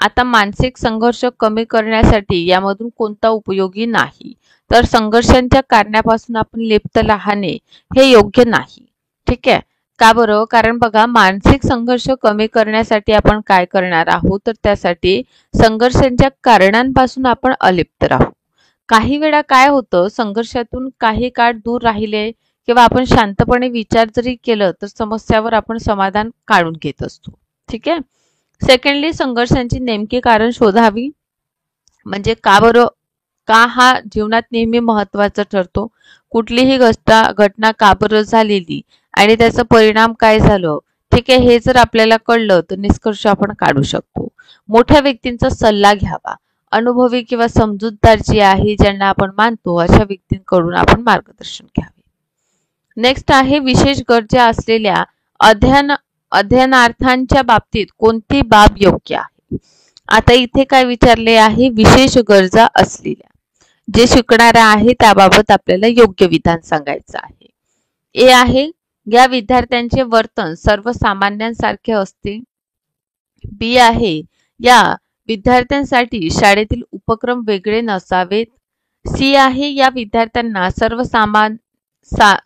आता मानसिक संघर्ष कमी करण्यासाठी यामधून कोणता उपयोगी नाही, तर संघर्षांच्या कारणापासून आपण लिप्त राहणे हे योग्य नाही. ठीक आहे. का बरं? कारण बघा, मानसिक संघर्ष कमी करण्यासाठी आपण काय करणार आहोत, तर त्यासाठी संघर्षांच्या कारणांपासून आपण अलिप्त राहू. काही वेळा काय होतं, संघर्षातून काही काळ दूर राहिले किंवा आपण शांतपणे विचार जरी केलं तर समस्यावर आपण समाधान काढून घेत असतो. ठीक आहे. सेकंडली, संघर्षांची नेमकी कारण शोधावी. म्हणजे का बरं, का हा जीवनात नेहमी महत्वाचा ठरतो, कुठलीही घटना का बरं झालेली आणि त्याचा परिणाम काय झालं. ठीक आहे. हे जर आपल्याला कळलं तर निष्कर्ष आपण काढू शकतो. मोठ्या व्यक्तींचा सल्ला घ्यावा. अनुभवी किंवा समजूतदार जे आहे, ज्यांना आपण मानतो, अशा व्यक्तींकडून आपण मार्गदर्शन घ्यावे. नेक्स्ट आहे, विशेष गरजा असलेल्या अध्ययनार्थांच्या बाबतीत कोणती बाब योग्य आहे. आता इथे काय विचारले आहे, विशेष गरजा असलेल्या जे शिकणारा आहे त्याबाबत आपल्याला योग्य विधान सांगायचं आहे. ए आहे, या विद्यार्थ्यांचे वर्तन सर्वसामान्यांसारखे असते. बी आहे, या विद्यार्थ्यांसाठी शाळेतील उपक्रम वेगळे नसावेत. सी आहे, या विद्यार्थ्यांना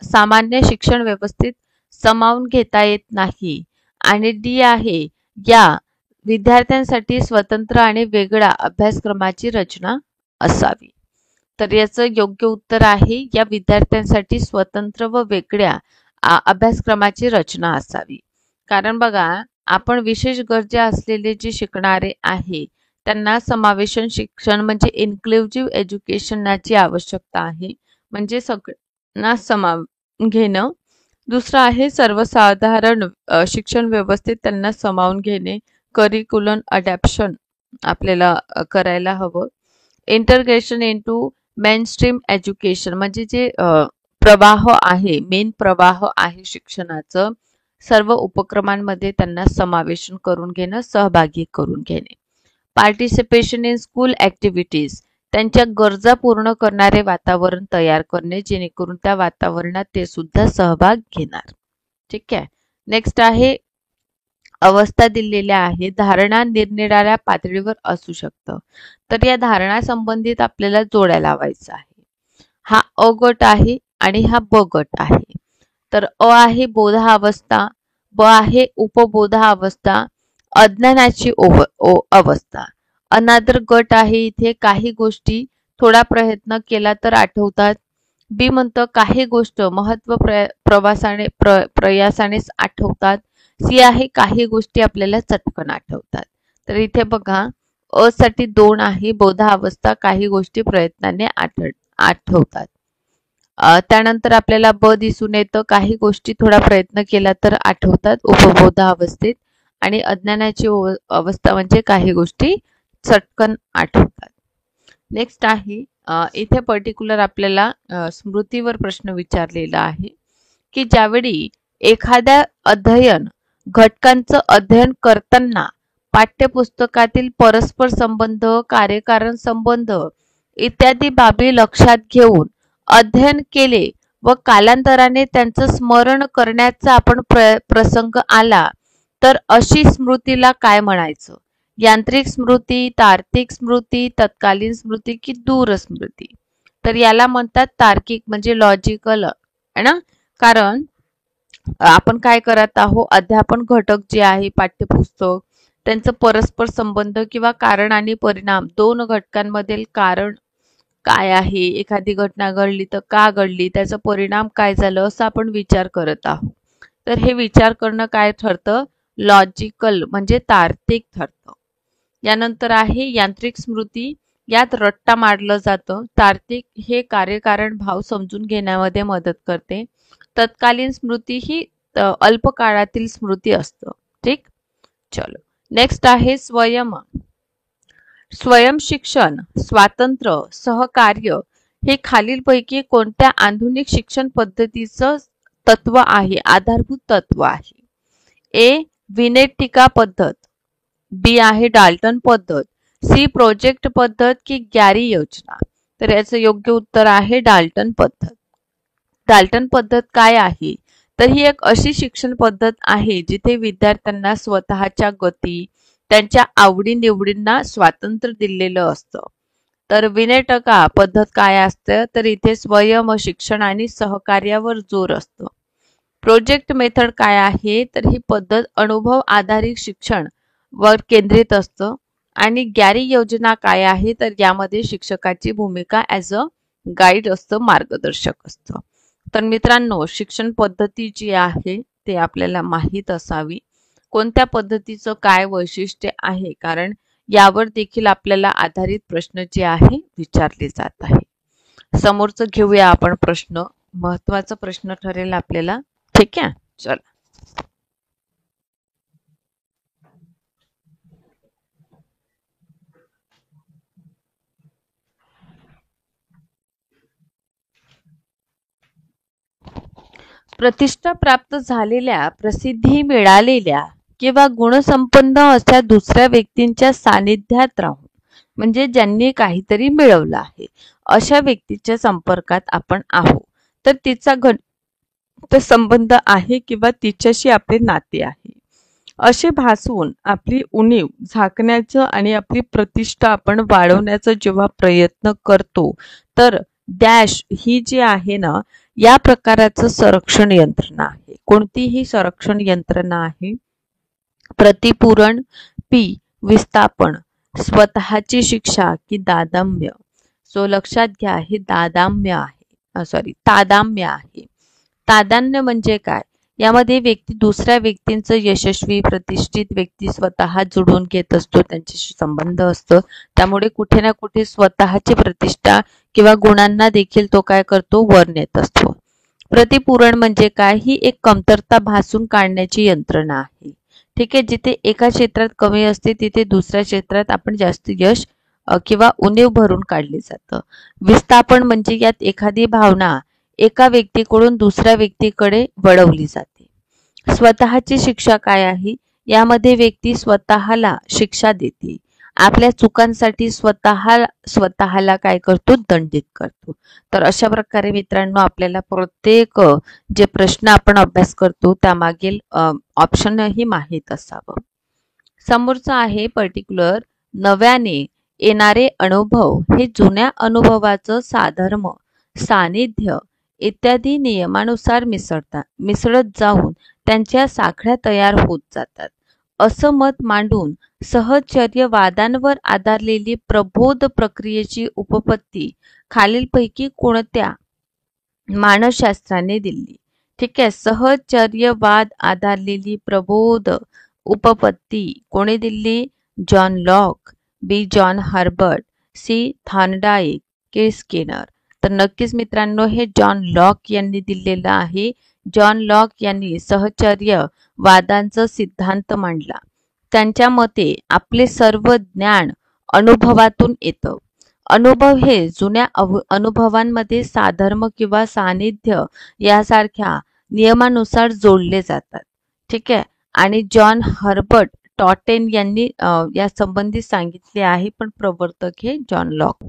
सामान्य शिक्षण व्यवस्थेत सामावून घेता येत नाही. आणि डी आहे, या विद्यार्थ्यांसाठी स्वतंत्र आणि वेगळ्या अभ्यासक्रमाची रचना असावी. तर याचं योग्य उत्तर आहे, या विद्यार्थ्यांसाठी स्वतंत्र व वेगळ्या अभ्यासक्रमाची रचना असावी. कारण बघा, आपण विशेष गरजा असलेले जे शिकणारे आहे त्यांना समावेशन शिक्षण म्हणजे इन्क्लुझिव्ह एज्युकेशनची आवश्यकता आहे. म्हणजे सगळ्यांना सामावून घेणं. दुसरं आहे, सर्वसाधारण शिक्षण व्यवस्थेत त्यांना सामावून घेणे, करिक्युलम अडॅप्शन आपल्याला करायला हवं. इंटरग्रेशन इनटू मेनस्ट्रीम एज्युकेशन म्हणजे जे प्रवाह आहे, मेन प्रवाह आहे शिक्षणाचं, सर्व उपक्रमांमध्ये त्यांना समावेशन करून घेणं, सहभागी करून घेणे. पार्टिसिपेशन इन स्कूल ॲक्टिव्हिटीज, त्यांच्या गरजा पूर्ण करणारे वातावरण तयार करणे, जेणेकरून त्या वातावरणात ते सुद्धा सहभाग घेणार. ठीक आहे. नेक्स्ट आहे, अवस्था दिलेल्या आहे, धारणा निरनिराळ्या पातळीवर असू शकतं. तर या धारणा संबंधित आपल्याला जोड्या लावायचा आहे. हा अ गट आहे आणि हा ब गट आहे. तर अ आहे बोधावस्था, ब आहे उपबोधावस्था, अज्ञानाची अवस्था. अनादर गट आहे. इथे काही गोष्टी थोडा प्रयत्न केला तर आठवतात. बी म्हणतं काही गोष्ट महत्व प्रयासानेच आठवतात. सी आहे, काही गोष्टी आपल्याला चटकन आठवतात. तर इथे बघा, अ साठी 2 आहे, बोधावस्था, काही गोष्टी प्रयत्नाने आठवतात. त्यानंतर आपल्याला ब दिसून येतं, काही गोष्टी थोडा प्रयत्न केला तर आठवतात उपबोधावस्थेत. आणि अज्ञानाची अवस्था म्हणजे काही गोष्टी चटकन आठवतात. नेक्स्ट आहे, इथे पर्टिक्युलर आपल्याला स्मृतीवर प्रश्न विचारलेला आहे की ज्यावेळी एखाद्या अध्ययन घटकांचं अध्ययन करताना पाठ्यपुस्तकातील परस्पर संबंध, कार्यकारण संबंध इत्यादी बाबी लक्षात घेऊन अध्ययन केले व कालांतराने त्यांचं स्मरण करण्याचा आपण प्रसंग आला तर अशी स्मृतीला काय म्हणायचं. यांत्रिक स्मृती, तार्किक स्मृती, तत्कालीन स्मृती की दूर स्मृती. तर याला म्हणतात तार्किक म्हणजे लॉजिकल आहे ना. कारण आपण काय करत आहोत, अध्यापन घटक जे आहे पाठ्यपुस्तक, त्यांचं परस्पर संबंध किंवा कारण आणि परिणाम, दोन घटकांमधील कारण काय आहे, एखादी घटना घडली तर का घडली, त्याचा परिणाम काय झालं, असं आपण विचार करत आहोत. तर हे विचार करणं काय ठरतं, लॉजिकल म्हणजे तार्किक ठरतं. यानंतर आहे यांत्रिक स्मृती, यात रट्टा मारलं जातं. तार्किक हे कार्यकारण भाव समजून घेण्यामध्ये मदत करते. तत्कालीन स्मृती ही अल्पकाळातील स्मृती असतं. ठीक. चलो नेक्स्ट आहे स्वयं शिक्षण, स्वातंत्र्य, सहकार्य हे खालीलपैकी कोणत्या आधुनिक शिक्षण पद्धतीचं तत्व आहे, आधारभूत तत्व आहे. ए विनेटिका पद्धत, बी आहे डाल्टन पद्धत, सी प्रोजेक्ट पद्धत की गॅरी योजना. तर याचं योग्य उत्तर आहे डाल्टन पद्धत. डाल्टन पद्धत काय आहे, तर ही एक अशी शिक्षण पद्धत आहे जिथे विद्यार्थ्यांना स्वतःच्या गती, त्यांच्या आवडीनिवडींना स्वातंत्र्य दिलेलं असतं. तर विनेटका पद्धत काय असतं, तर इथे स्वयं शिक्षण आणि सहकार्यावर जोर असतो. प्रोजेक्ट मेथड काय आहे, तर ही पद्धत अनुभव आधारित शिक्षण वर केंद्रित असतं. आणि गॅरी योजना काय आहे, तर यामध्ये शिक्षकाची भूमिका ॲज अ गाईड असतं, मार्गदर्शक असतं. तर मित्रांनो, शिक्षण पद्धती जी आहे ते आपल्याला माहीत असावी. कोणत्या पद्धतीचं काय वैशिष्ट्य आहे, कारण यावर देखील आपल्याला आधारित प्रश्न जे आहे विचारले जात आहे. समोरचं घेऊया आपण प्रश्न, महत्वाचा प्रश्न ठरेल आपल्याला. ठीक आहे, चला. प्रतिष्ठा प्राप्त झालेल्या, प्रसिद्धी मिळालेल्या किंवा गुणसंपन्न अशा दुसऱ्या व्यक्तींच्या सानिध्यात राहून, म्हणजे ज्यांनी काहीतरी मिळवलं आहे, अशा व्यक्तीच्या संपर्कात आपण आहोत, तर तिचा घनिष्ठ संबंध आहे किंवा तिच्याशी आपले नाते आहे असे भासवून आपली उणीव झाकण्याचं आणि आपली प्रतिष्ठा आपण वाढवण्याचा जेव्हा प्रयत्न करतो, तर डॅश ही जी आहे ना, या प्रकाराचं संरक्षण यंत्रणा आहे. कोणतीही संरक्षण यंत्रणा आहे. प्रतिपूरण, पी विस्थापन, स्वतःची शिक्षा की दादाम्य. सो लक्षात घ्या, हे दादाम्य आहे, तादाम्य आहे. तादान्य म्हणजे काय, यामध्ये व्यक्ती दुसऱ्या व्यक्तींचं यशस्वी प्रतिष्ठित व्यक्ती स्वतः जुळवून घेत असतो, त्यांच्याशी संबंध असतो, त्यामुळे कुठे ना कुठे स्वतःची प्रतिष्ठा किंवा गुणांना देखील तो काय करतो, वर नेत असतो. प्रतिपूरण म्हणजे काय, ही एक कमतरता भासून काढण्याची यंत्रणा आहे. ठीक आहे, जिथे एका क्षेत्रात कमी असते तिथे दुसऱ्या क्षेत्रात आपण जास्त यश किंवा उणीव भरून काढली जातं. विस्थापन म्हणजे यात एखादी भावना एका व्यक्तीकडून दुसऱ्या व्यक्तीकडे वळवली जाते. स्वतःची शिक्षा काय आहे, यामध्ये व्यक्ती स्वतःला शिक्षा देते, आपल्या चुकांसाठी स्वतःला काय करतो, दंडित करतो. तर अशा प्रकारे मित्रांनो, आपल्याला प्रत्येक जे प्रश्न आपण अभ्यास करतो त्यामागील ऑप्शनही माहीत असावं. समोरचं आहे पर्टिक्युलर, नव्याने येणारे अनुभव हे जुन्या अनुभवाचं साधर्म, सानिध्य इत्यादी नियमानुसार मिसळत जाऊन त्यांच्या साखळ्या तयार होत जातात, असं मत मांडून सहचर्यवादांवर आधारलेली प्रबोध प्रक्रियेची उपपत्ती खालीलपैकी कोणत्या मानसशास्त्राने दिली. ठीक आहे, सहचर्यवाद आधारलेली प्रबोध उपपत्ती कोणी दिली, जॉन लॉक, बी जॉन हर्बर्ट, सी थॉर्नडाईक, के स्किनर. तर नक्कीच मित्रांनो, हे जॉन लॉक यांनी दिलेलं आहे. जॉन लॉक यांनी सहचर्यवादांचा सिद्धांत मांडला. त्यांच्या मते आपले सर्व ज्ञान अनुभवातून येतं. अनुभव हे जुन्या अनुभवांमध्ये साधर्म किंवा सानिध्य यासारख्या नियमानुसार जोडले जातात. ठीक आहे, आणि जॉन हर्बर्ट टॉटेन यांनी या संबंधी सांगितले आहे, पण प्रवर्तक हे जॉन लॉक.